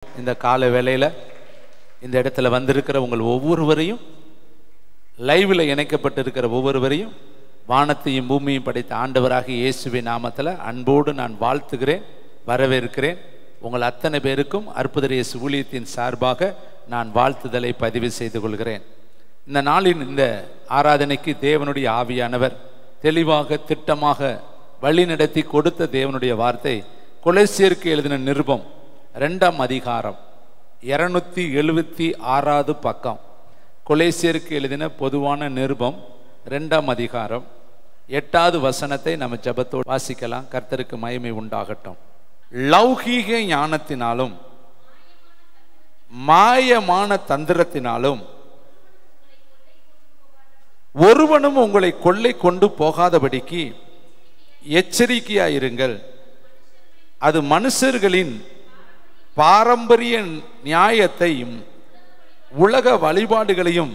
இந்த கால வேளையில் இந்த இடத்துல வந்திருக்கிற உங்கள் ஒவ்வொருவரையும், லைவில் இணைக்கப்பட்டிருக்கிற ஒவ்வொருவரையும் வானத்தையும் பூமியும் படைத்த ஆண்டவராக இயேசுவின் நாமத்தில் அன்போடு நான் வாழ்த்துகிறேன், வரவேற்கிறேன். உங்கள் அத்தனை பேருக்கும் அற்புத இயேசு ஊழியத்தின் சார்பாக நான் வாழ்த்துதலை பதிவு செய்து கொள்கிறேன். இந்த நாளின் இந்த ஆராதனைக்கு தேவனுடைய ஆவியானவர் தெளிவாக திட்டமாக வழி நடத்தி கொடுத்த தேவனுடைய வார்த்தை கொலோசியருக்கு எழுதின நிருபம் 2ஆம் அதிகாரம் 276வது பக்கம். கொலோசியருக்கு எழுதின பொதுவான நிருபம் 2ஆம் அதிகாரம் 8வது வசனத்தை நம்ம ஜெபத்தோடு வாசிக்கலாம். கர்த்தருக்கு மகிமை உண்டாகட்டும். லௌகீக ஞானத்தினாலும் மாயமான தந்திரத்தினாலும் ஒருவனும் உங்களை கொள்ளை கொண்டு போகாதபடிக்கு எச்சரிக்கையாயிருங்கள். அது மனுஷர்களின் பாரம்பரிய நியாயத்தையும் உலக வழிபாடுகளையும்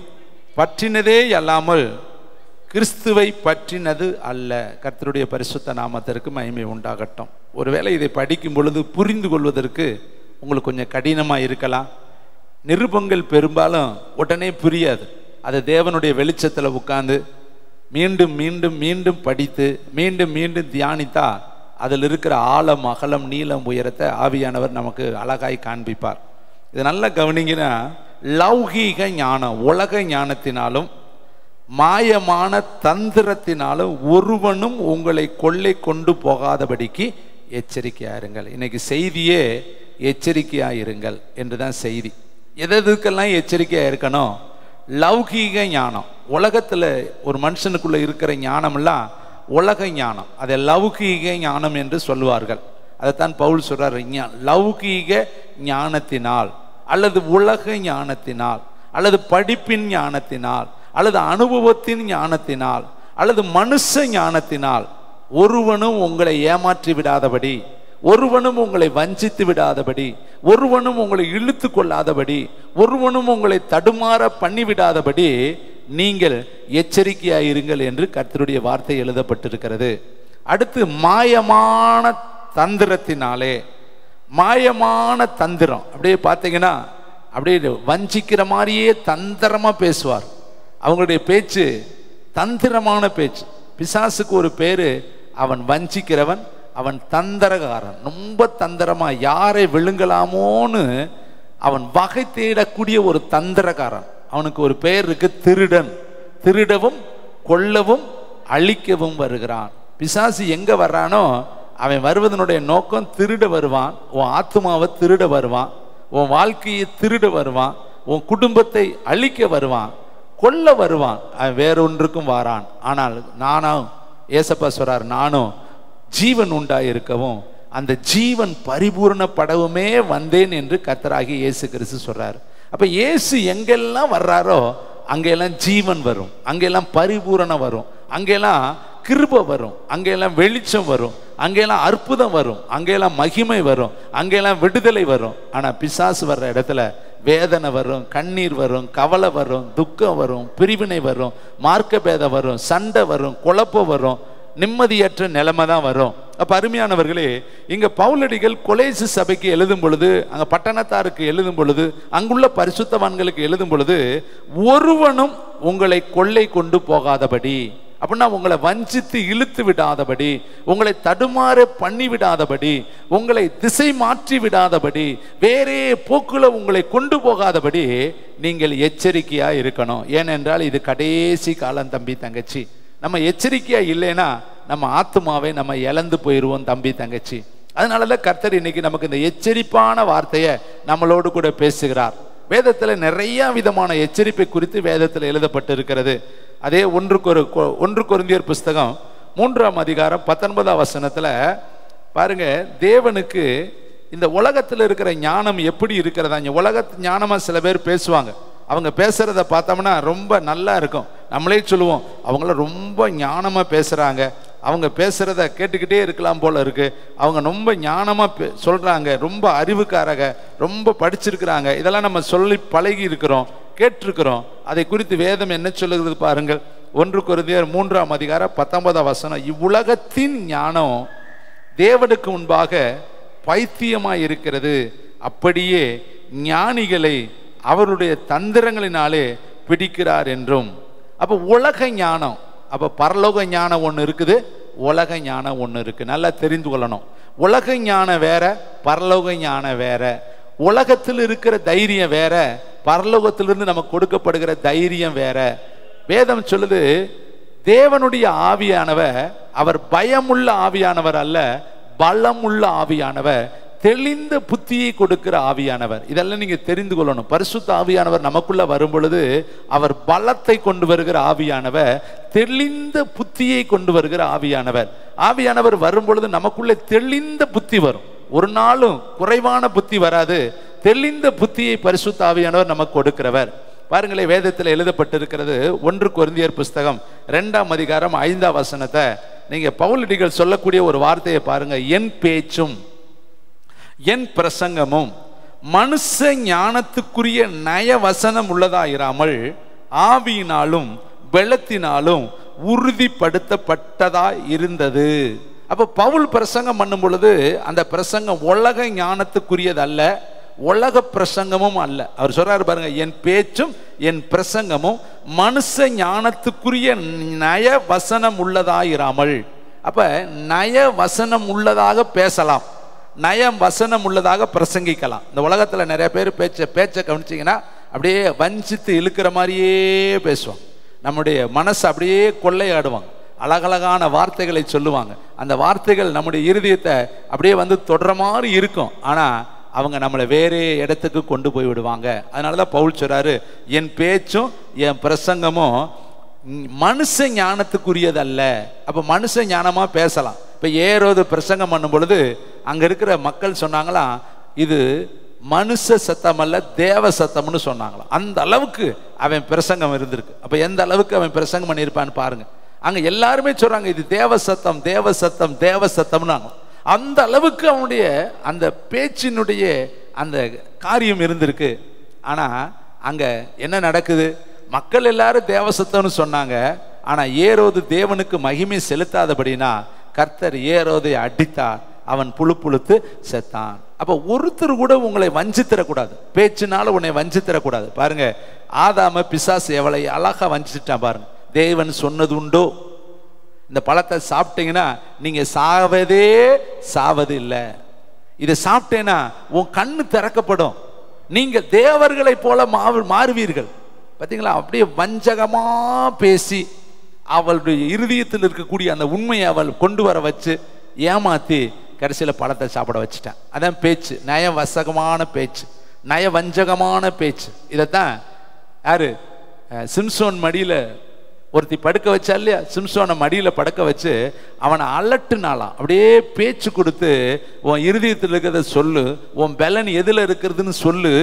பற்றினதே அல்லாமல் கிறிஸ்துவை பற்றினது அல்ல. கர்த்தருடைய பரிசுத்த நாமத்திற்கு மகிமை உண்டாகட்டும். ஒருவேளை இதை படிக்கும் பொழுது புரிந்து கொள்வதற்கு உங்களுக்கு கொஞ்சம் கடினமாக இருக்கலாம். நிருபங்கள் பெரும்பாலும் உடனே புரியாது. அது தேவனுடைய வெளிச்சத்தில் உட்கார்ந்து மீண்டும் மீண்டும் மீண்டும் படித்து மீண்டும் மீண்டும் தியானித்தா அதில் இருக்கிற ஆழம் அகலம் நீளம் உயரத்தை ஆவியானவர் நமக்கு அழகாய் காண்பிப்பார். இது நல்லா கவனிங்கன்னா, லௌகீக ஞானம் உலக ஞானத்தினாலும் மாயமான தந்திரத்தினாலும் ஒருவனும் உங்களை கொள்ளை கொண்டு போகாதபடிக்கு எச்சரிக்கையாயிருங்கள். இன்னைக்கு செய்தியே எச்சரிக்கையாயிருங்கள் என்றுதான் செய்தி. எதுக்கெல்லாம் எச்சரிக்கையாக இருக்கணும்? லௌகீக ஞானம், உலகத்தில் ஒரு மனுஷனுக்குள்ள இருக்கிற ஞானம்லாம் உலக ஞானம், அதை லௌகீக ஞானம் என்று சொல்லுவார்கள். அதைத்தான் பவுல் சொல்றார். லௌகீக ஞானத்தினால் அல்லது உலக ஞானத்தினால் அல்லது படிப்பின் ஞானத்தினால் அல்லது அனுபவத்தின் ஞானத்தினால் அல்லது மனுஷ ஞானத்தினால் ஒருவனும் உங்களை ஏமாற்றி விடாதபடி, ஒருவனும் உங்களை வஞ்சித்து விடாதபடி, ஒருவனும் உங்களை இழுத்து கொள்ளாதபடி, ஒருவனும் உங்களை தடுமாற பண்ணிவிடாதபடி நீங்கள் எச்சரிக்கையாயிருங்கள் என்று கர்த்தருடைய வார்த்தை எழுதப்பட்டிருக்கிறது. அடுத்து மாயமான தந்திரத்தினாலே, மாயமான தந்திரம் அப்படியே பார்த்தீங்கன்னா அப்படியே வஞ்சிக்கிற மாதிரியே தந்திரமா பேசுவார். அவங்களுடைய பேச்சு தந்திரமான பேச்சு. பிசாசுக்கு ஒரு பேரு, அவன் வஞ்சிக்கிறவன், அவன் தந்திரகாரன். ரொம்ப தந்திரமா யாரை விழுங்கலாமோன்னு அவன் வகை தேடக்கூடிய ஒரு தந்திரகாரன். அவனுக்கு ஒரு பெயர் இருக்கு, திருடன். திருடவும் கொல்லவும் அழிக்கவும் வருகிறான். பிசாசு எங்க வர்றானோ அவன் வருவதனுடைய நோக்கம் திருட வருவான். உன் ஆத்மாவை திருட வருவான், உன் வாழ்க்கையை திருட வருவான், உன் குடும்பத்தை அழிக்க வருவான், கொல்ல வருவான். அவன் வேறொன்றுக்கும் வாரான். ஆனால் நானும் ஏசப்பா சொல்றார், நானும் ஜீவன் உண்டாயிருக்கவும் அந்த ஜீவன் பரிபூர்ணப்படவுமே வந்தேன் என்று கர்த்தராகிய இயேசு கிறிஸ்து சொல்றார். அப்ப இயேசு எங்கெல்லாம் வர்றாரோ அங்கெல்லாம் ஜீவன் வரும், அங்கெல்லாம் பரிபூரணம் வரும், அங்கெல்லாம் கிருபை வரும், அங்கெல்லாம் வெளிச்சம் வரும், அங்கெல்லாம் அற்புதம் வரும், அங்கெல்லாம் மகிமை வரும், அங்கெல்லாம் விடுதலை வரும். ஆனா பிசாசு வர்ற இடத்துல வேதனை வரும், கண்ணீர் வரும், கவலை வரும், துக்கம் வரும், பிரிவினை வரும், மார்க்க பேதம் வரும், சண்டை வரும், குழப்பம் வரும், நிம்மதியற்ற நிலைமை தான் வரும். அப்ப அருமையானவர்களே, இங்க பவுலடிகள் கொலேசு சபைக்கு எழுதும் பொழுது, அங்க பட்டணத்தாருக்கு எழுதும் பொழுது, அங்குள்ள பரிசுத்தவான்களுக்கு எழுதும் பொழுது, ஒருவனும் உங்களை கொள்ளை கொண்டு போகாதபடி, அப்படின்னா உங்களை வஞ்சித்து இழுத்து விடாதபடி, உங்களை தடுமாற பண்ணி விடாதபடி, உங்களை திசை மாற்றி விடாதபடி, வேறே போக்குல உங்களை கொண்டு போகாதபடி நீங்கள் எச்சரிக்கையா இருக்கணும். ஏனென்றால் இது கடைசி காலம் தம்பி தங்கச்சி. நம்ம எச்சரிக்கையா இல்லைன்னா நம்ம ஆத்மாவை நம்ம இழந்து போயிடுவோம் தம்பி தங்கச்சி. அதனாலதான் கர்த்தர் இன்னைக்கு நமக்கு இந்த எச்சரிப்பான வார்த்தையை நம்மளோடு கூட பேசுகிறார். வேதத்துல நிறைய விதமான எச்சரிப்பை குறித்து வேதத்தில் எழுதப்பட்டு இருக்கிறது. அதே 1 கொரிந்தியர் புஸ்தகம் 3ஆம் அதிகாரம் 19ஆம் வசனத்துல பாருங்க, தேவனுக்கு இந்த உலகத்துல இருக்கிற ஞானம் எப்படி இருக்கிறதா? உலக ஞானமா சில பேர் பேசுவாங்க. அவங்க பேசுறத பார்த்தோம்னா ரொம்ப நல்லா இருக்கும். நம்மளே சொல்லுவோம், அவங்கள ரொம்ப ஞானமா பேசுறாங்க, அவங்க பேசுறத கேட்டுக்கிட்டே இருக்கலாம் போல இருக்கு, அவங்க ரொம்ப ஞானமா சொல்றாங்க, ரொம்ப அறிவுக்காரங்க, ரொம்ப படிச்சிருக்கிறாங்க. இதெல்லாம் நம்ம சொல்லி பழகி இருக்கிறோம், கேட்டிருக்கிறோம். அதை குறித்து வேதம் என்ன சொல்லுகிறது பாருங்கள். 1 கொரிந்தியர் 3ஆம் அதிகாரம் 19ஆம் வசனம், இவ்வுலகத்தின் ஞானம் தேவனுக்கு முன்பாக பைத்தியமாய் இருக்கிறது, அப்படியே ஞானிகளை அவருடைய தந்திரங்களினாலே பிடிக்கிறார் என்றும். அப்போ உலக ஞானம், அப்போ பரலோக ஞானம் ஒன்று இருக்குது, உலக ஞானம் ஒன்று இருக்குது. நல்லா தெரிந்து கொள்ளணும். உலக ஞானம் வேற, பரலோக ஞானம் வேற. உலகத்தில் இருக்கிற தைரியம் வேற, பரலோகத்திலிருந்து நமக்கு கொடுக்கப்படுகிற தைரியம் வேற. வேதம் சொல்லுது, தேவனுடைய ஆவியானவர் அவர் பயமுள்ள ஆவியானவர் அல்ல, பலமுள்ள ஆவியானவர், தெளிந்த புத்தியை கொடுக்கிற ஆவியானவர். இதெல்லாம் நீங்க தெரிந்து கொள்ளணும். பரிசுத்த ஆவியானவர் நமக்குள்ள வரும் பொழுது அவர் பலத்தை கொண்டு வருகிற ஆவியானவர், தெளிந்த புத்தியை கொண்டு வருகிற ஆவியானவர். ஆவியானவர் வரும் பொழுது நமக்குள்ள தெளிந்த புத்தி வரும். ஒரு நாளும் குறைவான புத்தி வராது. தெளிந்த புத்தியை பரிசுத்த ஆவியானவர் நமக்கு கொடுக்கிறவர். பாருங்களேன், வேதத்தில் எழுதப்பட்டிருக்கிறது. 1 கொரிந்தியர் புஸ்தகம் 2ஆம் அதிகாரம் 5ஆம் வசனத்தை நீங்க பவுலடிகள் சொல்லக்கூடிய ஒரு வார்த்தையை பாருங்க. என் பேச்சும் என் பிரசங்கமும் மனுஷ ஞானத்துக்குரிய நய வசனம் உள்ளதாயிராமல் ஆவியினாலும் பலத்தினாலும் உறுதிப்படுத்தப்பட்டதா இருந்தது. அப்ப பவுல் பிரசங்கம் பண்ணும் பொழுது அந்த பிரசங்கம் உலக ஞானத்துக்குரியது அல்ல, உலக பிரசங்கமும் அல்ல. அவர் சொல்றாரு பாருங்க, என் பேச்சும் என் பிரசங்கமும் மனுஷ ஞானத்துக்குரிய நய வசனம் உள்ளதாயிராமல். அப்ப நய வசனம் உள்ளதாக பேசலாம், நயம் வசனம் உள்ளதாக பிரசங்கிக்கலாம். இந்த உலகத்தில் நிறைய பேர் பேச்சை கவனிச்சிங்கன்னா அப்படியே வஞ்சித்து இழுக்கிற மாதிரியே பேசுவாங்க. நம்முடைய மனசு அப்படியே கொள்ளையாடுவாங்க, அழகழகான வார்த்தைகளை சொல்லுவாங்க. அந்த வார்த்தைகள் நம்முடைய இருதயத்தை அப்படியே வந்து தொடர மாதிரி இருக்கும். ஆனால் அவங்க நம்மளை வேறே இடத்துக்கு கொண்டு போய் விடுவாங்க. அதனால தான் பவுல் சொல்றாரு, என் பேச்சும் என் பிரசங்கமும் மனுஷ ஞானத்துக்குரியது அல்ல. அப்போ மனுஷ ஞானமாக பேசலாம். இப்போ ஏரோது பிரசங்கம் பண்ணும் பொழுது அங்கே இருக்கிற மக்கள் சொன்னாங்களாம், இது மனுஷ சத்தம் அல்ல, தேவ சத்தம்னு சொன்னாங்களாம். அந்த அளவுக்கு அவன் பிரசங்கம் இருந்திருக்கு. அப்போ எந்த அளவுக்கு அவன் பிரசங்கம் பண்ணியிருப்பான்னு பாருங்க. அங்கே எல்லாருமே சொல்றாங்க, இது தேவ சத்தம், தேவ சத்தம், தேவ சத்தம்னாங்க. அந்த அளவுக்கு அவனுடைய அந்த பேச்சினுடைய அந்த காரியம் இருந்திருக்கு. ஆனால் அங்கே என்ன நடக்குது? மக்கள் எல்லாரும் தேவசத்தம்னு சொன்னாங்க. ஆனால் ஏரோது தேவனுக்கு மகிமை செலுத்தாதபடினா கர்த்தர் ஏரோதை அடித்தார், அவன் புழுத்து செத்தான். அப்போ ஒருத்தர் கூட உங்களை வஞ்சித்தரக்கூடாது, பேச்சினால உன்னை வஞ்சித்தரக்கூடாது. பாருங்க, ஆதாம பிசாசு எவ்வளோ அழகா வஞ்சிட்டான் பாருங்க. தேவன் சொன்னது உண்டோ, இந்த பழத்தை சாப்பிட்டீங்கன்னா நீங்க சாவது இல்லை, இதை சாப்பிட்டேன்னா உன் கண்ணு திறக்கப்படும், நீங்க தேவர்களை போல மாறுவீர்கள். பார்த்தீங்களா? அப்படியே வஞ்சகமா பேசி அவளுடைய இருதயத்தில் இருக்கக்கூடிய அந்த உண்மையை அவள் கொண்டு வர வச்சு ஏமாத்தி கடைசியில் பழத்தை சாப்பிட வச்சுட்டான். அதான் பேச்சு, நயவசகமான பேச்சு, நயவஞ்சகமான பேச்சு. இதைத்தான் யாரு சிம்சோன் மடியில் ஒருத்தி படுக்க வச்சா இல்லையா? சிம்சோனை மடியில் படுக்க வச்சு அவனை அலட்டுனாலாம். அப்படியே பேச்சு கொடுத்து, உன் இருதயத்தில் இருக்கிறத சொல்லு, உன் பலன் எதில் இருக்கிறதுன்னு சொல்லு,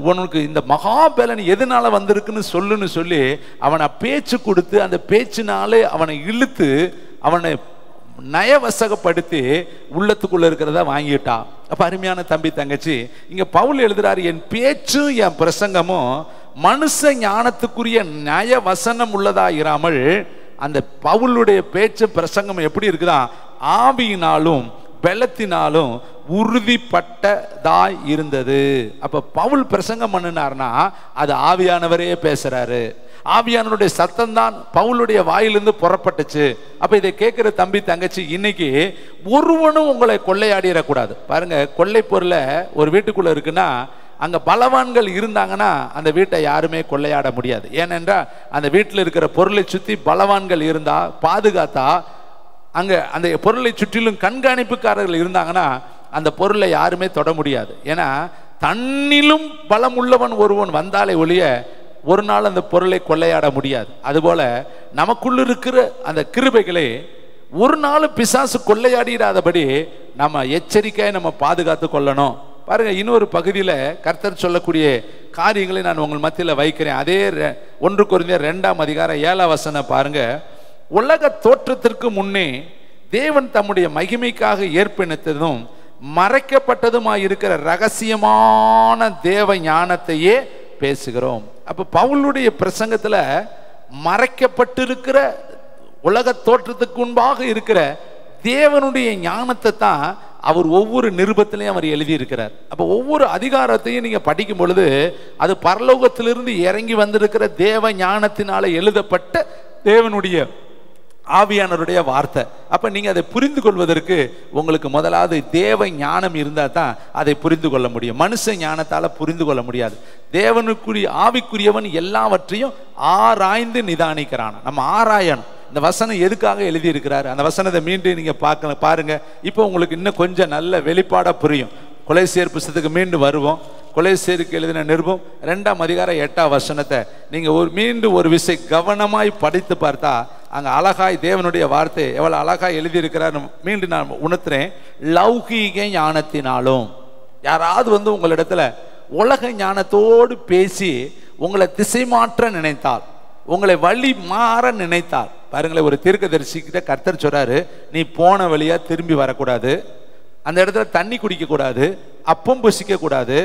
உனக்கு இந்த மகா பலன் எதனால வந்திருக்குன்னு சொல்லுன்னு சொல்லி அவனை பேச்சு கொடுத்து அந்த பேச்சினாலே அவனை இழுத்து அவனை நயவசகப்படுத்தி உள்ளத்துக்குள்ள இருக்கிறத வாங்கிட்டான். அப்ப அருமையான தம்பி தங்கச்சி, இங்க பவுல் எழுதுறாரு, என் பேச்சும் என் பிரசங்கமும் மனுஷ ஞானத்துக்குரிய நய வசனம் உள்ளதா இராமல். அந்த பவுலுடைய பேச்சு பிரசங்கம் எப்படி இருக்குதா? ஆவியினாலும் பலத்தினாலும் உறுதிப்பட்டதாய் இருந்தது. அப்ப பவுல் பிரசங்கம் பண்ணினார்னா அது ஆவியானவரே பேசுறாரு. ஆவியானவருடைய சத்தம் தான் பவுலுடைய வாயிலிருந்து புறப்பட்டுச்சு. அப்ப இதை கேட்கிற தம்பி தங்கச்சி, இன்னைக்கு ஒருவனும் உங்களை கொள்ளையாடிடக்கூடாது. பாருங்க, கொள்ளை பொருளை ஒரு வீட்டுக்குள்ள இருக்குன்னா அங்க பலவான்கள் இருந்தாங்கன்னா அந்த வீட்டை யாருமே கொள்ளையாட முடியாது. ஏனென்றால் அந்த வீட்டில் இருக்கிற பொருளை சுற்றி பலவான்கள் இருந்தா, பாதுகாத்தா, அங்க அந்த பொருளை சுற்றிலும் கண்காணிப்புக்காரர்கள் இருந்தாங்கன்னா அந்த பொருளை யாருமே தொட முடியாது. ஏன்னா தன்னிலும் பலம் உள்ளவன் ஒருவன் வந்தாலே ஒழிய ஒரு நாள் அந்த பொருளை கொள்ளையாட முடியாது. அதுபோல நமக்குள்ள இருக்கிற அந்த கிருபைகளை ஒரு நாள் பிசாசு கொள்ளையாடிடாதபடி நம்ம எச்சரிக்கையை நம்ம பாதுகாத்து கொள்ளணும். பாருங்க, இன்னொரு பகுதியில் கர்த்தர் சொல்லக்கூடிய காரியங்களை நான் உங்கள் மத்தியில் வைக்கிறேன். அதே 1 கொரிந்தியர் 2ஆம் அதிகாரம் 7ஆம் வசனம் பாருங்க. உலக தோற்றத்திற்கு முன்னே தேவன் தம்முடைய மகிமைக்காக ஏற்படுத்ததும் மறைக்கப்பட்டதுமாயிருக்கிற ரகசியமான தேவ ஞானத்தையே பேசுகிறோம். அப்ப பவுலுடைய பிரசங்கத்துல மறைக்கப்பட்டிருக்கிற உலக தோற்றத்துக்கு முன்பாக இருக்கிற தேவனுடைய ஞானத்தை தான் அவர் ஒவ்வொரு நிருபத்திலையும் அவர் எழுதியிருக்கிறார். அப்போ ஒவ்வொரு அதிகாரத்தையும் நீங்க படிக்கும் பொழுது அது பரலோகத்திலிருந்து இறங்கி வந்திருக்கிற தேவ ஞானத்தினால எழுதப்பட்ட தேவனுடைய ஆவியானவருடைய வார்த்தை. அப்ப நீங்க அதை புரிந்து கொள்வதற்கு உங்களுக்கு முதலாவது தேவ ஞானம் இருந்தா தான் அதை புரிந்து கொள்ள முடியும். மனுஷ ஞானத்தால புரிந்து கொள்ள முடியாது. தேவனுக்குரிய ஆவிக்குரியவன் எல்லாவற்றையும் ஆராய்ந்து நிதானிக்கிறான். நம்ம ஆராயணும். இந்த வசனம் எதுக்காக எழுதி இருக்கிறாரு, அந்த வசனத்தை மீண்டும் நீங்க பாருங்க. இப்போ உங்களுக்கு இன்னும் கொஞ்சம் நல்ல வெளிப்பாடா புரியும். கொலைசேர் புஸ்தகத்துக்கு மீண்டும் வருவோம். கொலைசேருக்கு எழுதின நிருபம் 2ஆம் அதிகாரம் 8ஆம் வசனத்தை நீங்க மீண்டும் ஒரு விஷயம் கவனமாய் படித்து பார்த்தா அங்க அழகாய் தேவனுடைய வார்த்தை எவ்வளவு அழகாய் எழுதியிருக்கிறார். மீண்டும் நான் உணர்த்துறேன். லௌகீக ஞானத்தினாலும் யாராவது உங்களிடத்துல உலக ஞானத்தோடு பேசி உங்களை திசை மாற்ற நினைத்தால், உங்களை வழி மாற நினைத்தால், பாருங்களேன், ஒரு தீர்க்கதரிசிக்கிட்ட கர்த்தர் சொல்றாரு, நீ போன வழியா திரும்பி வரக்கூடாது, அந்த இடத்துல தண்ணி குடிக்க கூடாது, அப்பம் புசிக்க கூடாது,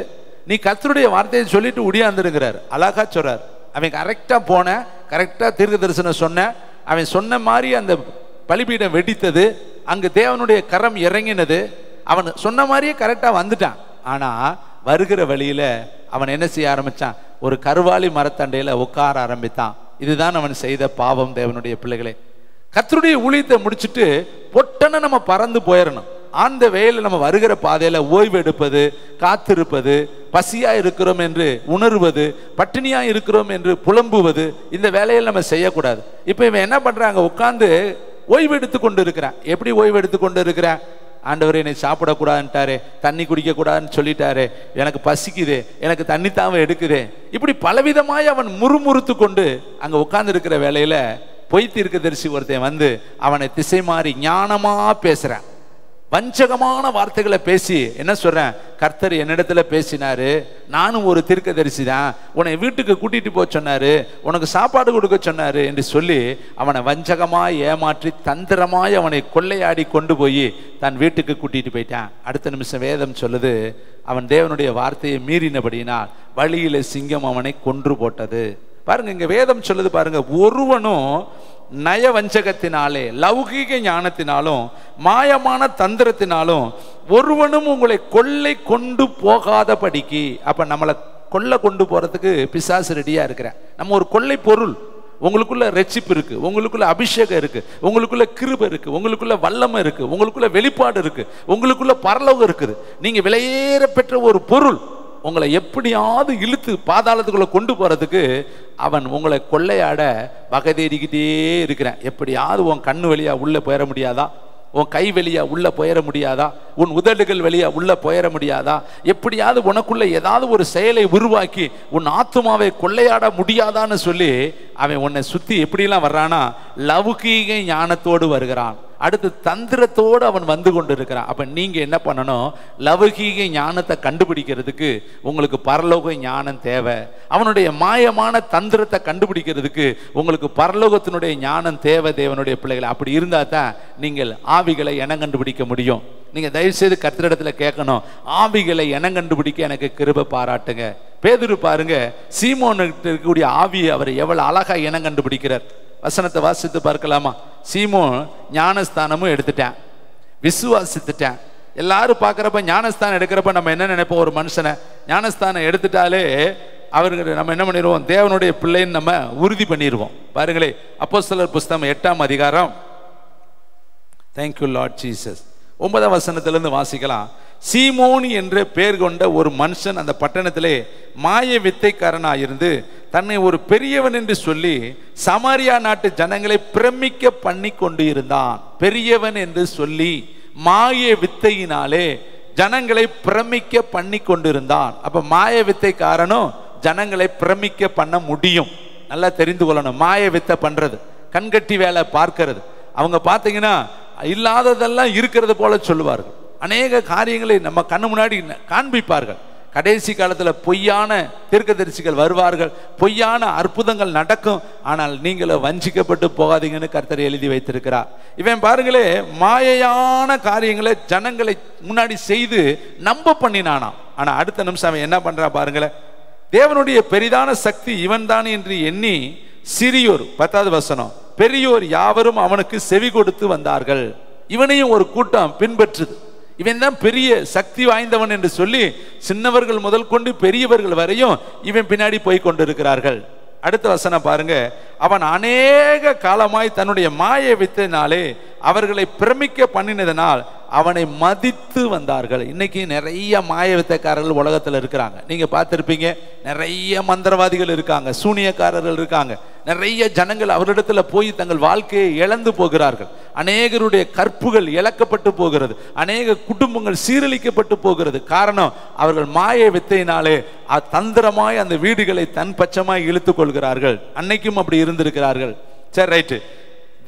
நீ கர்த்தருடைய வார்த்தையை சொல்லிட்டு உடியாந்துருங்கிறார். அழகா சொல்றார். அவன் கரெக்டா போன, கரெக்டா தீர்க்க தரிசனம் சொன்ன, அவன் சொன்ன மாதிரி அந்த பலிபீடம் வெடித்தது, அங்கு தேவனுடைய கரம் இறங்கினது, அவன் சொன்ன மாதிரியே கரெக்டா வந்துட்டான். ஆனா வருகிற வழியில அவன் என்ன செய்ய ஆரம்பிச்சான்? ஒரு கருவாளி மரத்தண்டையில உட்கார ஆரம்பித்தான். இதுதான் அவன் செய்த பாவம். தேவனுடைய பிள்ளைகளே, கர்த்தருடைய ஊழியத்தை முடிச்சுட்டு பொட்டன நம்ம பறந்து போயிடணும். அந்த வேலையில் நம்ம வருகிற பாதையில ஓய்வு எடுப்பது, காத்திருப்பது, பசியா இருக்கிறோம் என்று உணர்வது, பட்டினியா இருக்கிறோம் என்று புலம்புவது, இந்த வேலையில் நம்ம செய்யக்கூடாது. இப்ப இவன் என்ன பண்றாங்க? உட்கார்ந்து ஓய்வு எடுத்து கொண்டு இருக்கிறான். எப்படி ஓய்வு எடுத்து கொண்டு இருக்கிறான்? ஆண்டவர் என்னை சாப்பிடக்கூடாதுன்ட்டாரு, தண்ணி குடிக்க கூடாதுன்னு சொல்லிட்டாரு, எனக்கு பசிக்குது, எனக்கு தண்ணி தாவ எடுக்குது, இப்படி பலவிதமாய் அவன் முறுமுறுத்து கொண்டு அங்க உட்கார்ந்து இருக்கிற வேலையில பொய் தீர்க்கதரிசி ஒருத்தன் அவனை திசை மாறி ஞானமா பேசுறான். வஞ்சகமான வார்த்தைகளை பேசி என்ன சொல்றேன்? கர்த்தர் என்னிடத்துல பேசினாரு, நானும் ஒரு தீர்க்கதரிசி தான், உன்னை வீட்டுக்கு கூட்டிட்டு போக சொன்னாரு, உனக்கு சாப்பாடு கொடுக்க சொன்னாரு என்று சொல்லி அவனை வஞ்சகமாய் ஏமாற்றி தந்திரமாய் அவனை கொள்ளையாடி கொண்டு போய் தன் வீட்டுக்கு கூட்டிட்டு போயிட்டான். அடுத்த நிமிஷம் வேதம் சொல்லுது, அவன் தேவனுடைய வார்த்தையை மீறினபடியினால் வழியில சிங்கம் அவனை கொன்று போட்டது. பாருங்க, இங்க வேதம் சொல்லுது பாருங்க, ஒருவனும் நய வஞ்சகத்தினாலே, லௌகீக ஞானத்தினாலும், மாயமான தந்திரத்தினாலும் ஒருவனும் உங்களை கொள்ளை கொண்டு போகாதபடிக்கு. அப்ப நம்மளை கொள்ளை கொண்டு போறதுக்கு பிசாசு ரெடியா இருக்கிறேன். நம்ம ஒரு கொள்ளை பொருள். உங்களுக்குள்ள ரட்சிப்பு இருக்கு, உங்களுக்குள்ள அபிஷேகம் இருக்கு, உங்களுக்குள்ள கிருபை இருக்கு, உங்களுக்குள்ள வல்லமை இருக்கு, உங்களுக்குள்ள வெளிப்பாடு இருக்கு, உங்களுக்குள்ள பரலோகம் இருக்குது. நீங்க விலையேற பெற்ற ஒரு பொருள். உங்களை எப்படியாவது இழுத்து பாதாளத்துக்குள்ள கொண்டு போறதுக்கு அவன் உங்களை கொள்ளையாட வகை தேடிக்கிட்டே இருக்கிறான். எப்படியாவது உன் கண்ணு வழியா உள்ள போயிட முடியாதா? உன் கை வெளியா உள்ள போயிட முடியாதா? உன் உதடுகள் வெளியா உள்ள போயிட முடியாதா? எப்படியாவது உனக்குள்ள ஏதாவது ஒரு செயலை உருவாக்கி உன் ஆத்துமாவை கொள்ளையாட முடியாதான்னு சொல்லி அவன் உன்னை சுத்தி எப்படிலாம் வர்றானா? லௌகீக ஞானத்தோடு வருகிறான். அடுத்து தந்திரத்தோடு அவன் வந்து கொண்டு இருக்கிறான். அப்ப நீங்க என்ன பண்ணணும்? லௌகீக ஞானத்தை கண்டுபிடிக்கிறதுக்கு உங்களுக்கு பரலோக ஞானம் தேவை. அவனுடைய மாயமான தந்திரத்தை கண்டுபிடிக்கிறதுக்கு உங்களுக்கு பரலோகத்தினுடைய ஞானம் தேவை. தேவனுடைய பிள்ளைகளை, அப்படி இருந்தா தான் நீங்கள் ஆவிகளை இனம் கண்டுபிடிக்க முடியும். நீங்க தயவு செய்து கர்த்தரிடத்துல கேட்கணும், ஆவிகளை இனம் கண்டுபிடிக்க எனக்கு கிருபை பாராட்டுங்க. பேதுரு பாருங்க, சீமோனுக்கு இருக்கக்கூடிய ஆவியை அவர் எவ்வளவு அழகா இனம் கண்டுபிடிக்கிறார். வசனத்தை வாசித்து பார்க்கலாமா? சீமோன் ஞானஸ்தானமும் எடுத்துட்டான், விசுவாசித்துட்டான். எல்லாரும் பார்க்குறப்ப ஞானஸ்தானம் எடுக்கிறப்ப நம்ம என்ன நினைப்போம்? ஒரு மனுஷனை ஞானஸ்தானம் எடுத்துட்டாலே அவருக்கு நம்ம என்ன பண்ணிடுவோம்? தேவனுடைய பிள்ளைன்னு நம்ம உறுதி பண்ணிடுவோம். பாருங்களே, அப்போஸ்தலர் புஸ்தகம் 8ஆம் அதிகாரம், தேங்க்யூ லார்ட் ஜீசஸ், 9ஆம் வசனத்திலிருந்து வாசிக்கலாம். சீமோன் என்ற பெயர் கொண்ட ஒரு மனுஷன் அந்த பட்டணத்திலே மாய வித்தைக்காரனாயிருந்து தன்னை ஒரு பெரியவன் என்று சொல்லி சமாரியா நாட்டு ஜனங்களை பிரமிக்க பண்ணி கொண்டு இருந்தான். பெரியவன் என்று சொல்லி மாய வித்தையினாலே ஜனங்களை பிரமிக்க பண்ணி கொண்டிருந்தான். அப்ப மாய வித்தைக்காரனும் ஜனங்களை பிரமிக்க பண்ண முடியும். நல்லா தெரிந்து கொள்ளணும். மாய வித்தை பண்றது, கண்கட்டி வேலை பார்க்கிறது. அவங்க பார்த்தீங்கன்னா இல்லாததெல்லாம் இருக்கிறது போல சொல்லுவார்கள். அநேக காரியங்களை நம்ம கண்ணு முன்னாடி காண்பிப்பார்கள். கடைசி காலத்துல பொய்யான தீர்க்கதரிசிகள் வருவார்கள், பொய்யான அற்புதங்கள் நடக்கும். ஆனால் நீங்களும் வஞ்சிக்கப்பட்டு போகாதீங்கன்னு கர்த்தர் எழுதி வைத்திருக்கிறார். இவன் பாருங்களே, மாயையான காரியங்களை ஜனங்களை முன்னாடி செய்து நம்ப பண்ணினானாம். ஆனா அடுத்த நிமிஷம் அவன் என்ன பண்றான் பாருங்களேன், தேவனுடைய பெரிதான சக்தி இவன் தான் என்று எண்ணி சிறியோர், 10வது வசனம், பெரியோர் யாவரும் அவனுக்கு செவி கொடுத்து வந்தார்கள். இவனையும் ஒரு கூட்டம் பின்பற்றுது. இவன் தான் பெரிய சக்தி வாய்ந்தவன் என்று சொல்லி சின்னவர்கள் முதல் கொண்டு பெரியவர்கள் வரையும் இவன் பின்னாடி போய் கொண்டிருக்கிறார்கள். அடுத்த வசனம் பாருங்க. அவன் அநேக காலமாய் தன்னுடைய மாய வித்தினாலே அவர்களை பிரமிக்க பண்ணினதனால் அவனை மதித்து வந்தார்கள். இன்னைக்கு நிறைய மாய வித்தைக்காரர்கள் உலகத்தில் இருக்கிறாங்க. நீங்க பார்த்திருப்பீங்க, நிறைய மந்திரவாதிகள் இருக்காங்க, சூனியக்காரர்கள் இருக்காங்க. நிறைய ஜனங்கள் அவரிடத்துல போய் தங்கள் வாழ்க்கையை இழந்து போகிறார்கள். அநேகருடைய கற்புகள் இழக்கப்பட்டு போகிறது, அநேக குடும்பங்கள் சீரழிக்கப்பட்டு போகிறது. காரணம், அவர்கள் மாய வித்தையினாலே தந்திரமாய் அந்த வீடுகளை தன் பட்சமாய் இழுத்து கொள்கிறார்கள். அன்னைக்கும் அப்படி இருந்திருக்கிறார்கள். சரி, ரைட்டு.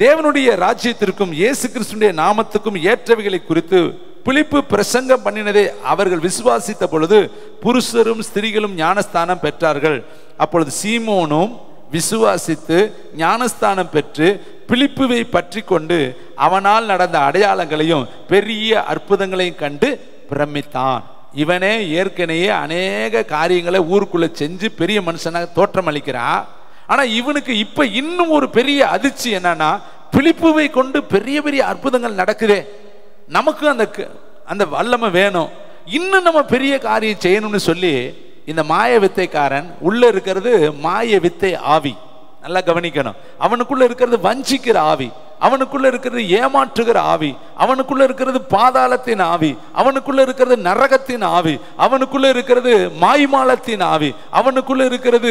தேவனுடைய ராஜ்யத்திற்கும் இயேசு கிறிஸ்துவினுடைய நாமத்துக்கும் ஏற்றவைகளை குறித்து பிலிப்பு பிரசங்கம் பண்ணினதை அவர்கள் விசுவாசித்த பொழுது புருஷரும் ஸ்திரீகளும் ஞானஸ்தானம் பெற்றார்கள். அப்பொழுது சீமோனும் விசுவாசித்து ஞானஸ்தானம் பெற்று பிலிப்புவை பற்றி கொண்டு அவனால் நடந்த அடையாளங்களையும் பெரிய அற்புதங்களையும் கண்டு பிரமித்தான். இவனே ஏற்கனவே அநேக காரியங்களை ஊருக்குள்ள செஞ்சு பெரிய மனுஷனாக தோற்றம் அளிக்கிறான். ஆனா இவனுக்கு இப்ப இன்னும் ஒரு பெரிய அதிர்ச்சி என்னன்னா, பிலிப்புவை கொண்டு பெரிய பெரிய அற்புதங்கள் நடக்குதே, நமக்கு அந்த வல்லமை வேணும், இன்னும் நம்ம பெரிய காரியம் செய்யணும்னு சொல்லி இந்த மாய வித்தைக்காரன் உள்ள இருக்கிறது மாய வித்தை ஆவி. நல்லா கவனிக்கணும். அவனுக்குள்ள இருக்கிறது வஞ்சிக்கிற ஆவி, அவனுக்குள்ள இருக்கிறது ஏமாற்றுகிற ஆவி, அவனுக்குள்ள இருக்கிறது பாதாளத்தின் ஆவி, அவனுக்குள்ள இருக்கிறது நரகத்தின் ஆவி, அவனுக்குள்ள இருக்கிறது மாய்மாலத்தின் ஆவி, அவனுக்குள்ள இருக்கிறது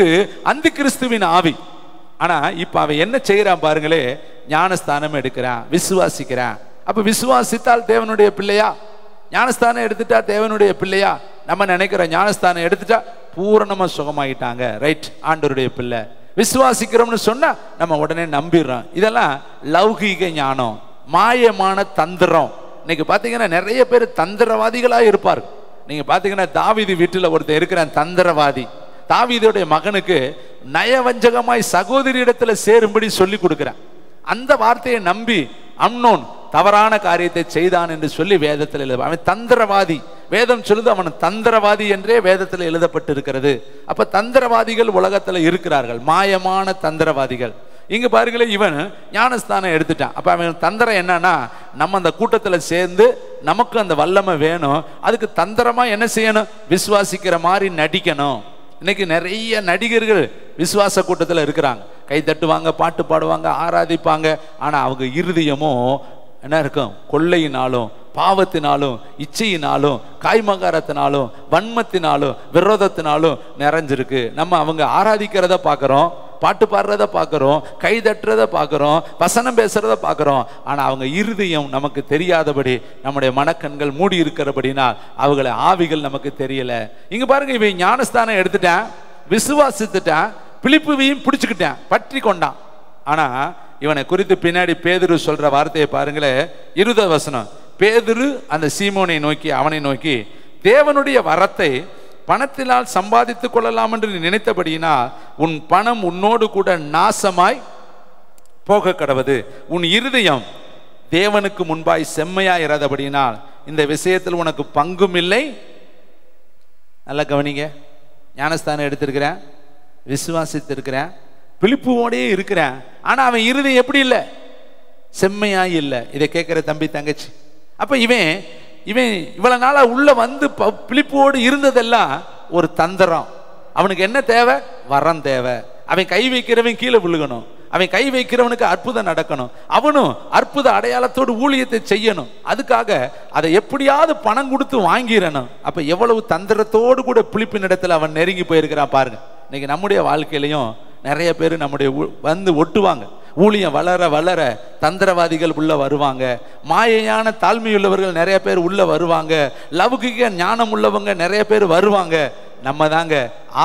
அந்தி கிறிஸ்துவின் ஆவி. ஆனா இப்ப அவன் என்ன செய்யறான் பாருங்களே, ஞானஸ்தானம் எடுக்கிறான், விசுவாசிக்கிறான். அப்ப விசுவாசித்தால் தேவனுடைய பிள்ளையா? ஞானஸ்தானம் எடுத்துட்டா தேவனுடைய பிள்ளையா? நம்ம நினைக்கிறோம் ஞானஸ்தானம் எடுத்துட்டா பூரணமா சுகமாயிட்டாங்க, ரைட், ஆண்டவருடைய பிள்ளை. விசுவாசிக்கிறோம்னு சொன்னா நம்ம உடனே நம்பிடுறோம். இதெல்லாம் லௌகீக ஞானம், மாயமான தந்திரம். இன்னைக்கு பாத்தீங்கன்னா நிறைய பேர் தந்திரவாதிகளா இருப்பார்கள். நீங்க பாத்தீங்கன்னா தாவீது வீட்டுல ஒருத்தர் இருக்கிறான் தந்திரவாதி. தாவீதுடைய மகனுக்கு நயவஞ்சகமாய் சகோதரி இடத்துல சேரும்படி சொல்லி கொடுக்கிறான். அந்த வார்த்தையை நம்பி அம்னோன் தவறான காரியத்தை செய்தான் என்று சொல்லி வேதத்தில் எழுத, அவன் தந்திரவாதி. வேதம் சொல்லுது அவன் தந்திரவாதி என்றே வேதத்தில் எழுதப்பட்டு இருக்கிறது. அப்ப தந்திரவாதிகள் உலகத்துல இருக்கிறார்கள், மாயமான தந்திரவாதிகள். இங்க பாருங்களே, இவன் ஞானஸ்தானம் எடுத்துட்டான். அப்ப அவன் தந்திரம் என்னன்னா, நம்ம அந்த கூட்டத்துல சேர்ந்து நமக்கு அந்த வல்லமை வேணும், அதுக்கு தந்திரமா என்ன செய்யணும்? விசுவாசிக்கிற மாதிரி நடிக்கணும். இன்னைக்கு நிறைய நடிகர்கள் விசுவாச கூட்டத்தில் இருக்கிறாங்க, கை தட்டுவாங்க, பாட்டு பாடுவாங்க, ஆராதிப்பாங்க. ஆனா அவங்க இருதயமும் என்ன இருக்கும்? கொள்ளையினாலும் பாவத்தினாலும் இச்சையினாலும் காய்மகாரத்தினாலும் வன்மத்தினாலும் விரோதத்தினாலும் நிறைஞ்சிருக்கு. நம்ம அவங்க ஆராதிக்கிறத பார்க்குறோம், பாட்டு பாடுறத பார்க்குறோம், கை தட்டுறத பார்க்குறோம், வசனம் பேசுறத பார்க்குறோம். ஆனால் அவங்க இருதயம் நமக்கு தெரியாதபடி நம்முடைய மனக்கண்கள் மூடி இருக்கிறபடினால் அவங்களை ஆவிகள் நமக்கு தெரியல. இங்க பாருங்க, இவன் ஞானஸ்தானம் எடுத்துட்டான், விசுவாசித்துட்டான், பிலிப்புவையும் பிடிச்சுக்கிட்டான், பற்றி கொண்டான். ஆனா இவனை குறித்து பின்னாடி பேதுரு சொல்ற வார்த்தையை பாருங்களேன், 20 வசனம். பேதுரு அந்த சீமோனை நோக்கி, அவனை நோக்கி, தேவனுடைய வரத்தை பணத்தினால் சம்பாதித்துக் கொள்ளலாம் என்று நினைத்தபடியினால் உன் பணம் உன்னோடு கூட நாசமாய் போக கடவது. உன் இருதயம் தேவனுக்கு முன்பாய் செம்மையாய் இராதபடியினால் இந்த விஷயத்தில் உனக்கு பங்கும் இல்லை. நல்லா கவனிங்க. ஞானஸ்தானம் எடுத்திருக்கிறேன், விசுவாசித்திருக்கிறேன், பிலிப்புவோடே இருக்கிறேன். ஆனா அவன் இருதயம் எப்படி இல்லை? செம்மையாய் இல்லை. இதை கேட்கிற தம்பி தங்கச்சி, அப்ப இவன் இவ்வளவு நாளா உள்ள வந்து பிலிப்போடு இருந்ததெல்லாம் ஒரு தந்திரம். அவனுக்கு என்ன தேவை? வரம் தேவை. அவன் கை வைக்கிறவன் கீழே விழுகணும், அவன் கை வைக்கிறவனுக்கு அற்புதம் நடக்கணும், அவனும் அற்புத அடையாளத்தோடு ஊழியத்தை செய்யணும். அதுக்காக அதை எப்படியாவது பணம் கொடுத்து வாங்கிடணும். அப்ப எவ்வளவு தந்திரத்தோடு கூட பிலிப்பின் இடத்துல அவன் நெருங்கி போயிருக்கிறான் பாருங்க. இன்னைக்கு நம்முடைய வாழ்க்கையிலையும் நிறைய பேர் நம்முடைய வந்து ஒட்டுவாங்க. ஊழியம் வளர வளர தந்திரவாதிகள் உள்ள வருவாங்க, மாயையான தாழ்மையுள்ளவர்கள் நிறைய பேர் உள்ள வருவாங்க, லௌகிக ஞானம் உள்ளவங்க நிறைய பேர் வருவாங்க. நம்ம தாங்க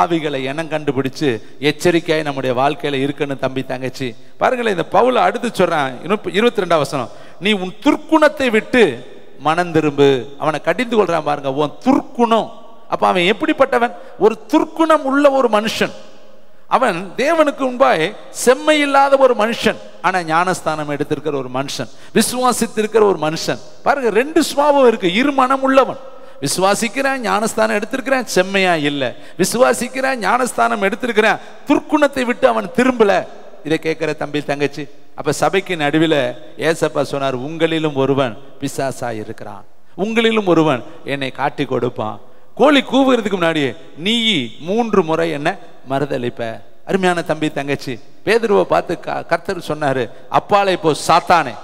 ஆவிகளை இனம் கண்டுபிடிச்சு எச்சரிக்கையாய் நம்முடைய வாழ்க்கையில இருக்கணும் தம்பி தங்கச்சி. பாருங்களேன், இந்த பவுல் அடுத்து சொல்றான் 22 வசனம், நீ உன் துர்க்குணத்தை விட்டு மனம் திரும்பு. அவனை கடிந்து கொள்றான் பாருங்க, உன் துர்க்குணம். அப்ப அவன் எப்படிப்பட்டவன்? ஒரு துர்க்குணம் உள்ள ஒரு மனுஷன். அவன் தேவனுக்கு முன்பாய் செம்மையில்லாத ஒரு மனுஷன். ஆனா ஞானஸ்தானம் எடுத்திருக்கிற ஒரு மனுஷன், விசுவாசித்திருக்கிற ஒரு மனுஷன். பாருங்க, ரெண்டு சுபாவம் இருக்கு. இரு மனம் உள்ளவன். விசுவாசிக்கிறேன், ஞானஸ்தானம் எடுத்திருக்கிறேன், செம்மையா இல்லை. விசுவாசிக்கிறேன், ஞானஸ்தானம் எடுத்திருக்கிறேன், துர்க்குணத்தை விட்டு அவன் திரும்பல. இதை கேட்கிற தம்பி தங்கச்சி, அப்ப சபைக்கு நடுவில் ஏசப்பா சொன்னார், உங்களிலும் ஒருவன் பிசாசா இருக்கிறான். உங்களிலும் ஒருவன் என்னை காட்டி கொடுப்பான். கோழி கூவுகிறதுக்கு முன்னாடியே நீ 3 முறை என்ன மறுதளிப்ப. அருமையான தம்பி தங்கச்சி, பேதுருவை பார்த்து கர்த்தர் சொன்னாரு, அப்பாலை போ சாத்தானே,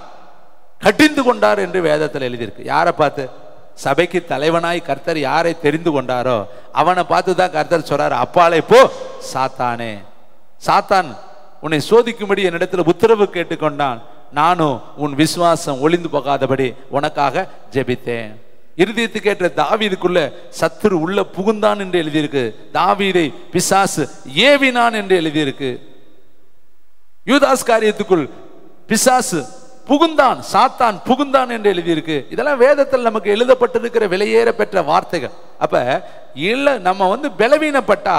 கடிந்து கொண்டார் என்று வேதத்தில் எழுதியிருக்கு. யாரை பார்த்து? சபைக்கு தலைவனாய் கர்த்தர் யாரை தெரிந்து கொண்டாரோ அவனை பார்த்து தான் கர்த்தர் சொல்றாரு, அப்பாலை போ சாத்தானே. சாத்தான் உன்னை சோதிக்கும்படி என்னிடத்தில் உத்தரவு கேட்டுக்கொண்டான், நானும் உன் விசுவாசம் ஒளிந்து போகாதபடி உனக்காக ஜெபித்தேன். இருதயத்துக்கு ஏற்ற தாவீதுக்குள்ள சத்துரு உள்ள புகுந்தான் என்று எழுதியிருக்கு. தாவீதை பிசாசு ஏவினான் என்று எழுதியிருக்கு. யூதாஸ் காரியத்துக்குள் பிசாசு புகுந்தான், சாத்தான் புகுந்தான் என்று எழுதியிருக்கு. இதெல்லாம் வேதத்தில் நமக்கு எழுதப்பட்டிருக்கிற விலையேற பெற்ற வார்த்தைகள். அப்ப நம்ம பலவீனப்பட்டா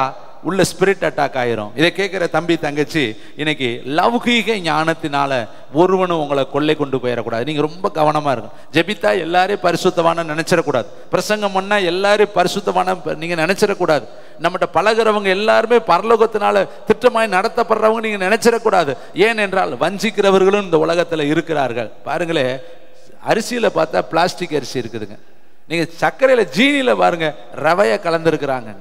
உள்ள ஸ்பிரிட் அட்டாக் ஆயிரும். இதை கேட்கிற தம்பி தங்கச்சி, இன்னைக்கு லௌகீக ஞானத்தினால ஒருவனும் உங்களை கொள்ளை கொண்டு போயிடக்கூடாது. நீங்க ரொம்ப கவனமா இருக்கும். ஜெபித்தா எல்லாரையும் பரிசுத்தவான நினைச்சிடக்கூடாது. பிரசங்கம் பண்ணா எல்லாரையும் பரிசுத்தவான நீங்க நினைச்சிடக்கூடாது. நம்மகிட்ட பழகிறவங்க எல்லாருமே பரலோகத்தினால திட்டமாய் நடத்தப்படுறவங்க நீங்க நினைச்சிடக்கூடாது. ஏனென்றால் வஞ்சிக்கிறவர்களும் இந்த உலகத்துல இருக்கிறார்கள். பாருங்களே, அரிசியில பார்த்தா பிளாஸ்டிக் அரிசி இருக்குதுங்க. நீங்க சர்க்கரையில ஜீனியில பாருங்க ரவைய கலந்துருக்கிறாங்க.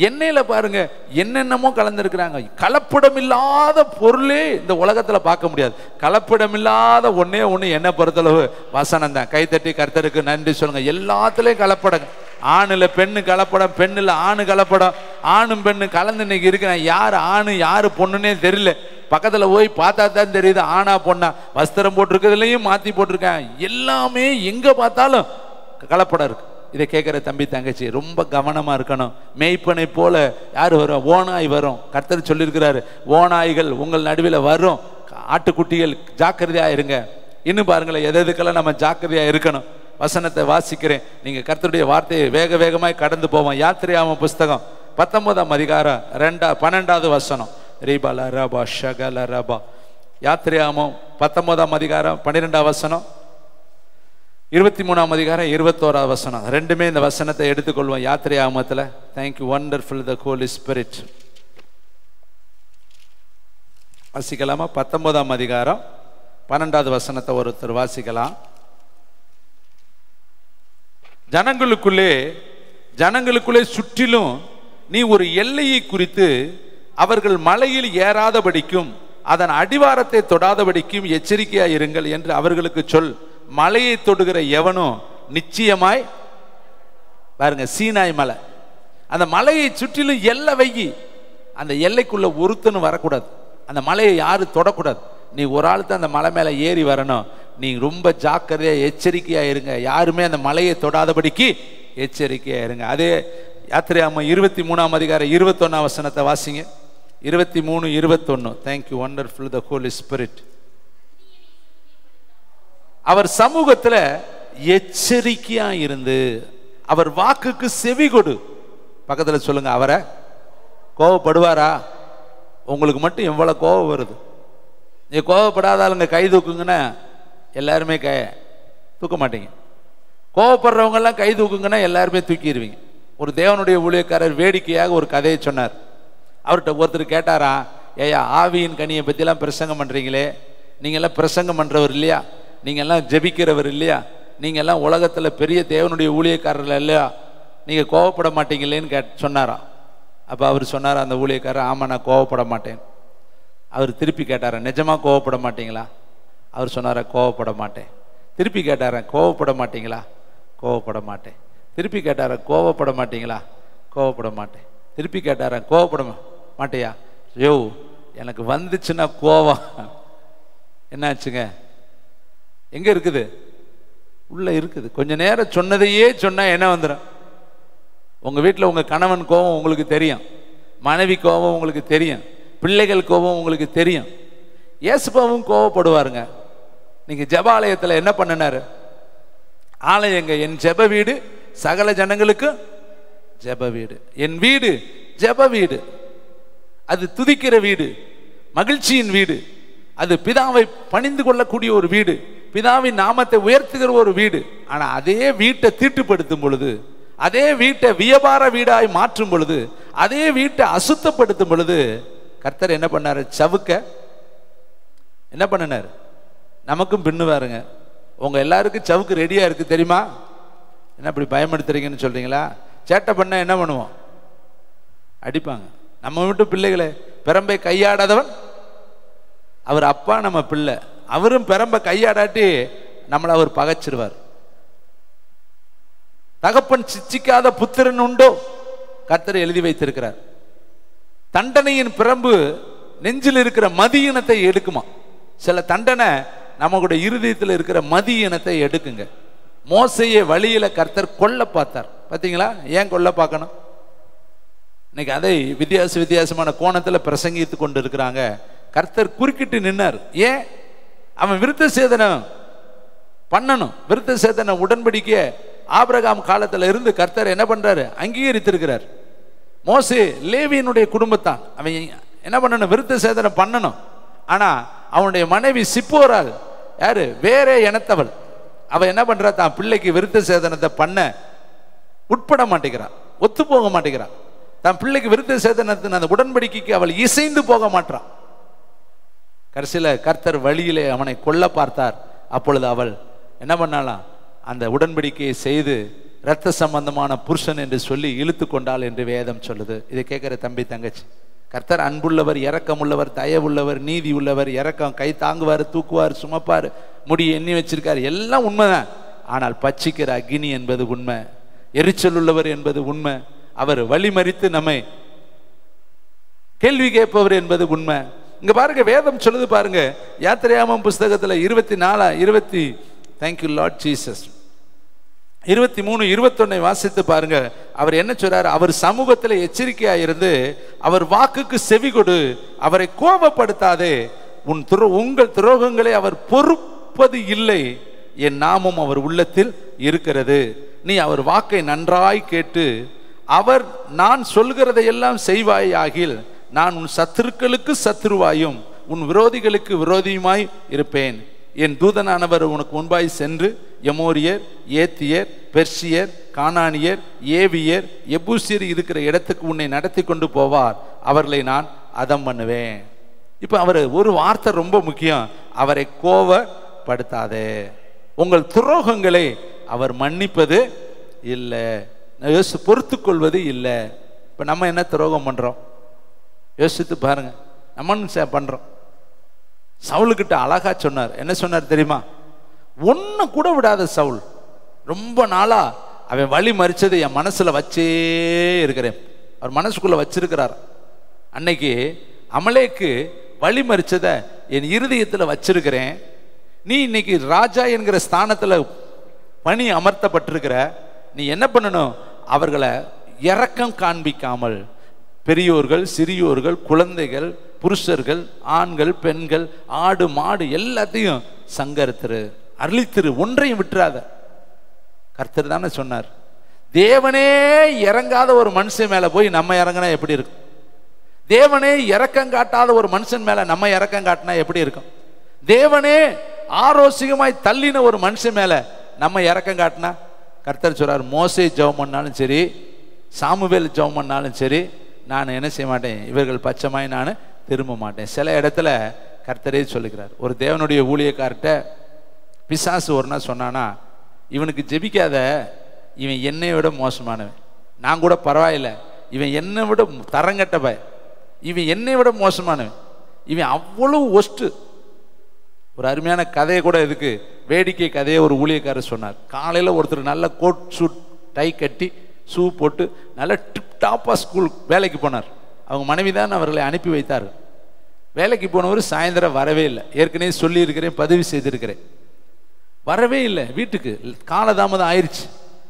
எண்ணெயில பாருங்க என்னென்னமோ கலந்துருக்கிறாங்க. கலப்படம் இல்லாத பொருளே இந்த உலகத்துல பார்க்க முடியாது. கலப்படம் இல்லாத ஒன்னே ஒண்ணு என்ன பொறுத்தளவு வசனம் தான். கைத்தட்டி கர்த்தருக்கு நன்றி சொல்லுங்க. எல்லாத்துலயும் கலப்படம். ஆணுல பெண்ணு கலப்படம், பெண்ணுல ஆணு கலப்படம், ஆணும் பெண்ணு கலந்து இன்னைக்கு இருக்கிறேன். யாரு ஆணு யாரு பொண்ணுன்னே தெரியல. பக்கத்துல போய் பார்த்தா தான் தெரியுது ஆணா பொண்ணா. வஸ்திரம் போட்டிருக்கிறதுலையும் மாத்தி போட்டிருக்கேன். எல்லாமே எங்க பார்த்தாலும் கலப்படம் இருக்கு. இதை கேட்கிற தம்பி தங்கச்சி ரொம்ப கவனமா இருக்கணும். மேய்ப்பனை போல யாரு வரும்? ஓநாய் வரும். கர்த்தர் சொல்லியிருக்கிறாரு, ஓநாய்கள் உங்கள் நடுவில் வரும், ஆட்டுக்குட்டிகள் ஜாக்கிரதையா இருங்க. இன்னும் பாருங்களேன், எதுக்கெல்லாம் நம்ம ஜாக்கிரதையா இருக்கணும். வசனத்தை வாசிக்கிறேன், நீங்க கர்த்தருடைய வார்த்தையை வேக வேகமாய் கடந்து போவோம். யாத்திரையாம புஸ்தகம் 19ஆம் அதிகாரம் 12வது வசனம். ரீபால ரபா ஷகல ரபா. யாத்திரையாமம் 19ஆம் அதிகாரம் 12ஆம் வசனம், 23ஆம் அதிகாரம் 21வது வசனம். ரெண்டுமே இந்த வசனத்தை எடுத்துக்கொள்வோம். யாத்திரையாமத்துல. தேங்க்யூ வண்டர்ஃபுல் த ஹோலி ஸ்பிரிட். வாசிக்கலாமா? 19ஆம் அதிகாரம் 12வது வசனத்தை ஒருத்தர் வாசிக்கலாம். ஜனங்களுக்குள்ளே சுற்றிலும் நீ ஒரு எல்லையை குறித்து அவர்கள் மலையில் ஏறாதபடிக்கும் அதன் அடிவாரத்தை தொடாதபடிக்கும் எச்சரிக்கையாய் இருங்கள் என்று அவர்களுக்கு சொல். மலையை தொடுகிற எவனும் நிச்சயமாய், பாருங்க சீனாய் மலை, அந்த மலையை சுற்றிலும் எல்லை வைகி. அந்த எல்லைக்குள்ள ஒருத்தனும் வரக்கூடாது. அந்த மலையை யாரு தொடக்கூடாது. நீ ஒரு ஆள் தான் அந்த மலை மேல ஏறி வரணும். நீ ரொம்ப ஜாக்கிரதையா எச்சரிக்கையா இருங்க. யாருமே அந்த மலையை தொடாதபடிக்கு எச்சரிக்கையா இருங்க. அதே யாத்திரையாமம் 23ஆம் அதிகாரம் 21ஆம் வசனத்தை வாசிங்க. 23:21. தேங்க்யூ வண்டர்ஃபுல் த ஹோலி ஸ்பிரிட். அவர் சமூகத்துல எச்சரிக்கையா இருந்து அவர் வாக்குக்கு செவி கொடு. பக்கத்துல சொல்லுங்க, அவரை கோவப்படுவாரா? உங்களுக்கு மட்டும் எவ்வளவு கோபம் வருது. நீ கோவப்படாத ஆளுங்க கை தூக்குங்கன்னா எல்லாருமே தூக்க மாட்டீங்க. கோவப்படுறவங்க எல்லாம் கை தூக்குங்கன்னா எல்லாருமே தூக்கிடுவீங்க. ஒரு தேவனுடைய ஊழியக்காரர் வேடிக்கையாக ஒரு கதையை சொன்னார். அவர்கிட்ட ஒருத்தர் கேட்டாரா, ஏயா ஆவியின் கனியை பற்றிலாம் பிரசங்கம் பண்ணுறீங்களே, நீங்கள்லாம் பிரசங்கம் பண்ணுறவர் இல்லையா, நீங்கள்லாம் ஜெபிக்கிறவர் இல்லையா, நீங்கள்லாம் உலகத்தில் பெரிய தேவனுடைய ஊழியக்காரர்கள் இல்லையா, நீங்கள் கோவப்பட மாட்டீங்களேன்னு சொன்னாராம். அப்போ அவர் சொன்னார், அந்த ஊழியக்காரர், ஆமாம் நான் கோவப்பட மாட்டேன். அவர் திருப்பி கேட்டாரா, நிஜமாக கோவப்பட மாட்டீங்களா? அவர் சொன்னாரா, கோவப்பட மாட்டேன். திருப்பி கேட்டாரா, கோவப்பட மாட்டீங்களா? கோவப்பட மாட்டேன். திருப்பி கேட்டாரா, கோவப்பட மாட்டீங்களா? கோவப்பட மாட்டேன். திருப்பி கேட்டாரா, கோவப்பட மாட்டேயா? யோ எனக்கு வந்துச்சுன்னா கோவம் என்னாச்சுங்க? எங்க இருக்குது? உள்ள இருக்குது. கொஞ்ச நேரம் சொன்னதையே சொன்னா என்ன வந்துடும்? உங்க வீட்டில் உங்க கணவன் கோபம் உங்களுக்கு தெரியும், மனைவி கோபம் உங்களுக்கு தெரியும், பிள்ளைகள் கோபம் உங்களுக்கு தெரியும். இயேசுபாவும் கோபப்படுவாருங்க. நீங்க ஜெபாலயத்தில் என்ன பண்ணினாரு? ஆலயங்க, என் ஜெப வீடு சகல ஜனங்களுக்கு ஜெப வீடு, என் வீடு ஜெப வீடு, அது துதிக்கிற வீடு, மகிழ்ச்சியின் வீடு, அது பிதாவை பணிந்து கொள்ளக்கூடிய ஒரு வீடு, பிதாவின் நாமத்தை உயர்த்துகிற ஒரு வீடு. ஆனா அதே வீட்டை தீட்டுப்படுத்தும் பொழுது, அதே வீட்டை வியாபார வீடாய் மாற்றும் பொழுது, அதே வீட்டை அசுத்தப்படுத்தும் பொழுது கர்த்தர் என்ன பண்ணாரு? சவுக்க என்ன பண்ணினார்? நமக்கும் பின்னுவாருங்க. உங்க எல்லாருக்கும் சவுக்கு ரெடியா இருக்கு தெரியுமா? என்ன இப்படி பயமுறுத்துறீங்கன்னு சொல்றீங்களா? சேட்டை பண்ண என்ன பண்ணுவோம்? அடிப்பாங்க. நம்ம வீட்டு பிள்ளைகளை பெரம்பை கையாடாதவன் அவர் அப்பா, நம்ம பிள்ளை. அவரும் பெரம்பை கையாடாட்டி நம்மளை அவர் பகைச்சிருவார். தகப்பன் சிச்சிக்காத புத்திரன் உண்டோ? கர்த்தர் எழுதி வைத்திருக்கிறார். தண்டனையின் பிரம்பு நெஞ்சில் இருக்கிற மதியினத்தை எடுக்குமா? சில தண்டனை நம்மளுடைய இருதயத்தில் இருக்கிற மதியினத்தை எடுக்குங்க. மோசையை வழியில கர்த்தர் கொல்ல பார்த்தார். பார்த்தீங்களா? ஏன் கொல்ல பார்க்கணும்? இன்னைக்கு அதை வித்தியாசமான கோணத்தில் பிரசங்கித்து கொண்டு இருக்கிறாங்க. கர்த்தர் குறுக்கிட்டு நின்னார். ஏன்? அவன் விருத்த சேதனம் பண்ணணும். விருத்த சேதன உடன்படிக்கை ஆபிரகாம் காலத்துல இருந்து கர்த்தர் என்ன பண்றாரு? அங்கீகரித்திருக்கிறார். மோசே லேவியினுடைய குடும்பத்தான். அவன் என்ன பண்ணணும்? விருத்த சேதனம் பண்ணணும். ஆனா அவனுடைய மனைவி சிப்போரால், யாரு? வேற இனத்தவள். அவ என்ன பண்றா? தான் பிள்ளைக்கு விருத்த சேதனத்தை பண்ண உட்பட மாட்டேங்கிறான், ஒத்து போக மாட்டேங்கிறான். தன் பிள்ளைக்கு விருத்த சேதனத்தின் அந்த உடன்படிக்கைக்கு அவள் இசைந்து போக மாட்டான். கடைசியில கர்த்தர் வழியிலே அவனை கொல்ல பார்த்தார். அப்பொழுது அவள் என்ன பண்ணாலாம்? அந்த உடன்படிக்கையை செய்து இரத்த சம்பந்தமான புருஷன் என்று சொல்லி இழுத்து கொண்டாள் என்று வேதம் சொல்லுது. இதை கேட்கிற தம்பி தங்கச்சி, கர்த்தர் அன்புள்ளவர், இரக்கம் உள்ளவர், தயவுள்ளவர், நீதி உள்ளவர், இரக்கம், கை தாங்குவார், தூக்குவார், சுமப்பார், முடி எண்ணி வச்சிருக்கார். எல்லாம் உண்மைதான். ஆனால் பச்சிக்கிற அக்னி என்பது உண்மை, எரிச்சல் உள்ளவர் என்பது உண்மை, அவர் வழிமறித்து நம்மை கேள்வி கேட்பவர் என்பது உண்மை. இங்க பாருங்க, வேதம் சொல்லுது பாருங்க. யாத்திரையாமம் புஸ்தகத்துல 24 தேங்க்யூ லார்ட் ஜீசஸ் 23, 21 வாசித்து பாருங்க. அவர் என்ன சொல்றாரு? அவர் சமூகத்தில் எச்சரிக்கையா இருந்து அவர் வாக்குக்கு செவி கொடு, அவரை கோபப்படுத்தாதே, உங்கள் துரோகங்களை அவர் பொறுப்பது இல்லை, என் நாமம் அவர் உள்ளத்தில் இருக்கிறது. நீ அவர் வாக்கை நன்றாய் கேட்டு அவர் நான் சொல்கிறதையெல்லாம் செய்வாயாகில் நான் உன் சத்துருக்களுக்கு சத்துருவாயும் உன் விரோதிகளுக்கு விரோதியுமாய் இருப்பேன். என் தூதனானவர் உனக்கு முன்பாய் சென்று எமோரியர், ஏத்தியர், பெர்சியர், கானானியர், ஏவியர், எபூசியர் இருக்கிற இடத்துக்கு உன்னை நடத்தி கொண்டு போவார். அவர்களை நான் அதம் பண்ணுவேன். இப்ப அவர் ஒரு வார்த்தை ரொம்ப முக்கியம். அவரை கோபப்படுத்தாதே, உங்கள் துரோகங்களை அவர் மன்னிப்பது இல்லை, பொறுத்து கொள்வது இல்லை. இப்ப நம்ம என்ன துரோகம் பண்றோம்? யோசித்து பாருங்க. நம்ம பண்றோம். சவுலுக்கிட்ட அழகா சொன்னார். என்ன சொன்னார் தெரியுமா? ஒன்னு கூட விடாத சவுல், ரொம்ப நாளா அவன் வழி மறிச்சது என் மனசுல வச்சே இருக்கிறேன். அவர் மனசுக்குள்ள வச்சிருக்கிறார். அன்னைக்கு அமலேக்கு வழி மறிச்சத என் இருதயத்துல வச்சிருக்கிறேன். நீ இன்னைக்கு ராஜா என்கிற ஸ்தானத்துல பணி அமர்த்தப்பட்டிருக்கிற. நீ என்ன பண்ணணும்? அவர்களை இரக்கம் காண்பிக்காமல் பெரியோர்கள், சிறியோர்கள், குழந்தைகள், புருஷர்கள், ஆண்கள், பெண்கள், ஆடு மாடு எல்லாத்தையும் சங்கரித்திரு, அழித்திரு, ஒன்றையும் விட்டுறாத. கர்த்தர் தானே சொன்னார். தேவனே இறங்காத ஒரு மனுஷன் மேல போய் நம்ம இறங்கினா எப்படி இருக்கும்? தேவனே இரக்கம் காட்டாத ஒரு மனுஷன் மேல நம்ம இரக்கம் காட்டினா எப்படி இருக்கும்? தேவனே ஆரோசிகமாய் தள்ளின ஒரு மனுஷன் மேல நம்ம இரக்கம் காட்டினா? கர்த்தர் சொல்றார், மோசே ஜெபம் பண்ணாலும் சரி, சாமுவேல் ஜெபம் பண்ணாலும் சரி, நான் என்ன செய்ய மாட்டேன்? இவர்கள் பச்சமாய் நான் திரும்ப மாட்டேன். சில இடத்துல கர்த்தரே சொல்லுகிறார். ஒரு தேவனுடைய ஊழியக்கார்ட்ட பிசாசு ஒரு நாள் சொன்னானா, இவனுக்கு ஜெபிக்காத, இவன் என்னை விட மோசமானவன், நான் கூட பரவாயில்லை, இவன் என்னை விட தரங்கட்டப, இவன் என்னை விட மோசமானவன், இவன் அவ்வளவு ஒஸ்ட்டு. ஒரு அருமையான கதையை கூட இதுக்கு வேடிக்கை கதையை ஒரு ஊழியக்காரர் சொன்னார். காலையில் ஒருத்தர் நல்ல கோட் சூட் டை கட்டி ஷூ போட்டு நல்ல டிப் டாப்பாக ஸ்கூல் வேலைக்கு போனார். அவங்க மனைவி தான் அவர்களை அனுப்பி வைத்தார். வேலைக்கு போனவர் சாயந்தரம் வரவே இல்லை. ஏற்கனவே சொல்லியிருக்கிறேன், பதிவு செய்திருக்கிறேன். வரவே இல்லை வீட்டுக்கு. காலதாமதம் ஆயிடுச்சு.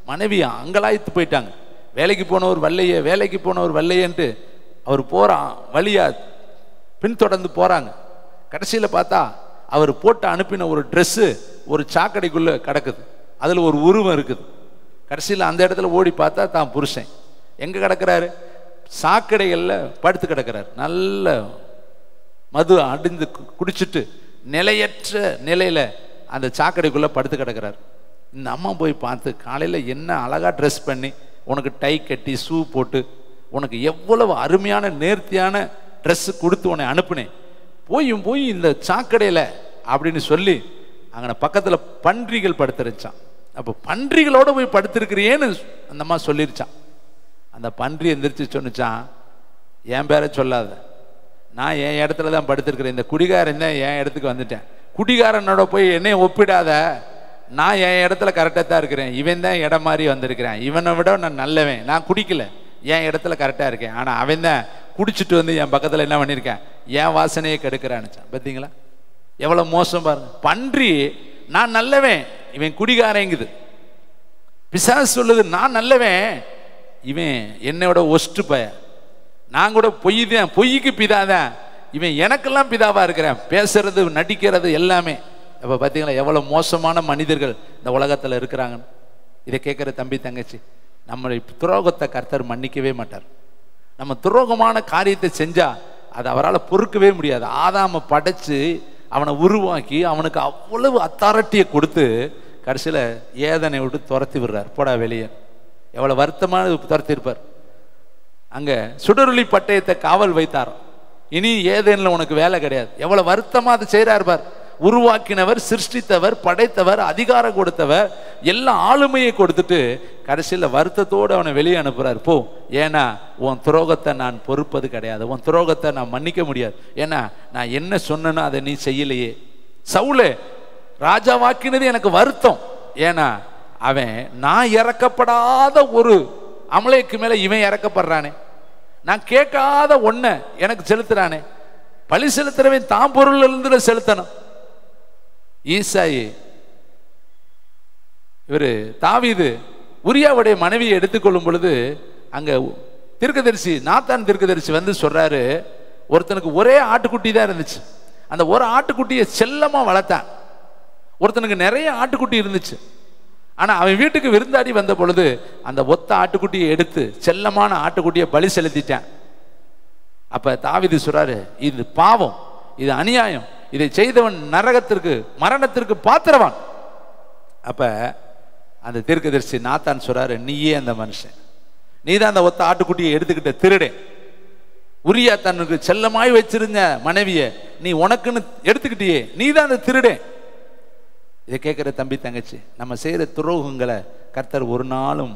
மனைவி அங்கலாய்த்து போயிட்டாங்க. வேலைக்கு போனவர் வல்லையே, வேலைக்கு போனவர் வல்லையேன்ட்டு அவர் போகிறான் வழியா பின்தொடர்ந்து போகிறாங்க. கடைசியில் பார்த்தா அவர் போட்டு அனுப்பின ஒரு ட்ரெஸ்ஸு ஒரு சாக்கடைக்குள்ளே கிடக்குது. அதில் ஒரு உருவம் இருக்குது. கடைசியில் அந்த இடத்துல ஓடி பார்த்தா தான் புருஷன் எங்கே கிடக்கிறாரு? சாக்கடைகளில் படுத்து கிடக்கிறார். நல்ல மது அடிந்து குடிச்சிட்டு நிலையற்ற நிலையில் அந்த சாக்கடைக்குள்ளே படுத்து கிடக்கிறார். இந்த அம்மா போய் பார்த்து, காலையில் என்ன அழகாக ட்ரெஸ் பண்ணி உனக்கு டை கட்டி ஷூ போட்டு உனக்கு எவ்வளவு அருமையான நேர்த்தியான ட்ரெஸ்ஸு கொடுத்து உன்னை அனுப்புனேன், போய் இந்த சாக்கடையில் அப்படின்னு சொல்லி அங்கே பக்கத்தில் பன்றிகள் படுத்துருச்சான். அப்போ பன்றிகளோட போய் படுத்திருக்கிறியேன்னு அந்த அம்மா சொல்லிருச்சான். அந்த பன்றி எந்திரிச்சு சொன்னிச்சான், என் பேரை சொல்லாத, நான் என் இடத்துல தான் படுத்திருக்கிறேன், இந்த குடிகாரன் தான் என் இடத்துக்கு வந்துட்டேன், குடிகாரனோட போய் என்னைய ஒப்பிடாத, நான் என் இடத்துல கரெக்டாக தான் இருக்கிறேன், இவன் தான் இடம் மாதிரி வந்திருக்கிறேன், இவனை விட நான் நல்லவன், நான் குடிக்கல, என் இடத்துல கரெக்டாக இருக்கேன், ஆனால் அவன் தான் குடிச்சிட்டு வந்து என் பக்கத்தில் என்ன பண்ணியிருக்கேன், என் வாசனையை கெடுக்கிறான்னுச்சான். பார்த்தீங்களா எவ்வளோ மோசம் பாருங்க. பன்றி நான் நல்லவன், இவன் குடிகாரங்குது. பிசாசு சொல்லுது நான் நல்லவன், இவன் என்னோட ஒஸ்ட்டு பய, நான் கூட பொய் தான், பொய்க்கு பிதாதான், இவன் எனக்கெல்லாம் பிதாவா இருக்கிறேன், பேசுறது நடிக்கிறது எல்லாமே. அப்போ பார்த்தீங்களா எவ்வளோ மோசமான மனிதர்கள் இந்த உலகத்தில் இருக்கிறாங்கன்னு. இதை கேட்குற தம்பி தங்கச்சி, நம்மளுடைய துரோகத்தை கர்த்தர் மன்னிக்கவே மாட்டார். நம்ம துரோகமான காரியத்தை செஞ்சா அதை அவரால் பொறுக்கவே முடியாது. ஆதாமை படைச்சு அவனை உருவாக்கி அவனுக்கு அவ்வளவு அத்தாரிட்டியை கொடுத்து கடைசியில் ஏதனை விட்டு துரத்தி விடுறார், போடா வெளியே. எவ்வளோ வருத்தமான துரத்தி இருப்பார். அங்கே சுடருளி பட்டயத்தை காவல் வைத்தார், இனி ஏதேனில் உனக்கு வேலை கிடையாது. எவ்வளோ வருத்தமாக அதை செய்கிறார் பார். உருவாக்கினவர், சிருஷ்டித்தவர், படைத்தவர், அதிகாரம் கொடுத்தவர், எல்லா ஆளுமையை கொடுத்துட்டு கடைசியில் வருத்தத்தோடு அவனை வெளியே அனுப்புறார். போ, ஏன்னா உன் துரோகத்தை நான் பொறுப்பது கிடையாது, உன் துரோகத்தை நான் மன்னிக்க முடியாது, ஏன்னா நான் என்ன சொன்னேனோ அதை நீ செய்யலையே. சவுலே ராஜாவாக்கினது எனக்கு வருத்தம், ஏன்னா அவன் நான் இறக்கப்படாத ஒரு அமலேக்கு மேல இவன் இறக்கப்படுறானே, நான் கேட்காத ஒன்ன எனக்கு செலுத்துறானே. பழி செலுத்துறவன் தான் பொருள் இருந்து செலுத்தணும். ஈசாயி இவரு தாவீது உரியாவுடைய மனைவியை எடுத்துக்கொள்ளும் பொழுது அங்க தீர்க்கதரிசி நாத்தான் தீர்க்கதரிசி வந்து சொல்றாரு, ஒருத்தனுக்கு ஒரே ஆட்டுக்குட்டி தான் இருந்துச்சு, அந்த ஒரு ஆட்டுக்குட்டியை செல்லமா வளர்த்தான். ஒருத்தனுக்கு நிறைய ஆட்டுக்குட்டி இருந்துச்சு, ஆனா அவன் வீட்டுக்கு விருந்தாடி வந்த பொழுது அந்த ஒத்த ஆட்டுக்குட்டியை எடுத்து செல்லமான ஆட்டுக்குட்டியை பலி செலுத்திட்டான். அப்ப தாவீது சொல்றாரு, இது பாவம், இது அநியாயம், இதை செய்தவன் நரகத்திற்கு மரணத்திற்கு பாத்திரவான். அப்ப அந்த தீர்க்கதரிசி நாத்தான் சொல்றாரு, நீயே அந்த மனுஷன், நீதான் அந்த ஒத்த ஆட்டுக்குட்டியை எடுத்துக்கிட்ட திருடே. உரியா தன்னுக்கு செல்லமாய் வச்சிருந்த மனைவிய நீ உனக்குன்னு எடுத்துக்கிட்டியே, நீதான் அந்த திருடே. இதை கேட்கிற தம்பி தங்கச்சி, நம்ம செய்யற துரோகங்களை கர்த்தர் ஒரு நாளும்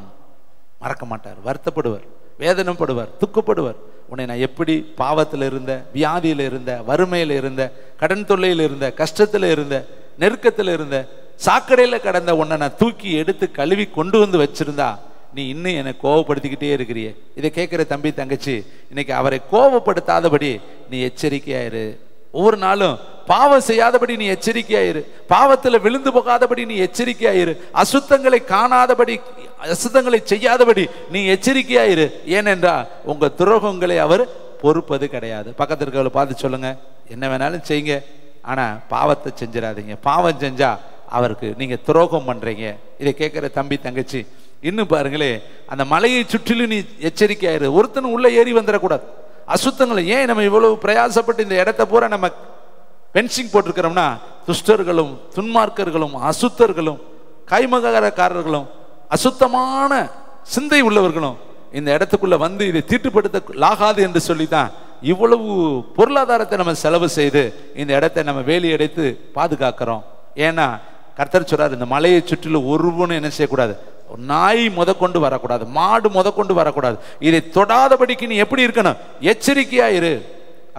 மறக்க மாட்டார், வருத்தப்படுவார், வேதனைப்படுவார், துக்கப்படுவார். உன்னை நான் எப்படி பாவத்தில் இருந்த, வியாதியில் இருந்த, வறுமையில் இருந்த, கடன் தொல்லையில் இருந்த, கஷ்டத்தில் இருந்த, நெருக்கத்தில் இருந்த, சாக்கடையில் கடந்த உன்னை நான் தூக்கி எடுத்து கழுவி கொண்டு வந்து வச்சிருந்தா நீ இன்னும் என்னை கோவப்படுத்திக்கிட்டே இருக்கிறியே. இதை கேட்குற தம்பி தங்கச்சி, இன்னைக்கு அவரை கோவப்படுத்தாதபடி நீ எச்சரிக்கையாயிரு. ஒவ்வொரு நாளும் பாவம் செய்யாதபடி நீ எச்சரிக்கையாயிரு, பாவத்தில் விழுந்து போகாதபடி நீ எச்சரிக்கையாயிரு, அசுத்தங்களை காணாதபடி, அசுத்தங்களை செய்யாதபடி நீ எச்சரிக்கையாயிரு. ஏனென்றா உங்க துரோகங்களை அவர் பொறுப்பது கிடையாது. பக்கத்தில் இருக்கிறவங்களை பார்த்து சொல்லுங்க, என்ன வேணாலும் செய்யுங்க, ஆனா பாவத்தை செஞ்சிடாதீங்க. பாவம் செஞ்சா அவருக்கு நீங்க துரோகம் பண்றீங்க. இதை கேட்கிற தம்பி தங்கச்சி, இன்னும் பாருங்களே, அந்த மலையை சுற்றிலும் நீ எச்சரிக்கையாயிரு. ஒருத்தனும் உள்ள ஏறி வந்துடக்கூடாது. அசுத்தங்களை ஏன் நம்ம இவ்வளவு பிரயாசப்பட்டு இந்த இடத்த பூரா நம்ம பென்சிங் போட்டிருக்கிறோம்னா, துஷ்டர்களும் துன்மார்க்கர்களும் அசுத்தர்களும் கைமகாரக்காரர்களும் அசுத்தமான சிந்தை உள்ளவர்களும் இந்த இடத்துக்குள்ள வந்து இதை தீட்டுப்படுத்தலாகாது என்று சொல்லித்தான் இவ்வளவு பொருளாதாரத்தை நம்ம செலவு செய்து இந்த இடத்தை நம்ம வேலி அடைத்து பாதுகாக்கிறோம். ஏன்னா கர்த்தர் சொல்றாரு, இந்த மலையை சுற்றிலும் ஒருவனும் என்ன செய்யக்கூடாது, நாய் முதற்கொண்டு வரக்கூடாது, மாடு முதற்கொண்டு வரக்கூடாது. இதை தொடாதபடிக்கு நீ எப்படி இருக்கணும், எச்சரிக்கையா இரு.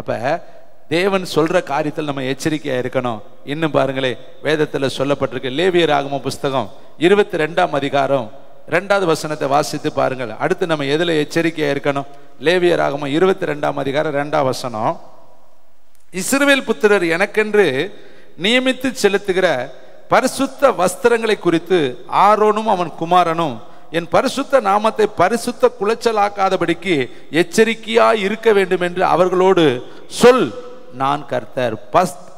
அப்ப தேவன் சொல்ற காரியத்தில் நம்ம எச்சரிக்கையா இருக்கணும். இன்னும் பாருங்களே, வேதத்துல சொல்லப்பட்டிருக்கு, லேவியராகம புஸ்தகம் 22ஆம் அதிகாரம் 2வது வசனத்தை வாசித்து பாருங்கள். அடுத்து நம்ம எதுல எச்சரிக்கையா இருக்கணும்? லேவியராகம 22ஆம் அதிகாரம் 2ஆம் வசனம், இஸ்ரவேல் புத்திரர் எனக்கென்று நியமித்து செலுத்துகிற பரிசுத்த வஸ்திரங்களை குறித்து ஆரோனும் அவன் குமாரனும் என் பரிசுத்த நாமத்தை பரிசுத்த குலைச்சலாக்காதபடிக்கு எச்சரிக்கையா இருக்க வேண்டும் என்று அவர்களோடு சொல், நான் கர்த்தர்.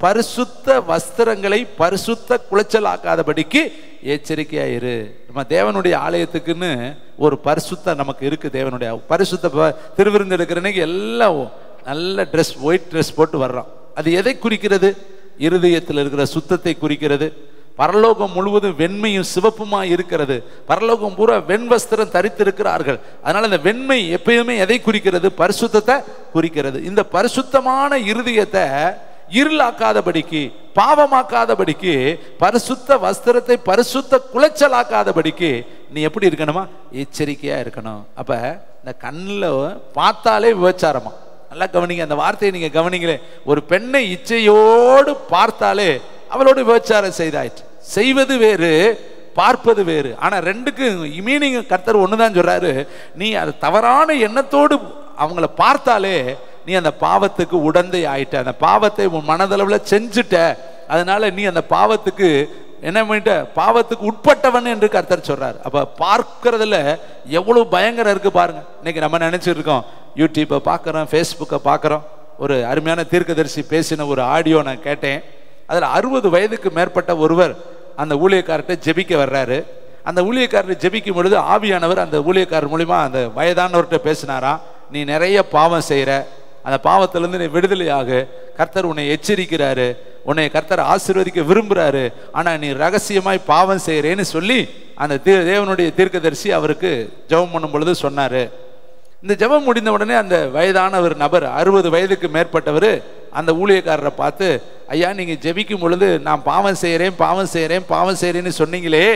பரிசுத்த வஸ்திரங்களை பரிசுத்த குலைச்சலாக்காதபடிக்கு எச்சரிக்கையா இரு. நம்ம தேவனுடைய ஆலயத்துக்குன்னு ஒரு பரிசுத்த நமக்கு இருக்கு. தேவனுடைய பரிசுத்த திருவிருந்து எடுக்கிறனைக்கு எல்லாம் நல்ல ட்ரெஸ், ஒயிட் ட்ரெஸ் போட்டு வர்றோம். அது எதை குறிக்கிறது? இருதயத்தில் இருக்கிற சுத்தத்தை குறிக்கிறது. பரலோகம் முழுவதும் வெண்மையும் சிவப்புமா இருக்கிறது. பரலோகம் பூரா வெண்வஸ்திரம் தரித்திருக்கிறார்கள். அதனால இந்த வெண்மை எப்பயுமே எதை குறிக்கிறது? பரிசுத்தத்தை குறிக்கிறது. இந்த பரிசுத்தமான இருதயத்தை இருளாக்காதபடிக்கு, பாவமாக்காதபடிக்கு, பரிசுத்த வஸ்திரத்தை பரிசுத்த குலைச்சலாக்காதபடிக்கு நீ எப்படி இருக்கணுமா? எச்சரிக்கையா இருக்கணும். அப்ப இந்த கண்ணில் பார்த்தாலே விபச்சாரமா. நல்லா கவனிங்க, அந்த வார்த்தையை நீங்க கவனிங்களே. ஒரு பெண்ணை இச்சையோடு பார்த்தாலே அவளோடு விபச்சாரம் செய்தாயிற்று. செய்வது வேறு, பார்ப்பது வேறு. ஆனா ரெண்டுக்கு மீனிங் கர்த்தர் ஒண்ணுதான் சொல்றாரு. நீ அது தவறான எண்ணத்தோடு அவங்கள பார்த்தாலே நீ அந்த பாவத்துக்கு உடந்தை ஆயிட்ட, அந்த பாவத்தை உன் மனதளவில் செஞ்சுட்ட. அதனால நீ அந்த பாவத்துக்கு என்ன பண்ணிட்ட, பாவத்துக்கு உட்பட்டவன் என்று கர்த்தர் சொல்றாரு. அப்ப பார்க்கறதுல எவ்வளவு பயங்கரம் இருக்கு பாருங்க. இன்னைக்கு நம்ம நினைச்சிட்டு இருக்கோம், யூடியூப்பை பார்க்குறோம், ஃபேஸ்புக்கை பார்க்குறோம். ஒரு அருமையான தீர்க்கதரிசி பேசின ஒரு ஆடியோ நான் கேட்டேன். அதில் 60 வயதுக்கு மேற்பட்ட ஒருவர் அந்த ஊழியக்காரர்கிட்ட ஜெபிக்க வர்றாரு. அந்த ஊழியக்காரர் ஜெபிக்கும் பொழுது ஆவியானவர் அந்த ஊழியக்காரர் மூலிமா அந்த வயதானவர்கிட்ட பேசினாராம். நீ நிறைய பாவம் செய்கிற, அந்த பாவத்திலேருந்து நீ விடுதலையாக, கர்த்தர் உன்னை எச்சரிக்கிறாரு, உன்னை கர்த்தர் ஆசீர்வதிக்க விரும்புகிறாரு, ஆனால் நீ ரகசியமாய் பாவம் செய்கிறேன்னு சொல்லி அந்த தேவனுடைய தீர்க்கதரிசி அவருக்கு ஜெபம் பண்ணும் பொழுது சொன்னார். இந்த ஜெபம் முடிந்த உடனே அந்த வயதானவர் நபர், 60 வயதுக்கு மேற்பட்டவர், அந்த ஊழியக்காரரை பார்த்து, ஐயா நீங்கள் ஜெபிக்கும் பொழுது நான் பாவம் செய்கிறேன் பாவம் செய்கிறேன் பாவம் செய்கிறேன்னு சொன்னீங்களே,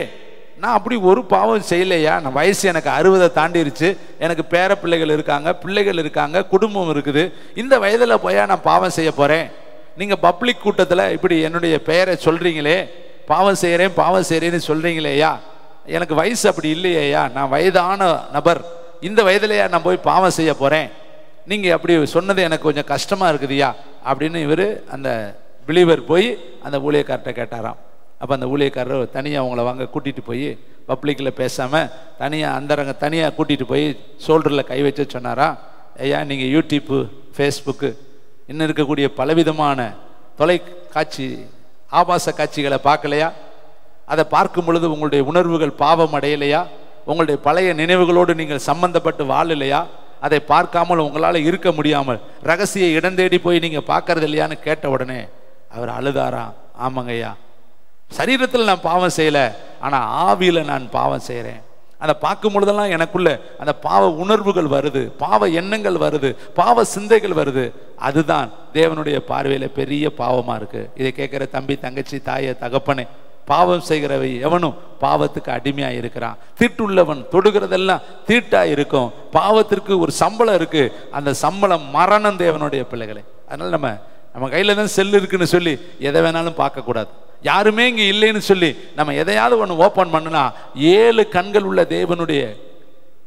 நான் அப்படி ஒரு பாவம் செய்யலையா, நான் வயசு எனக்கு 60 தாண்டிருச்சு, எனக்கு பேர பிள்ளைகள் இருக்காங்க, பிள்ளைகள் இருக்காங்க, குடும்பம் இருக்குது, இந்த வயதில் போயா நான் பாவம் செய்ய போகிறேன்? நீங்கள் பப்ளிக் கூட்டத்தில் இப்படி என்னுடைய பெயரை சொல்கிறீங்களே, பாவம் செய்கிறேன்னு சொல்கிறீங்களேயா, எனக்கு வயசு அப்படி இல்லையா, நான் வயதான நபர், இந்த வயதிலையா நான் போய் பாவம் செய்ய போகிறேன்? நீங்கள் அப்படி சொன்னது எனக்கு கொஞ்சம் கஷ்டமாக இருக்குதுயா அப்படின்னு இவர் அந்த பிலீவர் போய் அந்த ஊழியக்கார்ட்ட கேட்டாராம். அப்போ அந்த ஊழியக்காரர் தனியாக அவங்கள வாங்க கூட்டிகிட்டு போய் பப்ளிக்கில் பேசாமல் தனியாக கூட்டிகிட்டு போய் ஷோல்டரில் கை வச்சு சொன்னாரா, ஐயா நீங்கள் யூடியூப்பு, ஃபேஸ்புக்கு, இன்னும் இருக்கக்கூடிய பலவிதமான தொலைக்காட்சி ஆபாச காட்சிகளை பார்க்கலையா? அதை பார்க்கும் பொழுது உங்களுடைய உணர்வுகள் பாவம் அடையலையா? உங்களுடைய பழைய நினைவுகளோடு நீங்கள் சம்பந்தப்பட்டு வாழலையா? அதை பார்க்காமல் உங்களால் இருக்க முடியாமல் ரகசிய இடம் தேடி போய் நீங்கள் பார்க்கறது இல்லையான்னு கேட்ட உடனே அவர் அழுதாராம். ஆமாங்கய்யா, சரீரத்தில் நான் பாவம் செய்யலை, ஆனால் ஆவியில் நான் பாவம் செய்கிறேன். அதை பார்க்கும் பொழுதெல்லாம் எனக்குள்ள அந்த பாவ உணர்வுகள் வருது, பாவ எண்ணங்கள் வருது, பாவ சிந்தைகள் வருது. அதுதான் தேவனுடைய பார்வையில் பெரிய பாவமாக இருக்குது. இதை கேட்குற தம்பி, தங்கச்சி, தாயை, தகப்பனே, பாவம் செய்கிறவை எவனும் பாவத்துக்கு அடிமையாக இருக்கிறான். தீட்டுள்ளவன் தொடுகிறதெல்லாம் தீட்டா இருக்கும். பாவத்திற்கு ஒரு சம்பளம் இருக்கு, அந்த சம்பளம் மரணம் தேவனுடைய பிள்ளைகளை. அதனால நம்ம கையில தான் செல் இருக்குன்னு சொல்லி எதை வேணாலும் பார்க்கக்கூடாது. யாருமே இங்கே இல்லைன்னு சொல்லி நம்ம எதையாவது ஒன்று ஓப்பன் பண்ணுனா 7 கண்கள் உள்ள தேவனுடைய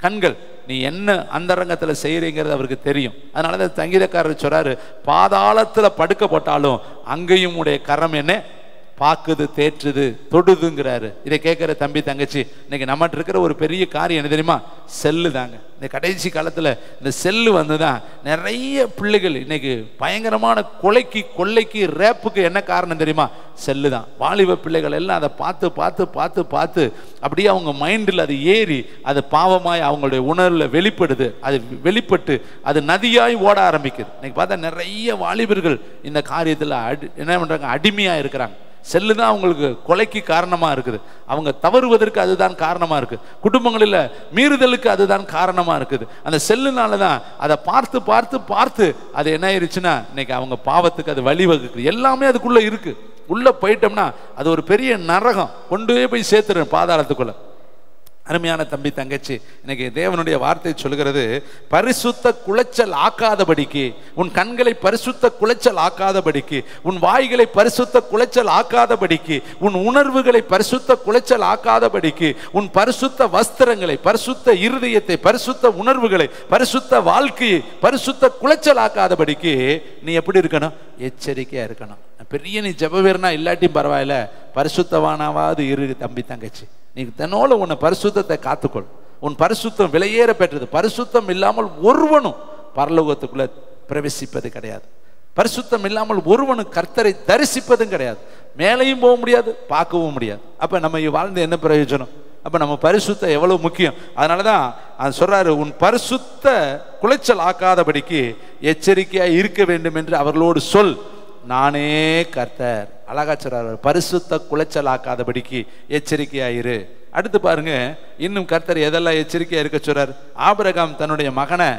கண்கள் நீ என்ன அந்தரங்கத்தில் செய்கிறீங்கிறது அவருக்கு தெரியும். அதனால தான் சங்கீதக்காரர் சொல்றாரு, பாதாளத்தில் படுக்க போட்டாலும் அங்கேயும் உடைய கரம் என்ன பார்க்குது, தேற்றுது, தொடுதுங்கிறாரு. இதை கேட்குற தம்பி, தங்கச்சி, இன்னைக்கு நம்மகிட்ட இருக்கிற ஒரு பெரிய காரியம் என்ன தெரியுமா? செல்லு தாங்க. இந்த கடைசி காலத்தில் இந்த செல்லு வந்து தான் நிறைய பிள்ளைகள் இன்னைக்கு பயங்கரமான கொலைக்கு, கொள்ளைக்கு, ரேப்புக்கு என்ன காரணம் தெரியுமா? செல்லு தான். வாலிப பிள்ளைகள் எல்லாம் அதை பார்த்து பார்த்து பார்த்து பார்த்து அப்படியே அவங்க மைண்டில் அது ஏறி அது பாவமாய் அவங்களுடைய உணர்வில் வெளிப்படுது. அது வெளிப்பட்டு அது நதியாய் ஓட ஆரம்பிக்குது. இன்னைக்கு பார்த்தா நிறைய வாலிபர்கள் இந்த காரியத்தில் என்ன பண்ணுறாங்க, அடிமையாக இருக்கிறாங்க. செல்லு தான் அவங்களுக்கு கொலைக்கு காரணமாக இருக்குது. அவங்க தவறுவதற்கு அதுதான் காரணமாக இருக்குது. குடும்பங்களில் மீறுதலுக்கு அதுதான் காரணமாக இருக்குது. அந்த செல்லுனால தான் அதை பார்த்து பார்த்து பார்த்து அது என்ன ஆயிடுச்சுன்னா இன்னைக்கு அவங்க பாவத்துக்கு அது வழிவகுக்குது. எல்லாமே அதுக்குள்ளே இருக்குது. உள்ளே போயிட்டோம்னா அது ஒரு பெரிய நரகம், கொண்டு போய் சேர்த்துறேன் பாதாளத்துக்குள்ளே. அருமையான தம்பி, தங்கச்சி, இன்னைக்கு தேவனுடைய வார்த்தை சொல்கிறது, பரிசுத்த குலைச்சல் ஆக்காதபடிக்கு, உன் கண்களை பரிசுத்த குலைச்சல் ஆக்காதபடிக்கு, உன் வாய்களை பரிசுத்த குலைச்சல் ஆக்காதபடிக்கு, உன் உணர்வுகளை பரிசுத்த குலைச்சல் ஆக்காதபடிக்கு, உன் பரிசுத்த வஸ்திரங்களை, பரிசுத்த இருதயத்தை, பரிசுத்த உணர்வுகளை, பரிசுத்த வாழ்க்கையை பரிசுத்த குலைச்சல் ஆக்காதபடிக்கு நீ எப்படி இருக்கணும்? எச்சரிக்கையா இருக்கணும். பெரிய நீ ஜெப வீரனா இல்லாட்டியும் பரவாயில்ல, பரிசுத்தவானாவது இரு தம்பி, தங்கச்சி. நீ தன்னோட உன்னை பரிசுத்தத்தை காத்துக்கொள். உன் பரிசுத்தம் விலையேற பெற்றது. பரிசுத்தம் இல்லாமல் ஒருவனும் பரலோகத்துக்குள்ள பிரவேசிப்பது கிடையாது. பரிசுத்தம் இல்லாமல் ஒருவனும் கர்த்தரை தரிசிப்பதும் கிடையாது. மேலையும் போக முடியாது, பார்க்கவும் முடியாது. அப்ப நம்ம வாழ்ந்து என்ன பிரயோஜனம்? அப்ப நம்ம பரிசுத்தம் எவ்வளவு முக்கியம். அதனாலதான் அது சொல்றாரு, உன் பரிசுத்த குலைச்சல் ஆக்காதபடிக்கு எச்சரிக்கையா இருக்க வேண்டும் என்று அவர்களோடு சொல், நானே கர்த்தர். அழகா சொல்றாரு, பரிசுத்த குலைச்சல் ஆக்காதபடிக்கு எச்சரிக்கையாயிரு. அடுத்து பாருங்க, இன்னும் கர்த்தர் எதெல்லாம் எச்சரிக்கையா இருக்க சொல்றாரு. ஆபிரகாம் தன்னுடைய மகனை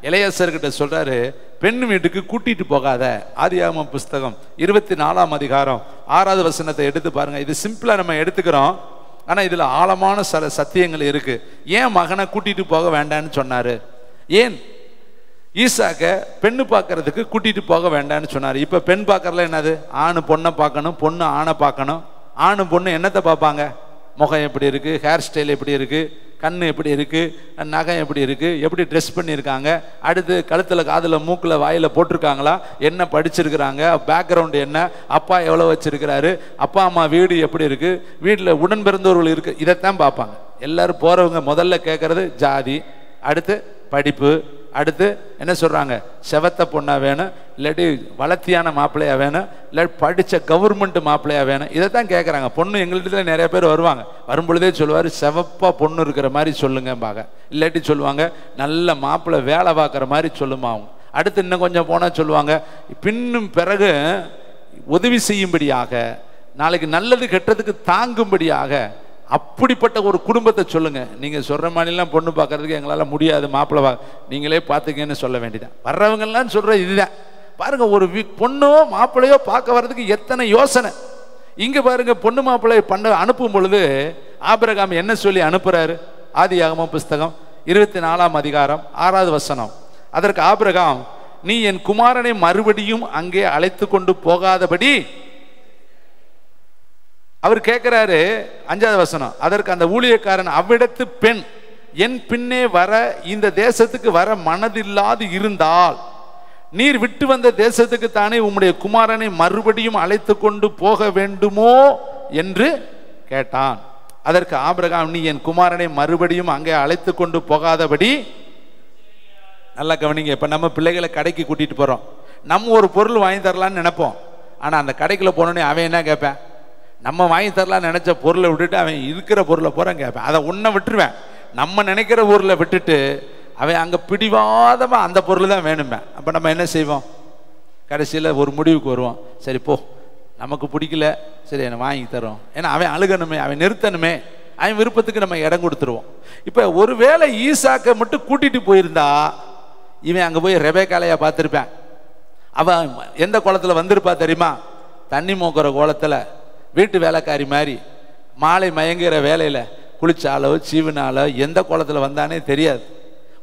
எலெயாசார்கிட்ட சொல்றாரு, பெண் வீட்டுக்கு கூட்டிட்டு போகாத. ஆதியாகமம் புஸ்தகம் 24ஆம் அதிகாரம் 6வது வசனத்தை எடுத்து பாருங்க. இது சிம்பிளா நம்ம எடுத்துக்கிறோம், ஆனா இதுல ஆழமான சில சத்தியங்கள் இருக்கு. ஏன் மகனை கூட்டிட்டு போக வேண்டான்னு சொன்னாரு? ஏன் ஈசாக்க பெண்ணு பார்க்கறதுக்கு கூட்டிட்டு போக வேண்டான்னு சொன்னாரு? இப்ப பெண் பார்க்கறதுல என்னது? ஆணு பொண்ணை பார்க்கணும், பொண்ணு ஆணை பார்க்கணும். ஆணு பொண்ணு என்னத்தை பார்ப்பாங்க? முகம் எப்படி இருக்கு, ஹேர் ஸ்டைல் எப்படி இருக்கு, கண்ணு எப்படி இருக்கு, நகை எப்படி இருக்கு, எப்படி ட்ரெஸ் பண்ணியிருக்காங்க, அடுத்து கழுத்துல காதுல மூக்குல வாயில போட்டிருக்காங்களா, என்ன படிச்சிருக்கிறாங்க, பேக்ரவுண்ட் என்ன, அப்பா எவ்வளோ வச்சிருக்கிறாரு, அப்பா அம்மா வீடு எப்படி இருக்கு, வீட்டில் உடன் பிறந்தவர்கள் இருக்கு, இதைத்தான் பார்ப்பாங்க. எல்லாரும் போறவங்க முதல்ல கேட்கறது ஜாதி, அடுத்து படிப்பு, அடுத்து என்ன சொல்றாங்க? செவத்த பொண்ணா வேணும், இல்லாட்டி வளர்த்தியான மாப்பிள்ளையா வேணும், இல்லாட்டி படிச்ச கவர்மெண்ட் மாப்பிள்ளையா வேணும், இதைத்தான் கேட்கறாங்க. பொண்ணு எங்கள்கிட்ட நிறைய பேர் வருவாங்க, வரும்பொழுதே சொல்லுவாரு செவப்பா பொண்ணு இருக்கிற மாதிரி சொல்லுங்க பாங்க, இல்லாட்டி சொல்லுவாங்க நல்ல மாப்பிள்ளை வேலை பார்க்குற மாதிரி சொல்லுமா அவங்க. அடுத்து இன்னும் கொஞ்சம் போனா சொல்லுவாங்க பின்னும் பிறகு உதவி செய்யும்படியாக, நாளைக்கு நல்லது கெட்டதுக்கு தாங்கும்படியாக, அப்படிப்பட்ட ஒரு குடும்பத்தை சொல்லுங்க. நீங்க சொல்ற மாதிரிலாம் பொண்ணு பார்க்கறதுக்கு எங்களால முடியாது, மாப்பிள்ளை நீங்களே பார்த்துக்கன்னு சொல்ல வேண்டியதான். வர்றவங்கெல்லாம் சொல்ற இதுதான். பாருங்க, ஒரு பொண்ணோ மாப்பிள்ளையோ பார்க்க வர்றதுக்கு எத்தனை யோசனை. இங்க பாருங்க, பொண்ணு மாப்பிள்ளை அனுப்பும் பொழுது ஆபிரகாம் என்ன சொல்லி அனுப்புறாரு? ஆதியாகமம் புஸ்தகம் 24ஆம் அதிகாரம் 6வது வசனம். அதற்கு ஆபிரகாம், நீ என் குமாரனை மறுபடியும் அங்கே அழைத்து கொண்டு போகாதபடி, அவர் கேட்கிறாரு 5வது வசனம். அதற்கு அந்த ஊழியக்காரன், அவ்விடத்து பெண் என் பின்னே வர இந்த தேசத்துக்கு வர மனதில்லாது இருந்தால் நீர் விட்டு வந்த தேசத்துக்கு தானே உம்முடைய குமாரனை மறுபடியும் அழைத்து கொண்டு போக வேண்டுமோ என்று கேட்டான். அதற்கு ஆபிரகாம், நீ என் குமாரனை மறுபடியும் அங்கே அழைத்து கொண்டு போகாதபடி. நல்லா கவனிங்க. இப்ப நம்ம பிள்ளைகளை கடைக்கு கூட்டிட்டு போறோம், நம்ம ஒரு பொருள் வாங்கி தரலான்னு நினைப்போம். ஆனா அந்த கடைக்குள்ள போனோடனே அவன் என்ன கேட்பேன்? நம்ம வாங்கி தரலான்னு நினைச்ச பொருளை விட்டுட்டு அவன் இருக்கிற பொருளை போறான் கேட்பேன். அதை உன்னை விட்டுருவேன். நம்ம நினைக்கிற பொருளை விட்டுட்டு அவன் அங்கே பிடிவாதமா அந்த பொருள் தான் வேணுமே. அப்போ நம்ம என்ன செய்வோம்? கடைசியில் ஒரு முடிவுக்கு வருவோம், சரி போ, நமக்கு பிடிக்கல, சரி என்ன வாங்கி தரோம். ஏன்னா அவன் அழுகணுமே, அவன் நிறுத்தணுமே, அவன் விருப்பத்துக்கு நம்ம இடம் கொடுத்துருவோம். இப்போ ஒருவேளை ஈசாக்கை மட்டும் கூட்டிட்டு போயிருந்தா இவன் அங்கே போய் ரெபேக்காலையா பார்த்துருப்பேன். அவன் எந்த குளத்தில் வந்திருப்பா தெரியுமா? தண்ணி மோக்கிற கோலத்தில், வீட்டு வேலைக்காரி மாதிரி, மாலை மயங்குகிற வேலையில் குளிச்சாலோ சீவினாலோ எந்த கோலத்தில் வந்தானே தெரியாது.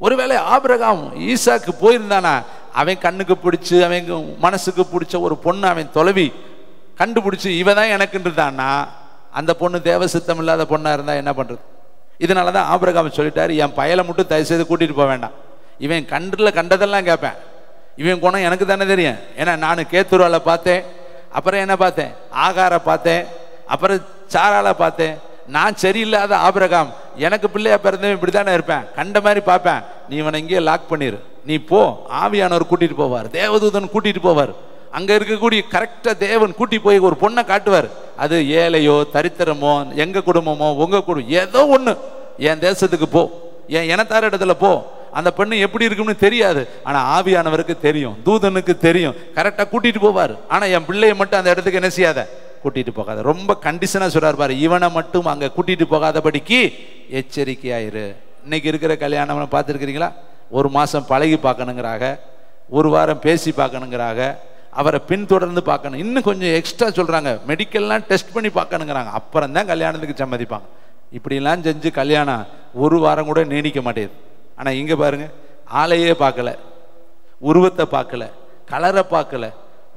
ஒருவேளை ஆபிரகாம் ஈசாக்கு போயிருந்தானா அவன் கண்ணுக்கு பிடிச்சி அவன் மனசுக்கு பிடிச்ச ஒரு பொண்ணு அவன் தொலைவி கண்டுபிடிச்சி இவ தான் எனக்குன்றான்னா, அந்த பொண்ணு தேவ சித்தம் இல்லாத பொண்ணா இருந்தா என்ன பண்றது? இதனால தான் ஆபிரகாம் சொல்லிட்டாரு, என் பயலை மட்டும் தயவு செய்து கூட்டிட்டு போக வேண்டாம். இவன் கண்டில் கண்டதெல்லாம் கேட்பேன், இவன் குணம் எனக்கு தானே தெரியும். ஏன்னா நான் கேத்துருவால பார்த்தேன், அப்புறம் என்ன பார்த்தேன்? ஆகாரை பார்த்தேன், அப்புறம் சாரால பார்த்தேன். நான் சரியில்லாத ஆபிரகாம், எனக்கு பிள்ளையா பிறந்தவன் இப்படி தானே இருப்பேன், கண்ட மாதிரி பார்ப்பேன். நீ இவனை இங்கேயே லாக் பண்ணிரு, நீ போ. ஆவியானவர் கூட்டிட்டு போவார், தேவதூதன் கூட்டிட்டு போவார், அங்க இருக்கக்கூடிய கரெக்டா தேவன் கூட்டி போய் ஒரு பொண்ணை காட்டுவார். அது ஏழையோ தரித்திரமோ எங்க குடும்பமோ உங்க குடும்பம் ஏதோ ஒண்ணு, என் தேசத்துக்கு போ, என் இனத்தார இடத்துல போ. அந்த பெண்ணு எப்படி இருக்கும்னு தெரியாது, ஆனா ஆவியானவருக்கு தெரியும், தூதனுக்கு தெரியும், கரெக்டா கூட்டிட்டு போவார். ஆனா என் பிள்ளைய மட்டும் அந்த இடத்துக்கு என்ன செய்யாத, கூட்டிட்டு போகாத. ரொம்ப கண்டிஷனா சொல்றாரு பாரு, இவனை மட்டும் அங்க கூட்டிட்டு போகாதபடிக்கு எச்சரிக்கையாயிரு. இன்னைக்கு இருக்கிற கல்யாணம் பார்த்துருக்கிறீங்களா? ஒரு மாசம் பழகி பார்க்கணுங்கிறாங்க, ஒரு வாரம் பேசி பார்க்கணுங்கிறாங்க, அவரை பின்தொடர்ந்து பார்க்கணும், இன்னும் கொஞ்சம் எக்ஸ்ட்ரா சொல்றாங்க, மெடிக்கல்லாம் டெஸ்ட் பண்ணி பார்க்கணுங்கிறாங்க, அப்புறம் தான் கல்யாணத்துக்கு சம்மதிப்பாங்க. இப்படிலாம் செஞ்சு கல்யாணம் ஒரு வாரம் கூட நீடிக்க மாட்டேது. ஆனா இங்க பாருங்க, ஆளையே பார்க்கல, உருவத்தை பார்க்கல, கலரை பார்க்கல,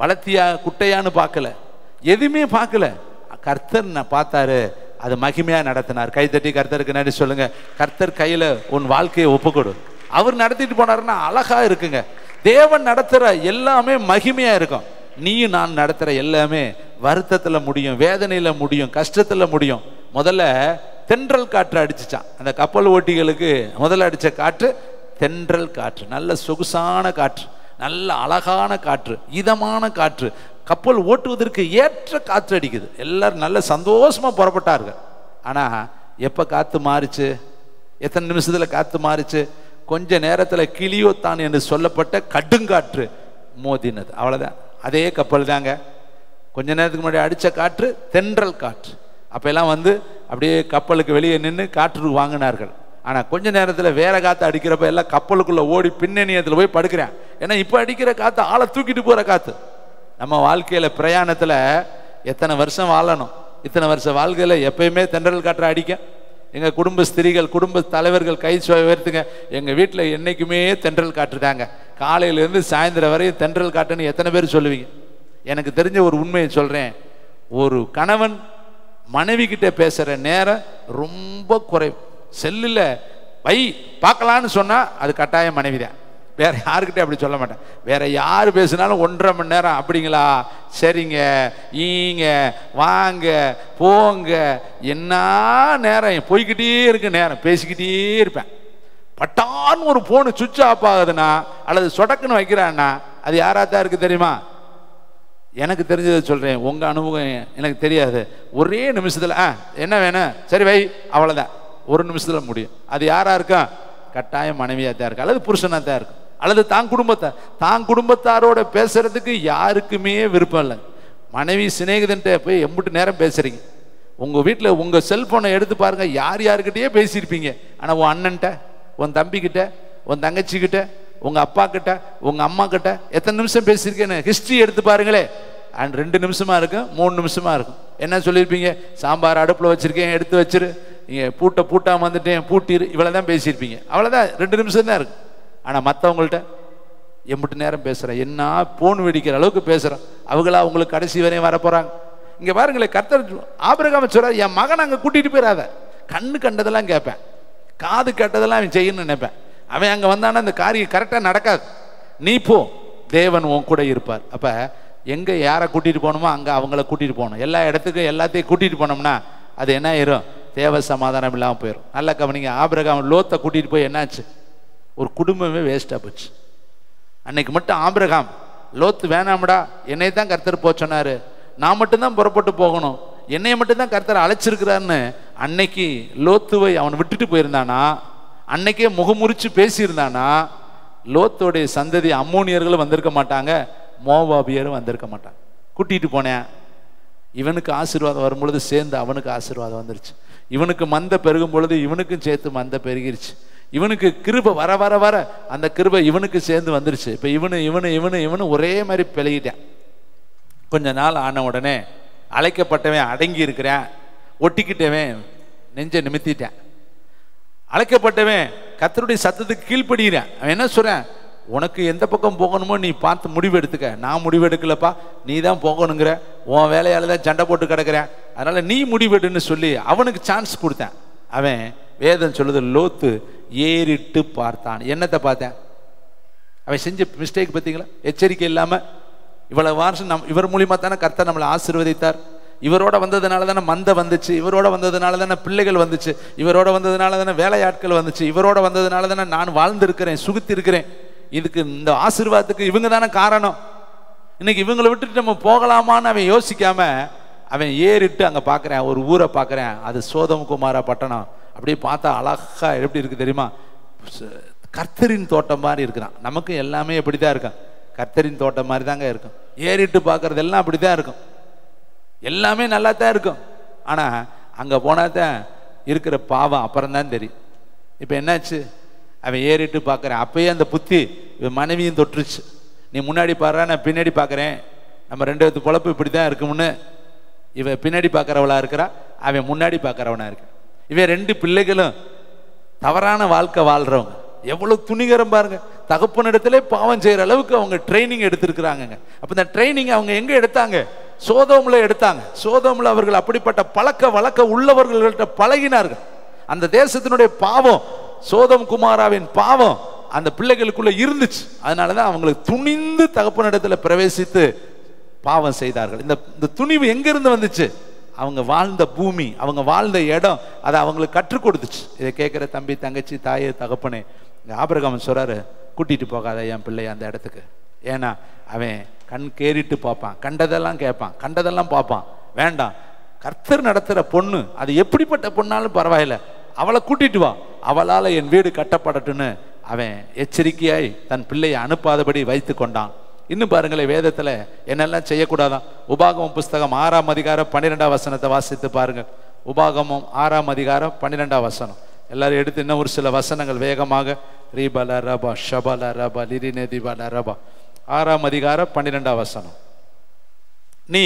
வளர்த்தியா குட்டையான்னு பார்க்கல, எதுவுமே பார்க்கல. கர்த்தர் பார்த்தாரு, அது மகிமையா நடத்தினார். கைத்தட்டி கர்த்தருக்கு நன்றி சொல்லுங்க. கர்த்தர் கையில உன் வாழ்க்கையை ஒப்புக்கொடு. அவர் நடத்திட்டு போனாருன்னா அழகா இருக்குங்க. தேவன் நடத்துற எல்லாமே மகிமையா இருக்கும். நீயும் நான் நடத்துற எல்லாமே வருத்தத்துல முடியும், வேதனையில முடியும், கஷ்டத்துல முடியும். முதல்ல தென்றல் காற்று அடிச்சுச்சான் அந்த கப்பல் ஓட்டிகளுக்கு. முதல்ல அடிச்ச காற்று தென்றல் காற்று, நல்ல சொகுசான காற்று, நல்ல அழகான காற்று, இதமான காற்று, கப்பல் ஓட்டுவதற்கு ஏற்ற காற்று அடிக்குது. எல்லாரும் நல்ல சந்தோஷமா புறப்பட்டார்கள். ஆனா எப்ப காத்து மாறிச்சு? எத்தனை நிமிஷத்துல காத்து மாறிச்சு? கொஞ்ச நேரத்துல கிளியோத்தான் என்று சொல்லப்பட்ட கடுங்காற்று மோதினது, அவ்வளவுதான். அதே கப்பல் தாங்க. கொஞ்ச நேரத்துக்கு முன்னாடி அடிச்ச காற்று தென்றல் காற்று. அப்ப எல்லாம் வந்து அப்படியே கப்பலுக்கு வெளியே நின்று காற்று வாங்கினார்கள். ஆனால் கொஞ்ச நேரத்தில் வேற காற்று அடிக்கிறப்ப எல்லாம் கப்பலுக்குள்ளே ஓடி பின்னணியத்தில் போய் படுக்கிறேன். ஏன்னா இப்போ அடிக்கிற காற்று ஆளை தூக்கிட்டு போகிற காற்று. நம்ம வாழ்க்கையில் பிரயாணத்தில் எத்தனை வருஷம் வாழணும், இத்தனை வருஷம் வாழ்க்கையில் எப்பயுமே தென்றல் காற்று அடிக்க. எங்கள் குடும்ப ஸ்திரீகள், குடும்ப தலைவர்கள் கை உயர்த்துங்க. எங்கள் வீட்டில் என்றைக்குமே தென்றல் காற்றுதாங்க. காலையிலேருந்து சாயந்தரம் வரையும் தென்றல் காட்டுன்னு எத்தனை பேர் சொல்லுவீங்க? எனக்கு தெரிஞ்ச ஒரு உண்மையை சொல்கிறேன். ஒரு கணவன் மனைவி கிட்ட பேசுகிற நேரம் ரொம்ப குறைவு. செல்லில் வை பார்க்கலான்னு சொன்னால் அது கட்டாயம் மனைவி தான். வேற யாருக்கிட்டே அப்படி சொல்ல மாட்டேன். வேற யார் பேசினாலும் 1.5 மணி நேரம் அப்படிங்களா, சரிங்க, ஈங்க, வாங்க, போங்க, என்ன நேரம் போய்கிட்டே இருக்கு, நேரம் பேசிக்கிட்டே இருப்பேன். பட்டான்னு ஒரு போனு சுவிட்ச் ஆஃப் ஆகுதுன்னா அல்லது சொடக்குன்னு வைக்கிறான்னா அது யாராத்தான் இருக்கு தெரியுமா? எனக்கு தெரிஞ்சதை சொல்கிறேன், உங்கள் அனுபவம் எனக்கு தெரியாது. ஒரே நிமிஷத்தில் என்ன வேணும், சரி வை, அவ்வளோதான், ஒரு நிமிஷத்தில் முடியும். அது யாராக இருக்கா? கட்டாயம் மனைவியாக தான் இருக்கு, அல்லது புருஷனாக தான் இருக்கும், அல்லது தான் குடும்பத்தாரோட பேசுறதுக்கு யாருக்குமே விருப்பம் இல்லை. மனைவி சிநேகிதன்ட்ட போய் எம்பிட்டு நேரம் பேசுறீங்க? உங்கள் வீட்டில் உங்கள் செல்ஃபோனை எடுத்து பாருங்க, யார்கிட்டயே பேசியிருப்பீங்க. ஆனால் உன் அண்ணன்ட்ட, உன் தம்பிக்கிட்ட, உன் தங்கச்சிக்கிட்ட, உங்கள் அப்பா கிட்ட, உங்கள் அம்மா கிட்ட எத்தனை நிமிஷம் பேசியிருக்கேன்னு ஹிஸ்ட்ரி எடுத்து பாருங்களே. அண்ட் 2 நிமிஷமா இருக்கும், 3 நிமிஷமா இருக்கும். என்ன சொல்லியிருப்பீங்க? சாம்பார் அடுப்பில் வச்சிருக்கேன், எடுத்து வச்சிரு, பூட்டாம வந்துட்டேன், பூட்டிரு, இவ்வளோதான் பேசியிருப்பீங்க. அவ்வளோதான், 2 நிமிஷம் தான் இருக்கு. ஆனால் மற்றவங்கள்ட்ட எம்பிட்டு நேரம் பேசுகிறேன், என்ன போன் வெடிக்கிற அளவுக்கு பேசுகிறேன். அவங்களா உங்களுக்கு கடைசி வரையும் வர போகிறாங்க. இங்கே பாருங்களேன், கர்த்தர் ஆபிரகாம் சொல்றார், என் மகன் அங்கே கூட்டிகிட்டு போயிடாத. கண்ணு கண்டதெல்லாம் கேட்பேன், காது கேட்டதெல்லாம் அவன் செய்யணும்னு நினைப்பேன். அவன் அங்கே வந்தானா அந்த காரியம் கரெக்டாக நடக்காது. நீ போ, தேவன் உன் கூட இருப்பார். அப்போ எங்கே யாரை கூட்டிகிட்டு போகணுமோ அங்கே அவங்கள கூட்டிகிட்டு போகணும். எல்லா இடத்துக்கும் எல்லாத்தையும் கூட்டிகிட்டு போனோம்னா அது என்ன ஆயிரும்? தேவ சமாதானம் இல்லாமல் போயிடும். நல்லா கவனிங்க, ஆபிரகாம் லோத்தை கூட்டிகிட்டு போய் என்னாச்சு? ஒரு குடும்பமே வேஸ்ட்டாக போச்சு. அன்னைக்கு மட்டும் ஆபிரகாம், லோத்து வேணாம்டா, என்னை தான் கர்த்தர் போக சொன்னார், நான் மட்டும்தான் புறப்பட்டு போகணும், என்னை மட்டும்தான் கர்த்தர் அழைச்சிருக்கிறான்னு அன்னைக்கு லோத்துவை அவன் விட்டுட்டு போயிருந்தானா, அன்னைக்கே முகமுறிச்சு பேசியிருந்தானா, லோத்தோடைய சந்ததி அம்மோனியர்களும் வந்திருக்க மாட்டாங்க, மோவாபியரும் வந்திருக்க மாட்டாங்க. கூட்டிகிட்டு போனேன், இவனுக்கு ஆசீர்வாதம் வரும்பொழுது சேர்ந்து அவனுக்கு ஆசீர்வாதம் வந்துருச்சு. இவனுக்கு மந்த பெருகும் பொழுது இவனுக்கும் சேர்த்து மந்த பெருகிருச்சு. இவனுக்கு கிருபை வர வர வர அந்த கிருபை இவனுக்கு சேர்ந்து வந்துருச்சு. இப்போ இவனு ஒரே மாதிரி பெருகிட்டேன். கொஞ்ச நாள் ஆன உடனே அழைக்கப்பட்டவன் அடங்கி இருக்கிறேன், ஒட்டிக்கிட்டவன் நெஞ்சை நிமித்திட்டேன். அழைக்கப்பட்டவன் கர்த்தருடைய சத்தத்துக்கு கீழ்ப்படுகிறேன். அவன் என்ன சொல்றேன்? உனக்கு எந்த பக்கம் போகணுமோ நீ பார்த்து முடிவு எடுத்துக்க, நான் முடிவு எடுக்கலப்பா, நீ தான் போகணுங்கிற, உன் வேலையால தான் சண்டை போட்டு கிடக்கிறேன், அதனால நீ முடிவெடுன்னு சொல்லி அவனுக்கு சான்ஸ் கொடுத்தேன். அவன் வேதம் சொல்லுது, லோத்து ஏறிட்டு பார்த்தான். என்னத்தை பார்த்தேன்? அவன் செஞ்ச மிஸ்டேக் பார்த்தீங்களா? எச்சரிக்கை இல்லாமல் இவ்வளவு வருஷம் இவர் மூலியமா தானே கர்த்தர் நம்மளை ஆசீர்வதித்தார். இவரோட வந்ததுனால தானே மந்த வந்துச்சு, இவரோட வந்ததுனால தானே பிள்ளைகள் வந்துச்சு, இவரோட வந்ததுனால தானே வேலையாட்கள் வந்துச்சு, இவரோட வந்ததுனால தானே நான் வாழ்ந்திருக்கிறேன், சுகித்து இருக்கிறேன். இதுக்கு இந்த ஆசீர்வாதத்துக்கு இவங்க தானே காரணம். இன்னைக்கு இவங்களை விட்டுட்டு நம்ம போகலாமான்னு அவன் யோசிக்காம அவன் ஏறிட்டு அங்கே பார்க்குறேன், ஒரு ஊரை பார்க்குறேன், அது சோதம் குமாரா பட்டணம். அப்படியே பார்த்தா அழகா எப்படி இருக்கு தெரியுமா? கர்த்தரின் தோட்டம் மாதிரி இருக்கிறான். நமக்கு எல்லாமே எப்படி தான் இருக்கும்? கர்த்தரின் தோட்டம் மாதிரி தாங்க இருக்கும். ஏறிட்டு பார்க்கறது எல்லாம் அப்படி தான் இருக்கும், எல்லாமே நல்லா தான் இருக்கும். ஆனால் அங்கே போனால் தான் இருக்கிற பாவம் அப்புறம் தான் தெரியும். இப்போ என்னாச்சு? அவன் ஏறிட்டு பார்க்குறேன், அப்பயே அந்த புத்தி இவன் மனைவியும் தொற்றுச்சு. நீ முன்னாடி பாடுறா, நான் பின்னாடி பார்க்குறேன், நம்ம 2 பேத்து பொழப்பு இப்படி தான் இருக்கும்னு. இவன் பின்னாடி பார்க்குறவளா இருக்கிறா, அவன் முன்னாடி பார்க்குறவனா இருக்க. இவன் 2 பிள்ளைகளும் தவறான வாழ்க்கை வாழ்கிறவங்க. எவ்வளோ துணிகரம் பாருங்க, தகப்பனிடத்திலே பாவம் செய்கிற அளவுக்கு அவங்க ட்ரைனிங் எடுத்திருக்கிறாங்க. அப்போ இந்த ட்ரைனிங் அவங்க எங்கே எடுத்தாங்க? சோதோம்ல எடுத்தாங்க. சோதோம்ல அவர்கள் அப்படிப்பட்ட பழக்க வழக்க உள்ளவர்கள்ட்ட பழகினார்கள். அந்த தேசத்தினுடைய பாவம், சோதம் குமாராவின் பாவம் அந்த பிள்ளைகளுக்குள்ள இருந்துச்சு. அதனாலதான் அவங்களுக்கு துணிந்து தகப்பனிடத்துல பிரவேசித்து பாவம் செய்தார்கள். இந்த துணிவு எங்கிருந்து வந்துச்சு? அவங்க வாழ்ந்த பூமி, அவங்க வாழ்ந்த இடம் அதை அவங்களுக்கு கற்றுக் கொடுத்துச்சு. இதை கேட்கிற தம்பி, தங்கச்சி, தாயே, தகப்பனே, ஆபிரகாம் சொல்றாரு, கூட்டிட்டு போகாத என் பிள்ளை அந்த இடத்துக்கு. ஏன்னா அவன் கண் கேறிட்டு பார்ப்பான், கண்டதெல்லாம் கேட்பான், கண்டதெல்லாம் பார்ப்பான். வேண்டாம், கர்த்தர் நடத்துற பொண்ணு, அது எப்படிப்பட்ட பொண்ணாலும் பரவாயில்ல, அவளை கூட்டிட்டு வா, அவளால் என் வீடு கட்டப்படட்டுன்னு அவன் எச்சரிக்கையாய் தன் பிள்ளையை அனுப்பாதபடி வைத்து கொண்டான். இன்னும் பாருங்களேன், வேதத்துல என்னெல்லாம் செய்யக்கூடாதான். உபாகமம் புஸ்தகம் 6ஆம் அதிகாரம் 12ஆம் வசனத்தை வாசித்து பாருங்க. உபாகமம் 6ஆம் அதிகாரம் 12ஆம் வசனம். எல்லாரும் எடுத்து இன்னும் ஒரு சில வசனங்கள் வேகமாக. ரீபல ரபா ஷபல ரபா லிரிநதிபல ரபா 6ஆம் அதிகாரம் 12ஆம் வசனம். நீ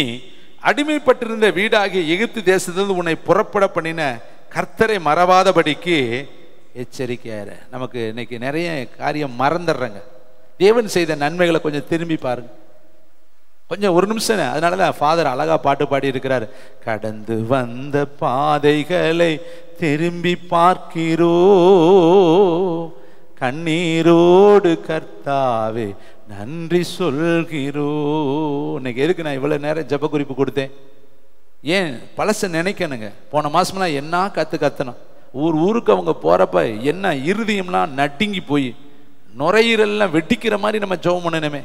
அடிமைப்பட்டிருந்த வீடாகிய எகிப்து தேசத்திலிருந்து உன்னை புறப்பட பண்ணின கர்த்தரை மறவாதபடிக்கு எச்சரிக்கையாரு. நமக்கு இன்னைக்கு நிறைய காரியம் மறந்துடுறங்க. தேவன் செய்த நன்மைகளை கொஞ்சம் திரும்பி பாருங்க, கொஞ்சம் ஒரு நிமிஷம். அதனாலதான் ஃபாதர் அழகா பாட்டு பாடி இருக்கிறாரு. கடந்து வந்த பாதைகளை திரும்பி பார்க்கிறோ, கண்ணீரோடு கர்த்தாவே நன்றி சொல்கிறோ. இன்னைக்கு எதுக்கு நான் இவ்வளவு நேரம் ஜெப குறிப்பு கொடுத்தேன்? ஏன் பழச நினைக்கணுங்க. போன மாசம்லாம் என்ன கத்தணும். ஊருக்கு அவங்க போறப்ப என்ன இருதயம்லாம் நடுங்கி போய் நுரையீரல்லாம் வெட்டிக்கிற மாதிரி நம்ம ஜெபம் பண்ணணுமே.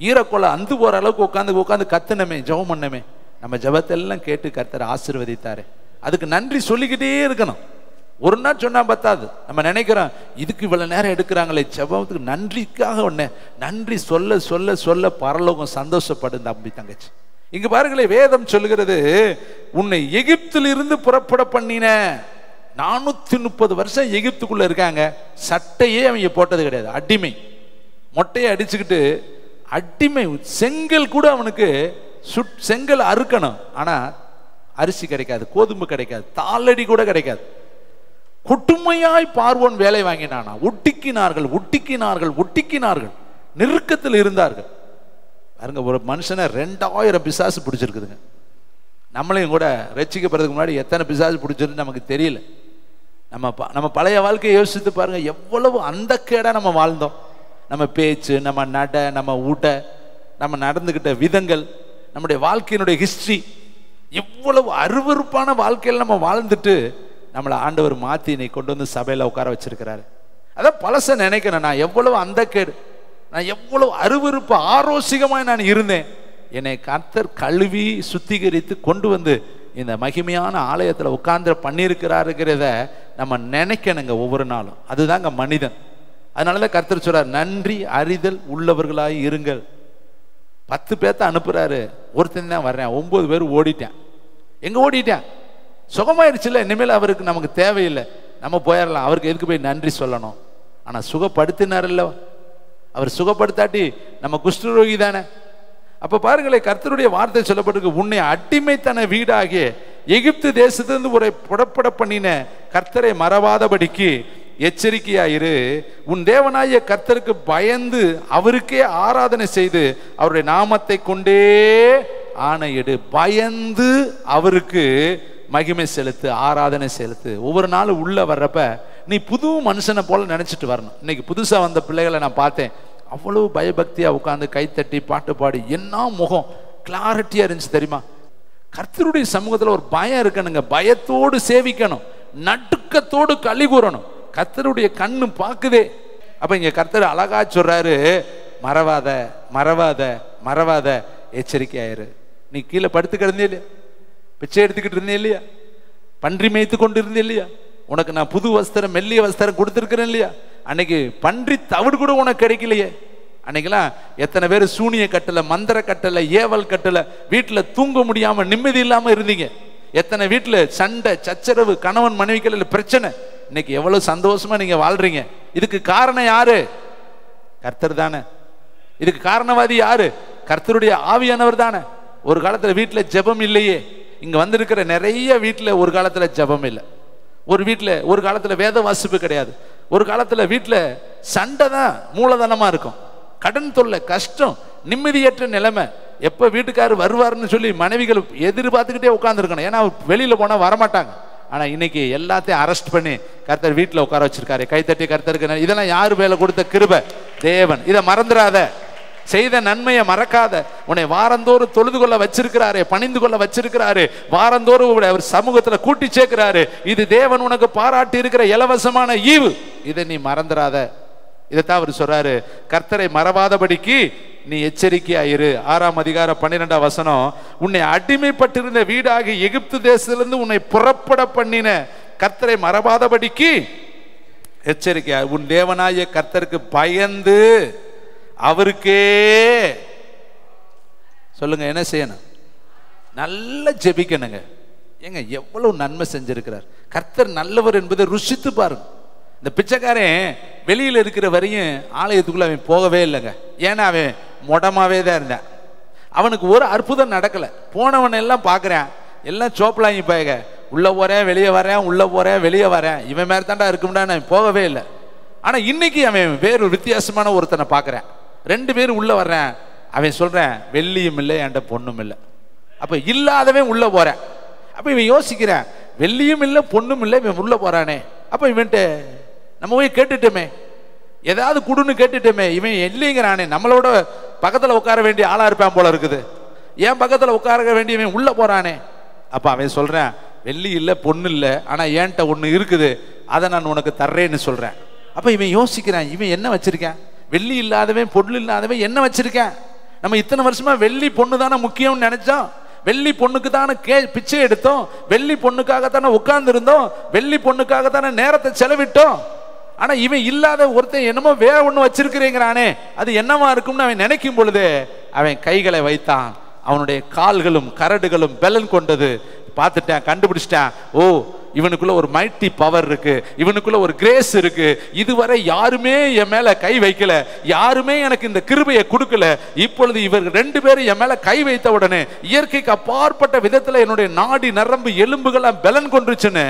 ஈரக்கொலை அந்து போற அளவுக்கு உட்காந்து கத்தனமே, ஜெபம் பண்ணமே. நம்ம ஜெபத்தெல்லாம் கேட்டு கர்த்தர் ஆசீர்வதித்தாரு. அதுக்கு நன்றி சொல்லிக்கிட்டே இருக்கணும். ஒரு நாள் சொன்னா பத்தாது. நம்ம நினைக்கிறோம் இதுக்கு இவ்வளவு நேரம் எடுக்கிறாங்களே ஜெபத்துக்கு, நன்றிக்காக ஒண்ணு நன்றி சொல்ல சொல்ல சொல்ல பரலோகம் சந்தோஷப்படும் தம்பி தங்கச்சி. இங்க பாருங்களேன், வேதம் சொல்லுகிறது, உன்னை எகிப்திலிருந்து புறப்பட பண்ணின. 430 வருஷம் எகிப்துக்குள்ள இருக்காங்க. சட்டையே அவங்க போட்டது கிடையாது. அடிமை, மொட்டையை அடிச்சுக்கிட்டு அடிமை. செங்கல் கூட அவனுக்கு செங்கல் அறுக்கணும், ஆனா அரிசி கிடைக்காது, கோதுமை கிடைக்காது, தாளடி கூட கிடைக்காது. கொடுமையாய் பார்வோன் வேலை வாங்கினானா. ஒட்டிக்கினார்கள் ஒட்டிக்கினார்கள் ஒட்டிக்கினார்கள், நெருக்கத்தில் இருந்தார்கள். பாருங்க, ஒரு மனுஷனை 2000 பிசாசு பிடிச்சிருக்குதுங்க. நம்மளையும் கூட ரட்சிக்கப்படுறதுக்கு முன்னாடி எத்தனை பிசாசு பிடிச்சிருந்து நமக்கு தெரியல. நம்ம பழைய வாழ்க்கையை யோசித்து பாருங்க, எவ்வளவு அந்த கேடா நம்ம வாழ்ந்தோம். நம்ம பேச்சு, நம்ம நட, நம்ம ஊட்ட, நம்ம நடந்துகிட்ட விதங்கள், நம்முடைய வாழ்க்கையினுடைய ஹிஸ்டரி, எவ்வளவு அருவருப்பான வாழ்க்கையில் நம்ம வாழ்ந்துட்டு நம்மளை ஆண்டவர் மாத்தி இன்னைக்கு கொண்டு வந்து சபையில உட்கார வச்சிருக்கிறாரு. அதான் பழச நினைக்கிறேன், நான் எவ்வளவு அந்த கேடு, நான் எவ்வளவு அருவருப்பு ஆரோசிகமாய் நான் இருந்தேன். என்னை கர்த்தர் கழுவி சுத்திகரித்து கொண்டு வந்து இந்த மகிமையான ஆலயத்தில் உட்கார்ந்து பண்ணியிருக்கிறாருங்கிறத நம்ம நினைக்கணுங்க ஒவ்வொரு நாளும். அதுதாங்க மனிதன். அதனாலதான் கர்த்தர் சொல்றார், நன்றி அறிதல் உள்ளவர்களாய் இருங்கள். 10 பேர்த்த அனுப்புறாரு, ஒருத்தன் தான் வர்றேன், 9 பேர் ஓடிட்டேன். எங்க ஓடிட்டேன்? சுகமாயிருச்சுல, இனிமேல் அவருக்கு நமக்கு தேவையில்லை, நம்ம போயிடலாம். அவருக்கு எதுக்கு போய் நன்றி சொல்லணும்? ஆனா சுகப்படுத்தினார் இல்ல, அவர் சுகப்படுத்தாட்டி நம்ம குஷ்டரோகி தானே. அப்ப பாருங்களேன், கர்த்தருடைய வார்த்தை சொல்லப்பட்டிருக்கு, உன்னை அடிமைத்தன வீடாகிய எகிப்து தேசத்திலிருந்து ஒரு புறப்பட பண்ணின கர்த்தரை மறவாதபடிக்கு எச்சரிக்கையாயிரு. உன் தேவனாகிய கர்த்தருக்கு பயந்து அவருக்கே ஆராதனை செய்து அவருடைய நாமத்தை கொண்டே ஆணையிடு. பயந்து அவருக்கு மகிமை செலுத்து, ஆராதனை செலுத்து. ஒவ்வொரு நாளும் உள்ள வர்றப்ப நீ புது மனுஷனை போல நினைச்சிட்டு வரணும். இன்னைக்கு புதுசா வந்த பிள்ளைகளை நான் பார்த்தேன், அவ்வளவு பயபக்தியா உட்காந்து கைத்தட்டி பாட்டு பாடி, என்ன முகம் கிளாரிட்டியா இருந்துச்சு தெரியுமா? கர்த்தருடைய சமூகத்துல ஒரு பயம் இருக்கணுங்க. பயத்தோடு சேவிக்கணும், நடுக்கத்தோடு களி கூறணும். கர்த்தருடைய கண்ணு பாக்குதே. அப்ப இங்க கர்த்தர் அழகா சொல்றாரு, மறவாத மறவாத மறவாத, எச்சரிக்கையாயிரு. நீ கீழே படுத்து கிடந்தே இல்லையா? பிச்சை எடுத்துக்கிட்டு இருந்தே இல்லையா? பன்றி மேய்த்து கொண்டு இருந்தே இல்லையா? உனக்கு நான் புது வஸ்திரம், மெல்லிய வஸ்திரம் கொடுத்துருக்கிறேன் இல்லையா? அன்னைக்கு பன்றி தவிடு கூட உனக்கு கிடைக்கலையே. அன்னைக்கெல்லாம் எத்தனை பேர் சூனிய கட்டல, மந்திர கட்டல, ஏவல் கட்டல, வீட்டுல தூங்க முடியாம நிம்மதி இல்லாம இருந்தீங்க. எத்தனை வீட்டுல சண்டை சச்சரவு, கணவன் மனைவிக்கல்ல பிரச்சனை. இன்னைக்கு எவ்வளவு சந்தோஷமா நீங்க வாழ்றீங்க. இதுக்கு காரணம் யாரு? கர்த்தர் தானே. இதுக்கு காரணவாதி யாரு? கர்த்தருடைய ஆவியானவர் தானே. ஒரு காலத்துல வீட்டுல ஜெபம் இல்லையே. இங்க வந்திருக்கிற நிறைய வீட்டுல ஒரு காலத்துல ஜெபம் இல்லை. ஒரு வீட்டுல ஒரு காலத்துல வேத வாசிப்பு கிடையாது. ஒரு காலத்துல வீட்டுல சண்டை தான் மூலதனமா இருக்கும். கடன் தொல்லை, கஷ்டம், நிம்மதியற்ற நிலைமை. எப்ப வீட்டுக்காரர் வருவாருன்னு சொல்லி மனைவிகள் எதிர்பார்த்துக்கிட்டே உட்கார்ந்துருக்கணும். ஏன்னா வெளியில போனா வரமாட்டாங்க. ஆனா இன்னைக்கு எல்லாத்தையும் அரெஸ்ட் பண்ணி கர்த்தர் வீட்டுல உட்கார வச்சிருக்காரு. கைத்தட்டி கர்த்தருக்கு. இதெல்லாம் யாரு வேலை கொடுத்த கிருபை? தேவன். இதை மறந்துடாத. செய்த நன்மையை மறக்காத. உன்னை வாரந்தோறும் தொழுது கொள்ள வச்சிருக்கிறாரு, பணிந்து கொள்ள வச்சிருக்கிறாரு, வாரந்தோறும் அவர் சமூகத்துல கூட்டி சேர்க்கிறாரு. இது தேவன் உனக்கு பாராட்டி இருக்கிற இலவசமான ஈவு. இதை நீ மறந்துடாத. இதைத்தான் அவர் சொல்றாரு, கர்த்தரை மறவாதபடிக்கு நீ எச்சரிக்கையாயிரு. 6ஆம் அதிகாரம் 12ஆம் வசனம், உன்னை அடிமைப்பட்டிருந்த வீடாகி எகிப்து தேசத்திலிருந்து உன்னை புறப்பட பண்ணின கர்த்தரை மறவாதபடிக்கு எச்சரிக்கையா. உன் தேவனாய கர்த்தருக்கு பயந்து அவருக்கே சொல்லுங்க என்ன செய்யணும்? நல்லா ஜெபிக்கணுங்க. ஏங்க எவ்வளவு நன்மை செஞ்சிருக்கிறார் கர்த்தர். நல்லவர் என்பதை ருசித்து பாருங்க. இந்த பிச்சைக்காரன் வெளியில் இருக்கிற வரையும் ஆலயத்துக்குள்ள அவன் போகவே இல்லைங்க. ஏன்னா அவன் மொடமாவே தான் இருந்தான். அவனுக்கு ஒரு அற்புதம் நடக்கலை. போனவன் எல்லாம் பார்க்குறேன், எல்லாம் சோப்பலாங்கி பாயக, உள்ளே போகிறேன் வெளியே வரேன், உள்ளே போகிறேன் வெளியே வரேன், இவன் மாதிரி தாண்டா இருக்கும்டா, நான் போகவே இல்லை. ஆனால் இன்னைக்கு அவன் வேறு வித்தியாசமான ஒருத்தனை பார்க்குறேன். 2 பேரும் உள்ளே வர்றேன். அவன் சொல்கிறேன், வெள்ளியும் இல்லை என்கிட்ட பொண்ணும் இல்லை. அப்போ இல்லாதவன் உள்ளே போகிறேன். அப்போ இவன் யோசிக்கிறேன், வெள்ளியும் இல்லை பொண்ணும் இல்லை, இவன் உள்ளே போகிறானே. அப்போ இவன்ட்டு நம்ம போய் கேட்டுட்டோமே, ஏதாவது குடுன்னு கேட்டுட்டோமே, இவன் இல்லைங்கிறானே, நம்மளோட பக்கத்தில் உட்கார வேண்டிய ஆளாக இருப்பான் போல இருக்குது, ஏன் பக்கத்தில் உட்கார வேண்டியவன் உள்ளே போகிறானே. அப்போ அவன் சொல்கிறேன், வெள்ளி இல்லை பொண்ணு இல்லை, ஆனால் ஏன்ட்ட ஒன்று இருக்குது, அதை நான் உனக்கு தர்றேன்னு சொல்கிறேன். அப்போ இவன் யோசிக்கிறான், இவன் என்ன வச்சிருக்கேன், வெள்ளி இல்லாதவன் பொருள் இல்லாதவன் என்ன வச்சிருக்கேன். நம்ம இத்தனை வருஷமா வெள்ளி பொண்ணு தானே முக்கியம்னு நினைச்சோம், வெள்ளி பொண்ணுக்கு தானே பிச்சை எடுத்தோம், வெள்ளி பொண்ணுக்காகத்தானே உட்கார்ந்து இருந்தோம், வெள்ளி பொண்ணுக்காகத்தானே நேரத்தை செலவிட்டோம். ஆனா இவன் இல்லாத ஒருத்தன் என்னமோ வேற ஒண்ணு வச்சிருக்கிறேங்கிறானே, அது என்னவா இருக்கும்னு அவன் நினைக்கும் பொழுது அவன் கைகளை வைத்தான். அவனுடைய கால்களும் கரடுகளும் பலன் கொண்டது. பார்த்துட்டேன், கண்டுபிடிச்சிட்டேன், ஓ இவனுக்குள்ள ஒரு மைட்டி பவர் இருக்கு, இவனுக்குள்ள ஒரு கிரேஸ் இருக்கு. இதுவரை யாருமே என் மேல கை வைக்கல, யாருமே எனக்கு இந்த கிருபையை கொடுக்கல. இப்பொழுது இவர்கள் 2 பேரும் என் மேல கை வைத்த உடனே இயற்கைக்கு அப்பாற்பட்ட விதத்துல என்னுடைய நாடி நரம்பு எலும்புகள் பலன் கொண்டுச்சுன்னு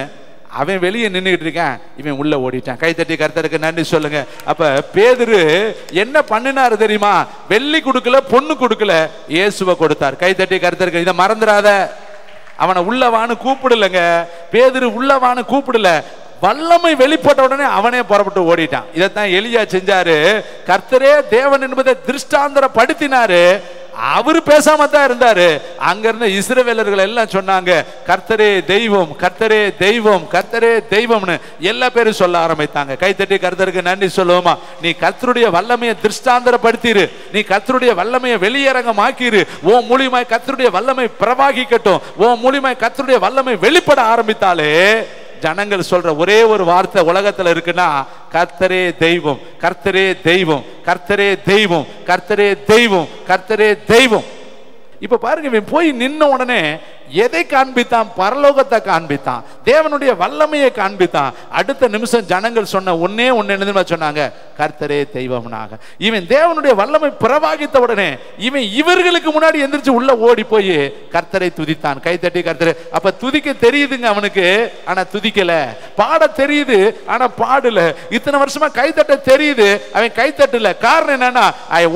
அவன் வெளியே நின்றுட்டு இருக்கான், இவன் உள்ள ஓடிட்டான். கை தட்டி கர்த்தருக்கு நன்றி சொல்லுங்க. அப்ப பேதுரு என்ன பண்ணினாரு தெரியுமா? வெள்ளி கொடுக்கல, பொண்ணு கொடுக்கல, இயேசுவை கொடுத்தார். கை தட்டி கர்த்தருக்கு. இதை மறந்துடாத. அவனை உள்ளவான்னு கூப்பிடலங்க, பேதுரு உள்ளவான்னு கூப்பிடல, வல்லமை வெளிப்பட்ட உடனே அவனே புறப்பட்டு ஓடிட்டான். இதைத்தான் எலியா செஞ்சாரு. கர்த்தரே தேவன் என்பதை திருஷ்டாந்தரப்படுத்தினாரு. அவரு பேசாம தான் இருந்தாரு. அங்க இருந்த இஸ்ரவேலர்கள் எல்லாம் சொன்னாங்க, கர்த்தரே தெய்வம், கர்த்தரே தெய்வம், கர்த்தரே தெய்வம்னு எல்லா பேரும் சொல்ல ஆரம்பித்தாங்க. கைத்தட்டி கர்த்தருக்கு நன்றி சொல்லுவோமா? நீ கர்த்தருடைய வல்லமையை திருஷ்டாந்தரப்படுத்திரு, நீ கர்த்தருடைய வல்லமையை வெளியரங்கமாக்கிரு. ஓ மூலியமாய் கர்த்தருடைய வல்லமை பிரவாகிக்கட்டும். ஓ மூலியமாய் கர்த்தருடைய வல்லமை வெளிப்பட ஆரம்பித்தாலே ஜனங்கள் சொல்ற ஒரே ஒரு வார்த்தை உலகத்துல இருக்குன்னா, கர்த்தரே தெய்வம், கர்த்தரே தெய்வம், கர்த்தரே தெய்வம், கர்த்தரே தெய்வம், கர்த்தரே தெய்வம். இப்ப பாருங்க, இவன் போய் நின்ன உடனே எதை காண்பித்தான்? பரலோகத்தை காண்பித்தான், தேவனுடைய வல்லமையை காண்பித்தான். அடுத்த நிமிஷம் ஜனங்கள் சொன்ன ஒன்னே ஒன்னு சொன்னாங்க, கர்த்தரே தெய்வம்னாக. இவன் தேவனுடைய வல்லமை பிரவாகித்த உடனே இவன் இவர்களுக்கு முன்னாடி எந்திரிச்சு உள்ள ஓடி போய் கர்த்தரை துதித்தான். கை தட்டி கர்த்தரை. அப்ப துதிக்க தெரியுதுங்க அவனுக்கு, ஆனா துதிக்கல. பாட தெரியுது, ஆனா பாடல. இத்தனை வருஷமா கைத்தட்ட தெரியுது, அவன் கைத்தட்டல. காரணம் என்னன்னா,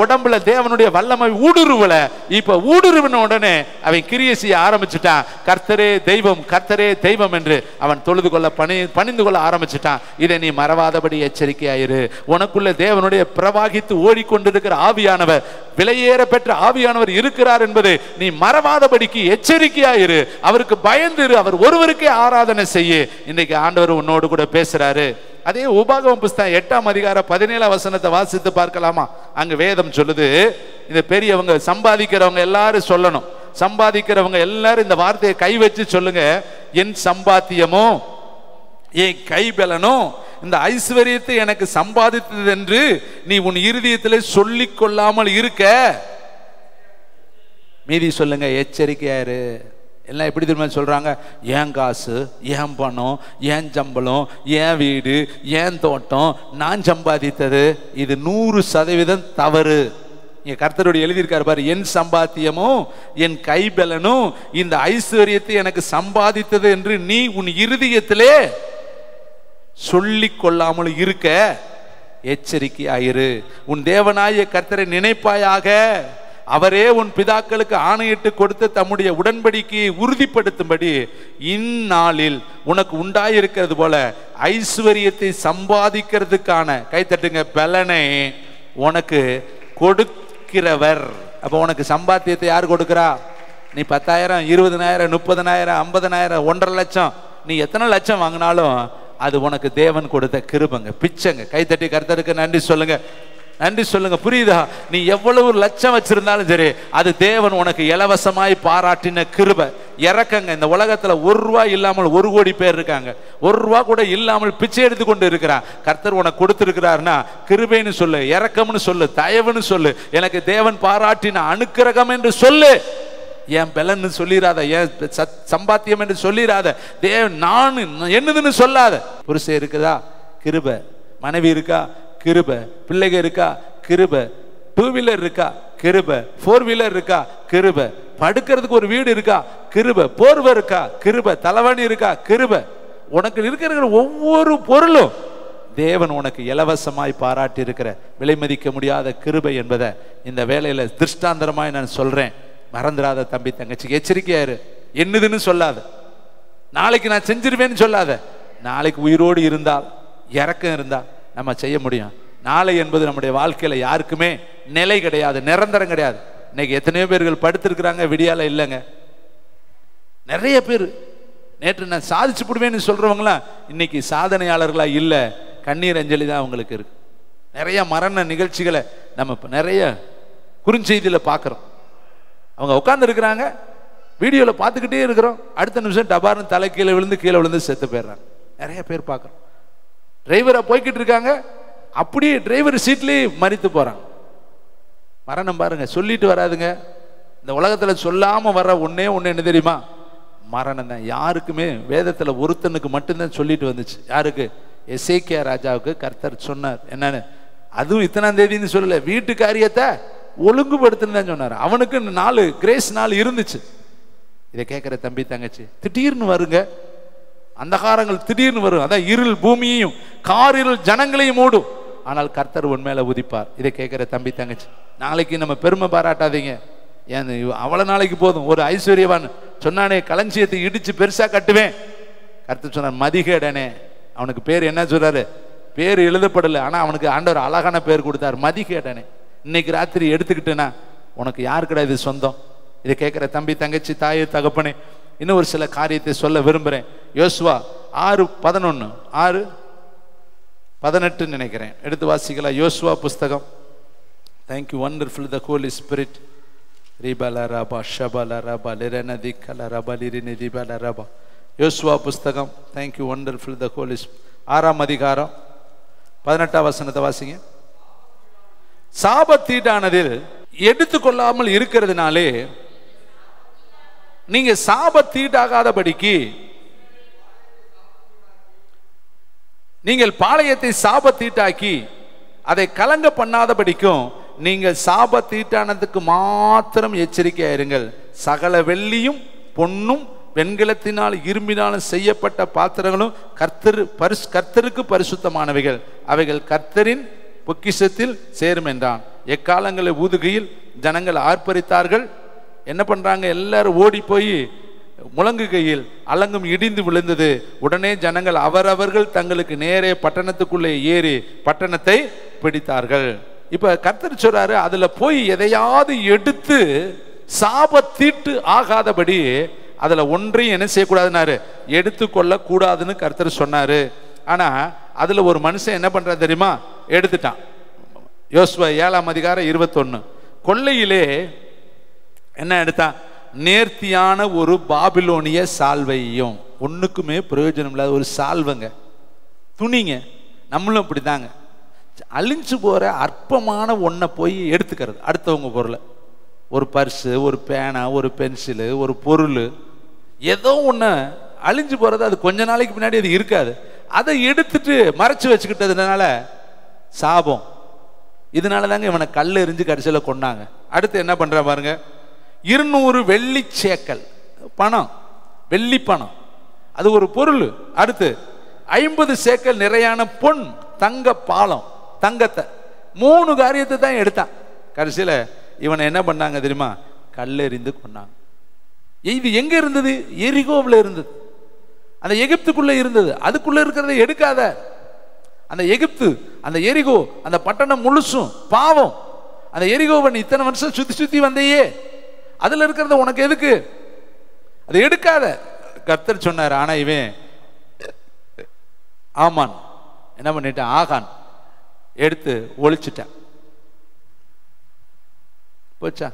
உடம்புல தேவனுடைய வல்லமை ஊடுருவல. இப்ப ஊடுருவின உடனே அவன் கிரியை செய்ய ஆரம்பிச்சு கர்த்தரே தெய்வம், கர்த்தரே தெய்வம் என்று அவன் தொழுது கொள்ள பணிந்து கொள்ள ஆரம்பிச்சுட்டான். இதை நீ மறவாதபடி எச்சரிக்கையாயிரு. உனக்குள்ள தேவனுடைய பிரவாகித்து ஓடிக்கொண்டிருக்கிற ஆவியானவர், விலையேற பெற்ற ஆவியானவர் இருக்கிறார் என்பதை நீ மறவாதபடிக்கு எச்சரிக்கையாயிரு. அவருக்கு பயந்துரு, அவர் ஒருவருக்கே ஆராதனை செய்ய. இன்னைக்கு ஆண்டவர் உன்னோடு கூட பேசுறாரு. அதே உபாகமம் புஸ்தகம் 8ஆம் அதிகாரம் 17ஆம் வசனத்தை வாசித்து பார்க்கலாமா? அங்க வேதம் சொல்லுது, இந்த பெரியவங்க சம்பாதிக்கிறவங்க எல்லாரும் சொல்லணும், சம்பாதிக்கிறவங்க எல்லாரும் இந்த வார்த்தையை கை வச்சு சொல்லுங்க, என் சம்பாத்தியமோ என் கைபலனோ இந்த ஐஸ்வர்யத்தை எனக்கு சம்பாதித்தது என்று நீ உன் இருதயத்திலே சொல்லிக் கொள்ளாமல் இருக்க. மீதி சொல்லுங்க, எச்சரிக்கையாரு. எல்லாம் எப்படி தெரியுமா சொல்றாங்க? ஏன் காசு, ஏன் பணம், ஏன் சம்பளம், ஏன் வீடு, ஏன் தோட்டம், நான் சம்பாதித்தது. இது 100% தவறு. இங்க கர்த்தருடைய எழுதியிருக்காரு பாரு, என் சம்பாத்தியமும் என் கைபலனும் இந்த ஐஸ்வர்யத்தை எனக்கு சம்பாதித்தது என்று நீ உன் இருதயத்திலே சொல்லிக் கொள்ளாமல் இருக்க எச்சரிக்கையாயிரு. உன் தேவனாய கர்த்தரை நினைப்பாயாக. அவரே உன் பிதாக்களுக்கு ஆணையிட்டு கொடுத்த தம்முடைய உடன்படிக்கையை உறுதிப்படுத்தும்படி இந்நாளில் உனக்கு உண்டாயிருக்கிறது போல ஐஸ்வர்யத்தை சம்பாதிக்கிறதுக்கான கைத்தட்டுங்க பலனை உனக்கு கொடுக்கிறவர். அப்ப உனக்கு சம்பாத்தியத்தை யார் கொடுக்கிறா? நீ 10,000, 20,000, 30,000, 50,000, 1.5 லட்சம், நீ எத்தனை லட்சம் வாங்கினாலும் அது உனக்கு தேவன் கொடுத்த கிருபைங்க, பிச்சைங்க. கைத்தட்டி கர்த்தருக்கு நன்றி சொல்லுங்க, நன்றி சொல்லுங்க. புரியுதா? நீ எவ்வளவு லட்சம் வச்சிருந்தாலும் சரி, அது தேவன் உனக்கு இலவசமாய் பாராட்டின கிருபை, இறக்கங்க. இந்த உலகத்துல 1 ரூபாய் இல்லாமல் 1 கோடி பேர் இருக்காங்க. 1 ரூபாய் கூட இல்லாமல் பிச்சை எடுத்து கொண்டு இருக்கிறான். கர்த்தர் உனக்கு கொடுத்திருக்கிறார்னா கிருபைன்னு சொல்லு, இறக்கம்னு சொல்லு, தயவுன்னு சொல்லு, எனக்கு தேவன் பாராட்டின அனுக்கிரகம் என்று சொல்லு. என் பலன்னு சொல்லிடாத, என் சம்பாத்தியம் என்று சொல்லிடாத, நான் என்னதுன்னு சொல்லாத. புருஷன் இருக்குதா, கிருபை. மனைவி இருக்கா, கிருபை. பிள்ளைங்க இருக்கா, கிருபை. 2 வீலர் இருக்கா, கிருபை. 4 வீலர் இருக்கா, கிருபை. படுக்கிறதுக்கு ஒரு வீடு இருக்கா, கிருபை. போர்வை இருக்கா, கிருபை. தலைவணி இருக்கா, கிருபை. உனக்கு இருக்கிற ஒவ்வொரு பொருளும் தேவன் உனக்கு இலவசமாய் பாராட்டி இருக்கிற விலை மதிக்க முடியாத கிருபை என்பதை இந்த வேளையில திருஷ்டாந்தரமாய் நான் சொல்றேன். மறந்துடாத தம்பி தங்கச்சிக்கு எச்சரிக்கையாரு. என்னதுன்னு சொல்லாத, நாளைக்கு நான் செஞ்சிருவேன்னு சொல்லாத. நாளைக்கு உயிரோடு இருந்தால், இறக்கம் இருந்தால் நம்ம செய்ய முடியும். நாளை என்பது நம்முடைய வாழ்க்கையில யாருக்குமே நிலை கிடையாது, நிரந்தரம் கிடையாது. இன்னைக்கு எத்தனையோ பேர்கள் படுத்திருக்கிறாங்க, விடியால இல்லைங்க. நிறைய பேர் நேற்று நான் சாதிச்சு போடுவேன்னு சொல்றவங்களாம் இன்னைக்கு சாதனையாளர்களா இல்ல, கண்ணீர் அஞ்சலி தான் அவங்களுக்கு இருக்கு. நிறைய மரண நிகழ்ச்சிகளை நம்ம நிறைய குறுஞ்செய்தியில பார்க்கிறோம். அவங்க உட்கார்ந்து இருக்கிறாங்க, வீடியோல பார்த்துக்கிட்டே இருக்கிறோம், அடுத்த நிமிஷம் டபார்னு தலை கீழே விழுந்து செத்து போயிடுறாங்க. நிறைய பேர் பார்க்கிறோம். டிரைவரா போய்கிட்டு இருக்காங்க, அப்படியே டிரைவர் சீட்லயே மரித்து போறாங்க. மரணம் பாருங்க, சொல்லிட்டு வராதுங்க. இந்த உலகத்துல சொல்லாம வர ஒன்னே ஒண்ணு என்ன தெரியுமா? மரணம் தான். யாருக்குமே வேதத்துல ஒருத்தனுக்கு மட்டும்தான் சொல்லிட்டு வந்துச்சு. யாருக்கு? எசேக்கியா ராஜாவுக்கு கர்த்தர் சொன்னார். என்னன்னு? அதுவும் இத்தனாம் தேதின்னு சொல்லல, வீட்டு காரியத்தை ஒழுங்குபடுத்துன்னு தான் சொன்னார். அவனுக்கு 4 கிரேஸ் நாள் இருந்துச்சு. இதை கேட்கிற தம்பி தங்கச்சி, திடீர்னு வருங்க அந்தகாரங்கள், திடீர்னு வரும். அதான் இருள் பூமியையும் காரிருள் ஜனங்களையும் மூடும், ஆனால் கர்த்தர் உன் மேல உதிப்பார். இதை கேட்கிற தம்பி தங்கச்சி, நாளைக்கு நம்ம பெருமை பாராட்டாதீங்க. ஏன் அவ்வளவு நாளைக்கு போதும். ஒரு ஐஸ்வர்யவான் சொன்னானே, களஞ்சியத்தை இடிச்சு பெருசா கட்டுவேன். கர்த்தர் சொன்னார், மதிகேடனே. அவனுக்கு பேர் என்ன சொல்றாரு? பேர் எழுதப்படல, ஆனா அவனுக்கு ஆண்டவர் அழகான பேர் கொடுத்தார், மதிகேடனே. இன்னைக்கு ராத்திரி எடுத்துக்கிட்டேன்னா உனக்கு யாரு கிடையாது சொந்தம். இதை கேட்கிற தம்பி தங்கச்சி, தாயே தகப்பனே, இன்னும் ஒரு சில காரியத்தை சொல்ல விரும்புறேன். யோசுவா 6:11 6:18 நினைக்கிறேன், எடுத்து வாசிக்கலாம். யோசுவா புஸ்தகம். தேங்க்யூ வண்டர்ஃபுல் த ஹோலி ஸ்பிரிட். யோசுவா புஸ்தகம். தேங்க்யூ வண்டர்ஃபுல் த ஹோலி. 6ஆம் அதிகாரம் 18ஆம் வசனத்தை வாசிங்க. சாபத்தீடானதில் எடுத்துக்கொள்ளாமல் இருக்கிறதுனாலே நீங்க சாபத்தீடாகாதபடிக்கு, நீங்கள் பாளையத்தை சாபத்தீட்டாக்கி அதை கலங்க பண்ணாதபடிக்கும் நீங்கள் சாபத்தீட்டானதுக்கு மாத்திரம் எச்சரிக்கையாயிருங்கள். சகல வெள்ளியும் பொன்னும் வெண்கலத்தினால் இரும்பினாலும் செய்யப்பட்ட பாத்திரங்களும் கர்த்தருக்கு பரிசுத்தமானவைகள், அவைகள் கர்த்தரின் பொக்கிஷத்தில் சேரும் என்றான். எக்காலங்களை ஊதுகையில் ஜனங்கள் ஆர்ப்பரித்தார்கள். என்ன பண்றாங்க? எல்லாரும் ஓடி போய் முழங்குகையில் அலங்கும் இடிந்து விழுந்தது. உடனே ஜனங்கள் அவரவர்கள் தங்களுக்கு நேரே பட்டணத்துக்குள்ளே ஏறி பட்டணத்தை பிடித்தார்கள். இப்ப கர்த்தர் சொல்றாரு, அதுல போய் எதையாவது எடுத்து சாபத்தீட்டு ஆகாதபடி அதுல ஒன்றையும் என்ன செய்யக்கூடாதுன்னாரு, எடுத்துக்கொள்ள கூடாதுன்னு கர்த்தர் சொன்னாரு. ஆனா அதுல ஒரு மனுஷன் என்ன பண்ற தெரியுமா? எடுத்துட்டான். யோசுவா 7ஆம் அதிகாரம் 21. கொள்ளையிலே என்ன எடுத்தான்? நேர்த்தியான ஒரு பாபிலோனிய சால்வையும், ஒண்ணுக்குமே பிரயோஜனம் இல்லாத ஒரு சால்வைங்க, துணிங்க. நம்மளும் அப்படித்தாங்க, அழிஞ்சு போற அற்பமான ஒன்றை போய் எடுத்துக்கிறது, அடுத்தவங்க பொருளை. ஒரு பர்ஸு, ஒரு பேனா, ஒரு பென்சிலு, ஒரு பொருள், ஏதோ ஒன்று அழிஞ்சு போறது. அது கொஞ்ச நாளைக்கு பின்னாடி அது இருக்காது. அதை எடுத்துட்டு மறைச்சு வச்சுக்கிட்டதுனால சாபம். இதனால தாங்க இவனை கல் எறிஞ்சு கடைசியில் கொண்டாங்க. அடுத்து என்ன பண்ற பாருங்க, 200 வெள்ளி சேக்கல் பணம், வெள்ளி பணம், அது ஒரு பொருள். அடுத்து 50 சேக்கல் நிறையான பொன், தங்க பாலம், தங்கத்தை, 3 காரியத்தை தான் எடுத்தான். கடைசியில் இவனை என்ன பண்ணாங்க தெரியுமா? கல்லெறிந்து கொண்டாங்க. இது எங்க இருந்தது? எரிகோவில் இருந்தது. அந்த எகிப்துக்குள்ள இருந்தது. அதுக்குள்ள இருக்கிறத எடுக்காத. அந்த எகிப்து, அந்த எரிகோ, அந்த பட்டணம் முழுசும் பாவம். அந்த எரிகோவன் இத்தனை வருஷம் சுத்தி சுத்தி வந்தையே, அதுல இருக்கிறத உனக்கு எதுக்கு? அதை எடுக்காத. கர்த்தர் சொன்னார். ஆனா இவன் ஆமான் என்ன பண்ணிட்டான்? ஆகான் எடுத்து ஒழிச்சிட்டான். போச்சா?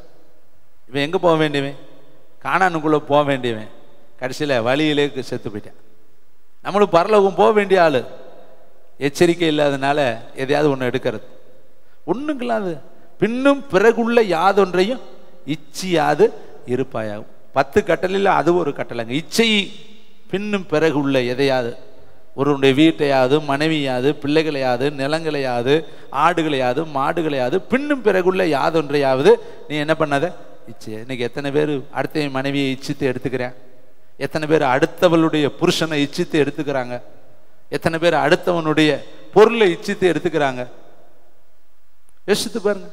இவன் எங்க போக வேண்டியவன்? கானானுக்குள்ள போக வேண்டியவன் கடைசியில் வழியிலே செத்து போயிட்டான். நம்மளும் பரலோகம் போக வேண்டிய ஆளு, எச்சரிக்கை இல்லாதனால எதையாவது ஒன்று எடுக்கிறது. ஒண்ணுங்களாது பின்னும் பிறகுள்ள யாதொன்றையும் இச்சியாது இருப்பாயா. 10 கட்டளையில் அது ஒரு கட்டளைங்க. இச்சை பின்னும் பிறகு உள்ள எதையாவது, ஒருவனுடைய வீட்டையாவது, மனைவியாவது, பிள்ளைகளையாவது, நிலங்களையாவது, ஆடுகளையாவது, மாடுகளையாவது, பின்னும் பிறகுள்ள யாதொன்றையாவது நீ என்ன பண்ணாத இச்சை. இன்னைக்கு எத்தனை பேர் அடுத்த மனைவியை இச்சித்து எடுத்துக்கிறேன்? எத்தனை பேர் அடுத்தவளுடைய புருஷனை இச்சித்து எடுத்துக்கிறாங்க? எத்தனை பேர் அடுத்தவனுடைய பொருளை இச்சித்து எடுத்துக்கிறாங்க? யோசித்து பாருங்க.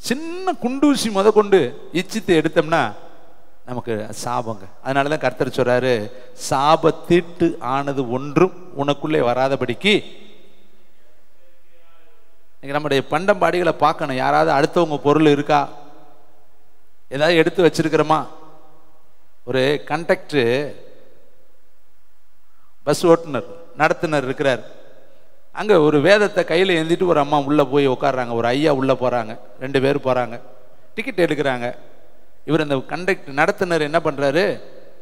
சின்ன குண்டூசி முத கொண்டு இச்சித்து எடுத்தோம்னா நமக்கு சாபங்க. அதனாலதான் கர்த்தர் சொல்றாரு, சாபத்தீட்டு ஆனது ஒன்றும் உனக்குள்ளே வராதபடிக்கு. நம்முடைய பண்டம்பாடிகளை பார்க்கணும். யாராவது அடுத்தவங்க பொருள் இருக்கா, ஏதாவது எடுத்து வச்சிருக்கிறோமா? ஒரு கண்டக்டர், பஸ் ஓட்டுநர், நடத்துனர் இருக்கிறார். அங்க ஒரு வேதத்தை கையில ஏந்திட்டு ஒரு அம்மா உள்ள போய் உட்கார்றாங்க. ஒரு ஐயா உள்ள போறாங்க. 2 பேர் போறாங்க. டிக்கெட் எடுக்கிறாங்க. இவர் இந்த கண்டக்டர் நடத்துனர் என்ன பண்றாரு,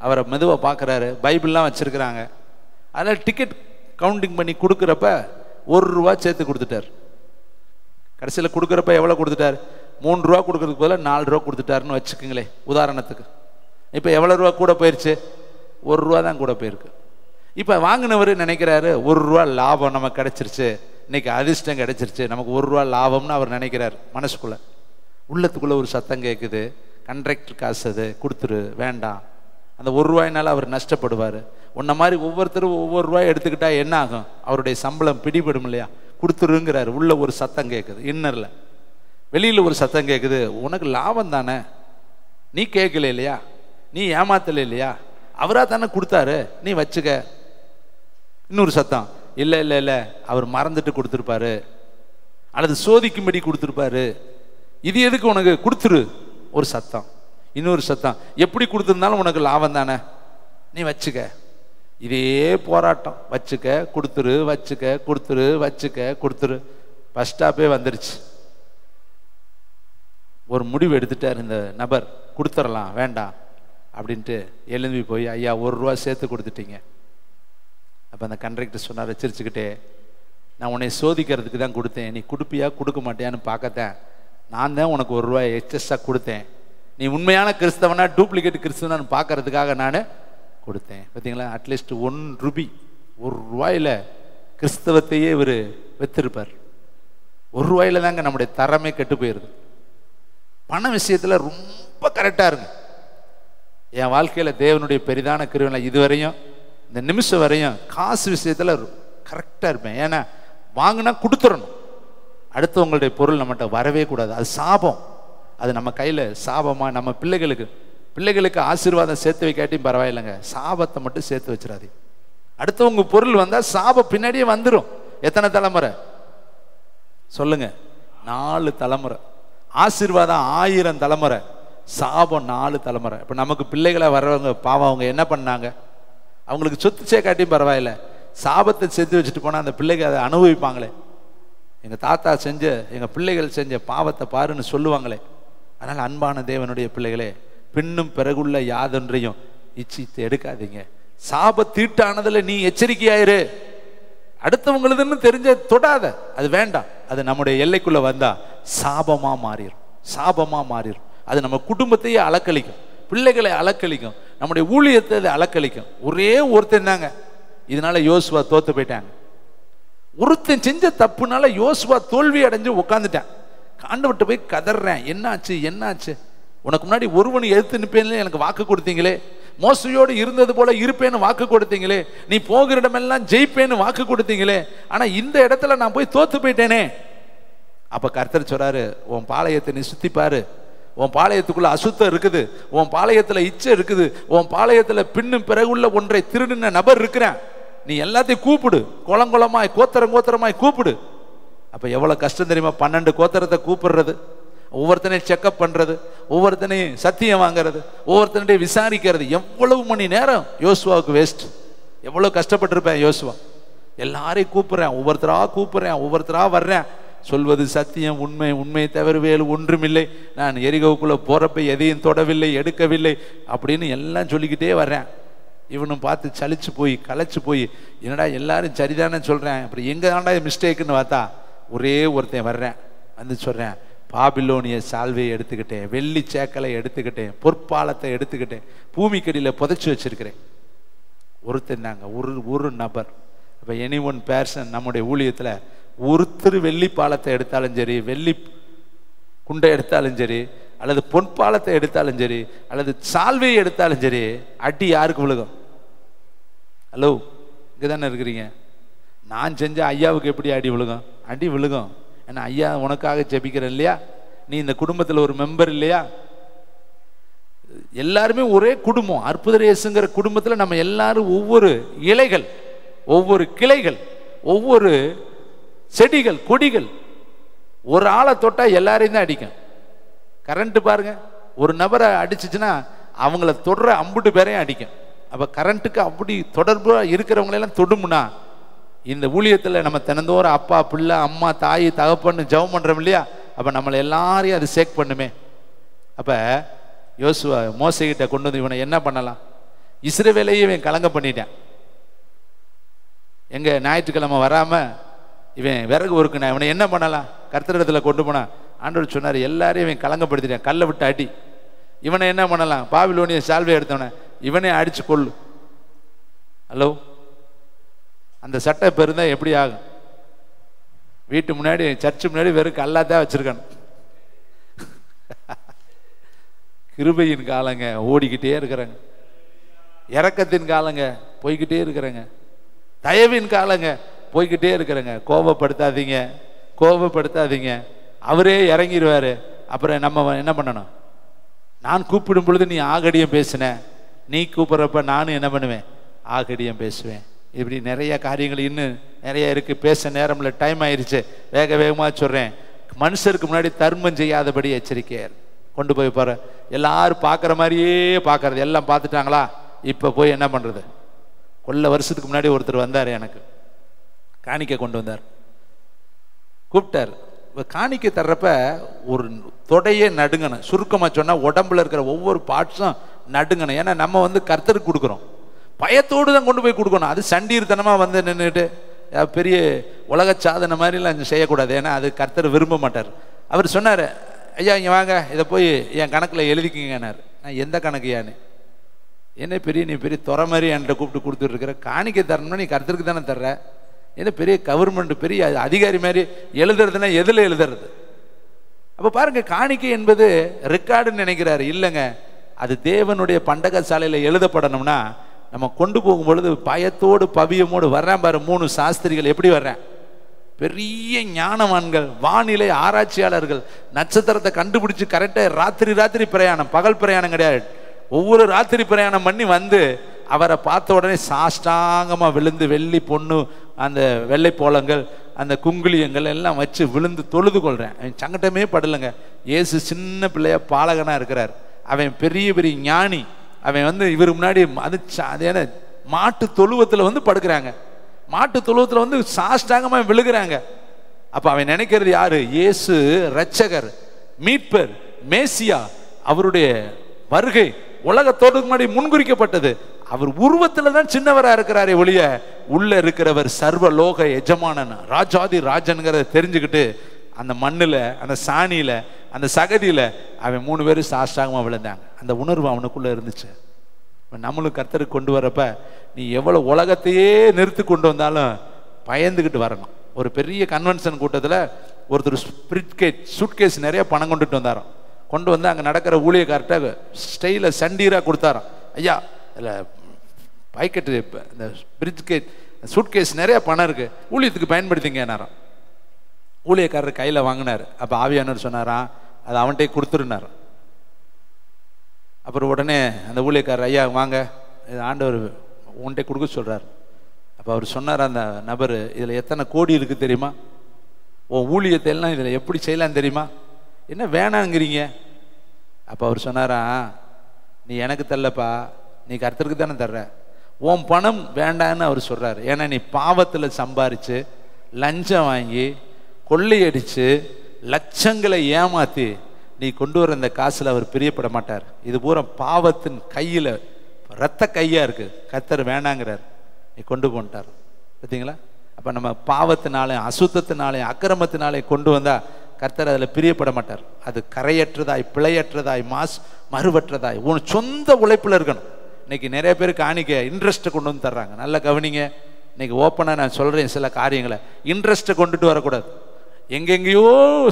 அவரை மெதுவாக பார்க்குறாரு. பைபிள்லாம் வச்சிருக்கிறாங்க. அதனால் டிக்கெட் கவுண்டிங் பண்ணி கொடுக்குறப்ப 1 ரூபா சேர்த்து கொடுத்துட்டார். கடைசியில் கொடுக்குறப்ப எவ்வளோ கொடுத்துட்டார்? 3 ரூபா கொடுக்கறதுக்கு பதிலாக 4 ரூபா கொடுத்துட்டாருன்னு வச்சுக்கோங்களேன் உதாரணத்துக்கு. இப்போ எவ்வளோ ரூபா கூட போயிடுச்சு? 1 ரூபா தான் கூட போயிருக்கு. இப்போ வாங்கினவர் நினைக்கிறாரு 1 ரூபா லாபம் நமக்கு கிடைச்சிருச்சு, இன்னைக்கு அதிர்ஷ்டம் கிடைச்சிருச்சு, நமக்கு 1 ரூபா லாபம்னு அவர் நினைக்கிறார் மனசுக்குள்ள. உள்ளத்துக்குள்ள ஒரு சத்தம் கேட்குது, கண்ட்ராக்டர் காசு அது கொடுத்துரு, வேண்டாம். அந்த 1 ரூபாயினால அவர் நஷ்டப்படுவார். உன்ன மாதிரி ஒவ்வொருத்தரும் ஒவ்வொரு ரூபாய் எடுத்துக்கிட்டா என்ன ஆகும்? அவருடைய சம்பளம் பிடிபடும் இல்லையா? கொடுத்துருங்கிறாரு. உள்ள ஒரு சத்தம் கேட்குது, இன்னரில். வெளியில் ஒரு சத்தம் கேட்குது, உனக்கு லாபம் தானே, நீ கேட்கல இல்லையா, நீ ஏமாத்தல இல்லையா, அவராக தானே கொடுத்தாரு, நீ வச்சுக்க. இன்னொரு சத்தம், இல்லை இல்லை இல்லை, அவர் மறந்துட்டு கொடுத்துருப்பாரு, அல்லது சோதிக்கும்படி கொடுத்துருப்பாரு, இது எதுக்கு உனக்கு, கொடுத்துரு. ஒரு சத்தம். இன்னொரு சத்தம், எப்படி கொடுத்துருந்தாலும் உனக்கு லாபம் தானே, நீ வச்சுக்க. இதே போராட்டம், வச்சுக்க கொடுத்துரு, வச்சுக்க கொடுத்துரு, வச்சுக்க கொடுத்துரு. பஸ் ஸ்டாப்பே வந்துருச்சு. ஒரு முடிவு எடுத்துட்டார் இந்த நபர், கொடுத்துடலாம் வேண்டாம் அப்படின்ட்டு எழும்பி போய், ஐயா 1 ரூபா சேர்த்து கொடுத்துட்டீங்க. அப்போ அந்த கண்ட்ராக்டர் சொன்னார் சிரிச்சுக்கிட்டே, நான் உன்னை சோதிக்கிறதுக்கு தான் கொடுத்தேன், நீ கொடுப்பியா கொடுக்க மாட்டியான்னு பார்க்கத்தேன், நான் தான் உனக்கு 1 ரூபாய் எக்ஸஸாக கொடுத்தேன், நீ உண்மையான கிறிஸ்தவனா டூப்ளிகேட் கிறிஸ்தவனான்னு பார்க்கறதுக்காக நான் கொடுத்தேன். பார்த்தீங்களா? அட்லீஸ்ட் 1 ரூபி, 1 ரூபாயில் கிறிஸ்தவத்தையே இவர் வித்திருப்பார். 1 ரூபாயில் தாங்க நம்முடைய தரமே கெட்டு போயிடுது. பண விஷயத்தில் ரொம்ப கரெக்டாக இருங்க. என் வாழ்க்கையில் தேவனுடைய பெரிதான கிருபை இதுவரையும், இந்த நிமிஷம் வரையும் காசு விஷயத்தில் கரெக்டாக இருப்பேன். ஏன்னா வாங்கினா கொடுத்துடணும். அடுத்தவங்களுடைய பொருள் நம்மகிட்ட வரவே கூடாது. அது சாபம். அது நம்ம கையில் சாபமாக, நம்ம பிள்ளைகளுக்கு ஆசீர்வாதம் சேர்த்து வைக்காட்டியும் பரவாயில்லைங்க, சாபத்தை மட்டும் சேர்த்து வச்சிடாது. அடுத்தவங்க பொருள் வந்தால் சாபம் பின்னாடியே வந்துடும். எத்தனை தலைமுறை சொல்லுங்க? 4 தலைமுறை. ஆசீர்வாதம் 1000 தலைமுறை, சாபம் 4 தலைமுறை. இப்போ நமக்கு பிள்ளைகளை வர்றவங்க பாவம், அவங்க என்ன பண்ணாங்க? அவங்களுக்கு சொத்து சேர்க்காட்டியும் பரவாயில்ல, சாபத்தை சேர்த்து வச்சுட்டு போனால் அந்த பிள்ளைங்க அதை அனுபவிப்பாங்களே. எங்கள் தாத்தா செஞ்ச, எங்கள் பிள்ளைகள் செஞ்ச பாவத்தை பாருன்னு சொல்லுவாங்களே. அதனால் அன்பான தேவனுடைய பிள்ளைகளே, பின்னும் பிறகுள்ள யாதொன்றையும் இச்சித்து எடுக்காதீங்க. சாபத்தீட்டானதில் நீ எச்சரிக்கையாயிரு. அடுத்தவங்களுதுன்னு தெரிஞ்ச தொடாத, அது வேண்டாம். அது நம்முடைய எல்லைக்குள்ள வந்தா சாபமா மாறிடும், சாபமா மாறிடும். அது நம்ம குடும்பத்தையே அலக்களிக்கும், பிள்ளைகளை அலக்களிக்கும், நம்முடைய ஊழியத்தை அது அலக்களிக்கும். ஒரே ஒருத்தன் தாங்க இதனால யோசுவா தோத்து போயிட்டாங்க. ஒருத்தன் செஞ்ச தப்புனால யோசுவா தோல்வி அடைஞ்சு உட்காந்துட்டான். ஆண்டவர்கிட்ட போய் கதறேன், என்னாச்சு என்னாச்சு, உனக்கு முன்னாடி ஒருவனை எதிர்த்து நிற்பேன்னு எனக்கு வாக்கு கொடுத்தீங்களே, மோசையோடு இருந்தது போல இருப்பேன்னு வாக்கு கொடுத்தீங்களே, நீ போகிற இடமெல்லாம் ஜெயிப்பேன்னு வாக்கு கொடுத்தீங்களே, ஆனா இந்த இடத்துல நான் போய் தோத்து போயிட்டேனே. அப்ப கர்த்தர் சொல்றாரு, உன் பாளையத்தை நீ சுத்திப்பாரு, உன் பாளையத்துக்குள்ள அசுத்தம் இருக்குது, உன் பாளையத்துல இச்சை இருக்குது, உன் பாளையத்துல பின்னும் பிறகுள்ள ஒன்றை திருடின நபர் இருக்கிறேன், நீ எல்லாத்தையும் கூப்பிடு, குளங்குளமாய் கோத்தரமாய் கூப்பிடு. அப்ப எவ்வளவு கஷ்டம் தெரியுமா? 12 கோத்தரத்தை கூப்பிடுறது, ஒவ்வொருத்தனையும் செக்அப் பண்றது, ஒவ்வொருத்தனையும் சத்தியம் வாங்கிறது, ஒவ்வொருத்தனையும் விசாரிக்கிறது. எவ்வளவு மணி நேரம் யோசுவாவுக்கு வேஸ்ட். எவ்வளவு கஷ்டப்பட்டிருப்பேன் யோசுவா. எல்லாரையும் கூப்பிடுறேன், ஒவ்வொருத்தரா வர்றேன், சொல்வது சத்தியம், உண்மை, உண்மையை தவிர வேறு ஒன்றுமில்லை, நான் எரிகோவுக்குள்ள போறப்ப எதையும் தொடவில்லை, எடுக்கவில்லை அப்படின்னு எல்லாம் சொல்லிக்கிட்டே வர்றேன். இவனும் பார்த்து சலிச்சு போய் களைச்சு போய், என்னடா எல்லாரும் சரிதானே சொல்றேன், அப்புறம் எங்க தாண்டா மிஸ்டேக்குன்னு பார்த்தா ஒரே ஒருத்தன் வர்றேன், வந்து சொல்றேன், பாபிலோனிய சால்வையை எடுத்துக்கிட்டேன், வெள்ளி சேக்கலை எடுத்துக்கிட்டேன், பொற்பாலத்தை எடுத்துக்கிட்டேன், பூமிக்கடியில் புதைச்சி வச்சிருக்கிறேன். ஒருத்தர் தாங்க, ஒரு நபர். இப்போ எனி ஒன் பேர்சன் நம்முடைய ஊழியத்தில் ஒருத்தர் வெள்ளி பாலத்தை எடுத்தாலும் சரி, வெள்ளி குண்டை எடுத்தாலும் சரி, அல்லது பொற்பாலத்தை எடுத்தாலும் சரி, அல்லது சால்வையை எடுத்தாலும் சரி, அடி யாருக்கு விழுகும்? ஹலோ, இங்கே தானே இருக்கிறீங்க. நான் செஞ்ச ஐயாவுக்கு எப்படி அடி விழுகும்? அடி விழுகும். ஏன்னா ஐயா உனக்காக ஜெபிக்கிறேன் இல்லையா? நீ இந்த குடும்பத்தில் ஒரு மெம்பர் இல்லையா? எல்லாருமே ஒரே குடும்பம். அற்புதர் இயேசுங்கிற குடும்பத்தில் நம்ம எல்லாரும் ஒவ்வொரு இலைகள், ஒவ்வொரு கிளைகள், ஒவ்வொரு செடிகள், கொடிகள். ஒரு ஆளை தொட்டா எல்லாரையும் தான் அடிக்கும். கரண்ட் பாருங்க, ஒரு நபரை அடிச்சுச்சுன்னா அவங்கள தொடுற அம்புட்டு பேரையும் அடிக்கும். அப்போ கரண்ட்டுக்கு அப்படி தொடர்பு இருக்கிறவங்களெல்லாம் தொடுமுன்னா, இந்த ஊழியத்தில் நம்ம தினந்தோறும் அப்பா பிள்ளை அம்மா தாய் தகப்பன்னு ஜெபம் பண்ணுறோம் இல்லையா? அப்போ நம்மளை எல்லாரையும் அது சேக் பண்ணுமே. அப்போ யோசுவா மோசைகிட்ட கொண்டு வந்து இவனை என்ன பண்ணலாம்? இஸ்ரவேலையும் இவன் கலங்க பண்ணிட்டான். எங்க ஞாயிற்றுக்கிழமை வராமல் இவன் விறகு ஒருக்குனா இவனை என்ன பண்ணலாம்? கர்த்தரிடத்தில் கொண்டு போனான். ஆண்டவர் சொன்னார், எல்லாரையும் இவன் கலங்கப்படுத்திட்டான், கல்லை விட்டு அடி. இவனை என்ன பண்ணலாம்? பாபிலோனிய சால்வை எடுத்தவனை இவனே அடிச்சு கொள்ளு. ஹலோ, அந்த சட்டை பெருந்தா எப்படி ஆகும்? வீட்டு முன்னாடி சர்ச்சு முன்னாடி வெறும் கல்லாதான் வச்சிருக்கான். கிருபையின் காலங்க ஓடிக்கிட்டே இருக்கிறாங்க, இரக்கத்தின் காலங்க போய்கிட்டே இருக்கிறாங்க, தயவின் காலங்க போய்கிட்டே இருக்கிறாங்க. கோபப்படுத்தாதீங்க, கோபப்படுத்தாதீங்க. அவரே இறங்கிடுவாரு. அப்புறம் நம்ம என்ன பண்ணணும்? நான் கூப்பிடும் பொழுது நீ ஆகடியம் பேசின, நீ கூப்பிட்றப்ப நானும் என்ன பண்ணுவேன்? ஆகடியம் பேசுவேன். இப்படி நிறைய காரியங்கள் இன்னும் நிறைய இருக்கு. பேச நேரம்ல, டைம் ஆயிடுச்சு, வேக வேகமாக சொல்றேன். மனுஷருக்கு முன்னாடி தர்மம் செய்யாதபடி எச்சரிக்கையார். கொண்டு போய் பாரு, எல்லாரும் பார்க்குற மாதிரியே பார்க்கறது. எல்லாம் பார்த்துட்டாங்களா? இப்போ போய் என்ன பண்ணுறது? கொள்ள வருஷத்துக்கு முன்னாடி ஒருத்தர் வந்தார், எனக்கு காணிக்கை கொண்டு வந்தார், கூப்பிட்டார். காணிக்கை தர்றப்ப ஒரு தொடையே நடுங்கணும். சுருக்கமாக சொன்னால் உடம்புல இருக்கிற ஒவ்வொரு பார்ட்ஸும் நடுங்கணும். ஏன்னா நம்ம கர்த்தருக்கு கொடுக்குறோம், பயத்தோடு தான் கொண்டு போய் கொடுக்கணும். அது சண்டீர்த்தனமாக நின்றுட்டு பெரிய உலக சாதனை மாதிரிலாம் செய்யக்கூடாது. ஏன்னா அது கர்த்தர் விரும்ப மாட்டார். அவர் சொன்னார், ஐயா இங்கே வாங்க, இதை போய் என் கணக்கில் எழுதிக்கிங்கன்னார். நான் எந்த கணக்கையான்னு? என்ன பெரிய நீ பெரிய துறை மாதிரி என்கிட்ட கூப்பிட்டு கொடுத்துட்ருக்கிற, காணிக்கை தரணும்னா நீ கர்த்தருக்கு தானே தர்ற, என்ன பெரிய கவர்மெண்ட் பெரிய அதிகாரி மாதிரி எழுதுறதுன்னா எதில் எழுதுறது? அப்போ பாருங்க, காணிக்கை என்பது ரெக்கார்டுன்னு நினைக்கிறாரு. இல்லைங்க, அது தேவனுடைய பண்டக சாலையில் எழுதப்படணும்னா நம்ம கொண்டு போகும் பொழுது பயத்தோடு பவியமோடு வர்றேன் பாரு. 3 சாஸ்திரிகள் எப்படி வர்றேன்? பெரிய ஞானவான்கள், வானிலை ஆராய்ச்சியாளர்கள், நட்சத்திரத்தை கண்டுபிடிச்சு கரெக்டாக ராத்திரி பிரயாணம், பகல் பிரயாணம் கிடையாது, ஒவ்வொரு ராத்திரி பிரயாணம் பண்ணி அவரை பார்த்த உடனே சாஷ்டாங்கமாக விழுந்து, வெள்ளி பொண்ணு அந்த வெள்ளை போலங்கள் அந்த குங்குளியங்கள் எல்லாம் வச்சு விழுந்து தொழுது கொள்றேன். அவன் சங்கட்டமே படலைங்க. இயேசு சின்ன பிள்ளையா பாலகனா இருக்கிறார். அவன் பெரிய பெரிய ஞானி. அவன் இவர் முன்னாடி அது என்ன மாட்டு தொழுவத்தில் படுக்கிறாங்க, மாட்டு தொழுவத்தில் சாஷ்டாங்கமா விழுகிறாங்க. அப்ப அவன் நினைக்கிறது யாரு? இயேசு இரட்சகர், மீட்பர், மேசியா. அவருடைய வருகை உலகத்தோடுக்கு முன்னாடி முன்குறிக்கப்பட்டது. அவர் உருவத்துல தான் சின்னவரா இருக்கிறாரே ஒழிய உள்ள இருக்கிறவர் சர்வ லோக எஜமானன், ராஜாதி ராஜன்கிறத தெரிஞ்சுக்கிட்டு அந்த மண்ணுல, அந்த சாணியில, அந்த சகதியில அவன் 3 பேரும் சாஷ்டாங்கமா விழுந்தாங்க. அந்த உணர்வு அவனுக்குள்ள இருந்துச்சு. நம்மளும் கர்த்தருக்கு கொண்டு வரப்ப நீ எவ்வளவு உலகத்தையே நிறுத்தி கொண்டு வந்தாலும் பயந்துகிட்டு வரணும். ஒரு பெரிய கன்வென்ஷன் கூட்டத்தில் ஒருத்தர் சூட்கேஸ் நிறைய பணம் கொண்டுட்டு வந்தாராம். கொண்டு வந்து அங்கே நடக்கிற ஊழியக்கார்ட்ட ஸ்டைல சண்டீராக கொடுத்தாராம். ஐயா இல்லை பாக்கெட்டு, இந்த பிரிட்ஜ்கேட் சூட்கேஸ் நிறைய பணம் இருக்கு, ஊழியத்துக்கு பயன்படுத்திங்கன்னாராம். ஊழியக்காரர் கையில் வாங்கினார். அப்போ ஆவியானவர் சொன்னாராம், அது அவன்கிட்டே கொடுத்துருனார். அப்புறம் உடனே அந்த ஊழியக்காரர், ஐயா வாங்க, ஆண்டவர் உன்கிட்ட கொடுக்க சொல்கிறார். அப்போ அவர் சொன்னார், அந்த நபர், இதில் எத்தனை கோடி இருக்குது தெரியுமா? உன் ஊழியத்தை எல்லாம் இதில் எப்படி செய்யலாம் தெரியுமா? என்ன வேணாங்கிறீங்க? அப்போ அவர் சொன்னாரா, நீ எனக்கு தரலப்பா, நீ கர்த்தருக்கு தானே தர்ற, உன் பணம் வேண்டான்னு அவர் சொல்கிறார். ஏன்னா நீ பாவத்தில் சம்பாரித்து, லஞ்சம் வாங்கி, கொள்ளையடித்து, லட்சங்களை ஏமாற்றி நீ கொண்டு வர இந்த காசில் அவர் பிரியப்பட மாட்டார். இது பூரா பாவத்தின் கையில், ரத்த கையாக இருக்குது, கர்த்தர் வேணாங்கிறார், நீ கொண்டு போன்ட்டார். பார்த்தீங்களா? அப்போ நம்ம பாவத்தினாலே, அசுத்தத்தினாலே, அக்கிரமத்தினாலே கொண்டு வந்தால் கர்த்தர் அதில் பிரியப்பட மாட்டார். அது கரையற்றதாய், பிழையற்றதாய், மறுவற்றதாய் உன் சொந்த உழைப்பில் இருக்கணும். இன்னைக்கு நிறைய பேர் காணிக்க இன்ட்ரெஸ்ட்டை கொண்டு வந்து தர்றாங்க. நல்லா கவனிங்க, இன்னைக்கு ஓப்பனாக நான் சொல்கிறேன் சில காரியங்களை. இன்ட்ரெஸ்ட்டை கொண்டுட்டு வரக்கூடாது. எங்கெங்கேயோ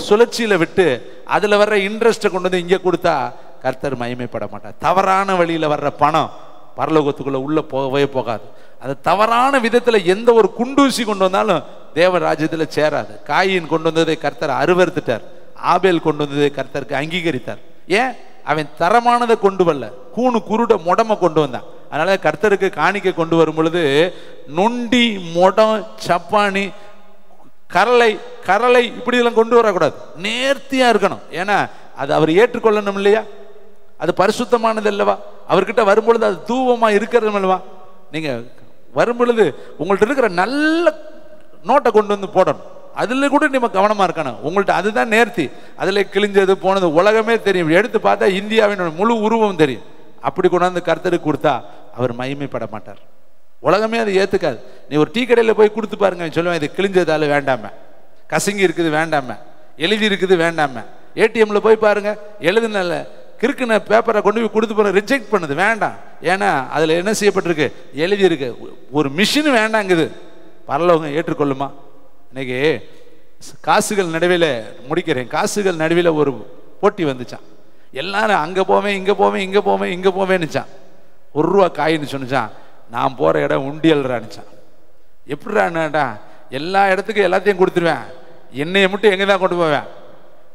சுழற்சியில் விட்டு அதில் வர்ற இன்ட்ரெஸ்ட்டை கொண்டு வந்து இங்கே கொடுத்தா கர்த்தர் மகிமைப்பட மாட்டார். தவறான வழியில் வர்ற பணம் பரலோகத்துக்குள்ளே உள்ளே போகவே போகாது. அது தவறான விதத்தில் எந்த ஒரு குண்டூசி கொண்டு வந்தாலும் தேவ ராஜ்யத்தில் சேராது. காயின் கொண்டு வந்ததை கர்த்தர் அருவருத்துட்டார். ஆபேல் கொண்டு வந்ததை கர்த்தருக்கு அங்கீகரித்தார். ஏன்? அவன் தரமானதை கொண்டு வரல, கூணு குருட முடமை கொண்டு வந்தான். அதனால கர்த்தருக்கு காணிக்க கொண்டு வரும் பொழுது நொண்டி, முடம், சப்பானி, கரளை இப்படி எல்லாம் கொண்டு வரக்கூடாது. நேர்த்தியா இருக்கணும். ஏன்னா அது அவர் ஏற்றுக்கொள்ளணும் இல்லையா? அது பரிசுத்தமானது அல்லவா? அவர்கிட்ட வரும்பொழுது அது தூவமா இருக்கிறது அல்லவா? நீங்க வரும்பொழுது உங்கள்ட்ட இருக்கிற நல்ல நோட்டை கொண்டு வந்து போடணும். அதுல கூட நம்ம கவனமா இருக்கணும். உங்கள்ட்ட அதுதான் நேர்த்தி. அதுல கிழிஞ்சது போனது உலகமே தெரியும். எடுத்து பார்த்தா இந்தியாவின் முழு உருவம் தெரியும். அப்படி கொண்டாந்து கர்த்தருக்கு கொடுத்தா அவர் மகிமைப்பட மாட்டார். உலகமே அதை ஏத்துக்காது. நீ ஒரு டீ கடையில் போய் கொடுத்து பாருங்க, சொல்லுவேன் இது கிழிஞ்சதால வேண்டாம, கசங்கி இருக்குது வேண்டாம, எழுதி இருக்குது வேண்டாம. ஏடிஎம்ல போய் பாருங்க, எழுதுனால கிறுக்குன பேப்பரை கொண்டு போய் கொடுத்து போற ரிஜெக்ட் பண்ணுது, வேண்டாம். ஏன்னா அதுல என்ன செய்யப்பட்டிருக்கு? எழுதி இருக்கு. ஒரு மிஷின் வேண்டாங்குது. பரலோகம் ஏற்றுக்கொள்ளுமா? இன்னைக்கு காசுகள் நடுவில் முடிக்கிறேன். காசுகள் நடுவில் ஒரு போட்டி வந்துச்சான். எல்லாரும் அங்கே போவேன், இங்கே போவேன், இங்கே போவேன், இங்கே போவேன்னுச்சான். ₹1 காயின்னு சொன்னிச்சான். நான் போகிற இடம் உண்டியல்றான்னுச்சான். எப்படிறான்டா? எல்லா இடத்துக்கும் எல்லாத்தையும் கொடுத்துருவேன், என்னையை மட்டும் எங்கே தான் கொண்டு போவேன்?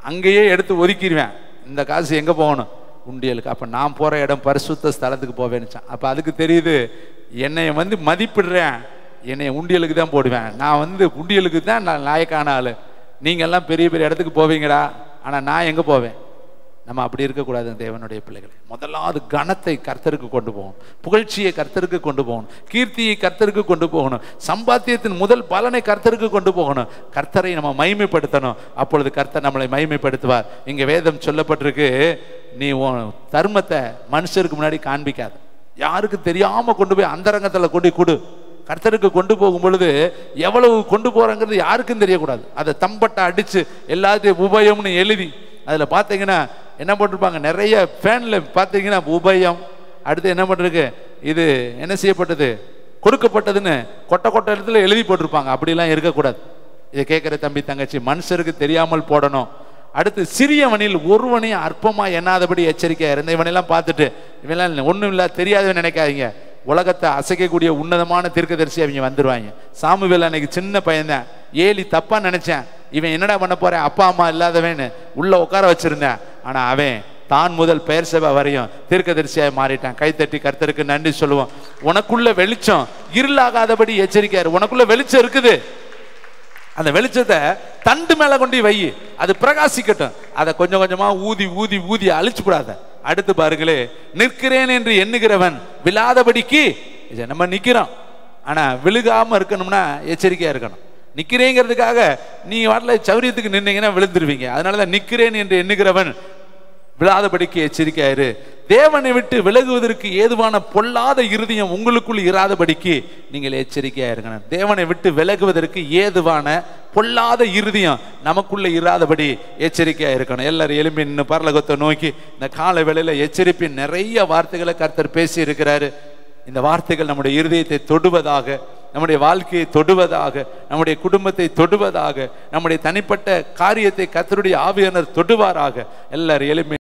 அங்கேயே எடுத்து ஒதுக்கிடுவேன். இந்த காசு எங்கே போகணும்? உண்டியலுக்கு. அப்போ நான் போகிற இடம் பரிசுத்த ஸ்தலத்துக்கு போவேன்னுச்சான். அப்போ அதுக்கு தெரியுது, என்னைய மதிப்பிடுறேன், என்னை உண்டியலுக்கு தான் போடுவேன். நான் உண்டியலுக்கு தான் நான் லாயக்கான ஆள். நீங்கள்லாம் பெரிய பெரிய இடத்துக்கு போவீங்கடா, ஆனால் நான் எங்கே போவேன்? நம்ம அப்படி இருக்கக்கூடாது. தேவனுடைய பிள்ளைகளை முதலாவது கனத்தை கர்த்தருக்கு கொண்டு போகணும், புகழ்ச்சியை கர்த்தருக்கு கொண்டு போகணும், கீர்த்தியை கர்த்தருக்கு கொண்டு போகணும், சம்பாத்தியத்தின் முதல் பலனை கர்த்தருக்கு கொண்டு போகணும். கர்த்தரை நம்ம மகிமைப்படுத்தணும். அப்பொழுது கர்த்தர் நம்மளை மகிமைப்படுத்துவார். இங்கே வேதம் சொல்லப்பட்டிருக்கு, நீ தர்மத்தை மனுஷருக்கு முன்னாடி காண்பிக்காது. யாருக்கு தெரியாம கொண்டு போய் அந்தரங்கத்தில் கொடு. கர்த்தருக்கு கொண்டு போகும் பொழுது எவ்வளவு கொண்டு போறாங்கிறது யாருக்கும் தெரியக்கூடாது. அதை தம்பட்டை அடிச்சு எல்லாத்தையும் உபயம்னு எழுதி அதில் பார்த்தீங்கன்னா என்ன போட்டிருப்பாங்க? நிறைய ஃபேனில் பார்த்தீங்கன்னா உபயம், அடுத்து என்ன பண்ணிருக்கு, இது என்ன செய்யப்பட்டது, கொடுக்கப்பட்டதுன்னு கொட்டை இடத்துல எழுதி போட்டிருப்பாங்க. அப்படிலாம் இருக்கக்கூடாது. இதை கேட்குற தம்பி தங்கச்சி, மனுஷருக்கு தெரியாமல் போடணும். அடுத்து சிறியவனில் ஒருவனையும் அற்பமாக எண்ணாதபடி எச்சரிக்கையா இருந்த. இவனெல்லாம் பார்த்துட்டு இவனெல்லாம் ஒன்றும் இல்லை தெரியாதவன் நினைக்காதீங்க. உலகத்தை அசைக்கக்கூடிய உன்னதமான தீர்க்கதரிசி அவங்க வந்துருவாங்க. சாமுவேல் அன்னைக்கு சின்ன பையன்தான். ஏலி தப்பா நினைச்சேன், இவன் என்னடா பண்ண போறேன், அப்பா அம்மா இல்லாதவன்னு உள்ள உட்கார வச்சிருந்தேன். ஆனா அவன் தான் முதல் பெயர் சபை வரையும் தீர்க்கதரிசியாக மாறிட்டான். கைத்தட்டி கர்த்தருக்கு நன்றி சொல்லுவோம். உனக்குள்ள வெளிச்சம் இருளாகாதபடி எச்சரிக்கையாரு. உனக்குள்ள வெளிச்சம் இருக்குது, அந்த வெளிச்சத்தை தண்டு மேல கொண்டு வை, அது பிரகாசிக்கட்டும். அதை கொஞ்சம் கொஞ்சமா ஊதி ஊதி ஊதி அழிச்சு கூடாத. அடுத்து பாருங்களே, நிற்கிறேன் என்று எண்ணுகிறவன் விழாதபடிக்கு. நம்ம நிக்கிறோம், ஆனா விழுகாம இருக்கணும்னா எச்சரிக்கையா இருக்கணும். நிக்கிறேங்கிறதுக்காக நீ வாட்டில் சௌரியத்துக்கு நின்னீங்கன்னா விழுந்துருவீங்க. அதனாலதான் நிக்கிறேன் என்று எண்ணுகிறவன் விழாதபடிக்கு எச்சரிக்கையாயிரு. தேவனை விட்டு விலகுவதற்கு ஏதுவான பொல்லாத இருதயம் உங்களுக்குள் இராதபடிக்கு நீங்கள் எச்சரிக்கையா இருக்கணும். தேவனை விட்டு விலகுவதற்கு ஏதுவான பொல்லாத இருதயம் நமக்குள்ள இராதபடி எச்சரிக்கையா இருக்கணும். எல்லாரும் எழும்பி நின்று பரலோகத்தை நோக்கி இந்த கால வேளையில எச்சரிப்பின் நிறைய வார்த்தைகளை கர்த்தர் பேசி இருக்கிறாரு. இந்த வார்த்தைகள் நம்முடைய இருதயத்தை தொடுவதாக, நம்முடைய வாழ்க்கையை தொடுவதாக, நம்முடைய குடும்பத்தை தொடுவதாக, நம்முடைய தனிப்பட்ட காரியத்தை கர்த்தருடைய ஆவியானவர் தொடுவாராக. எல்லாரும் எழும்பி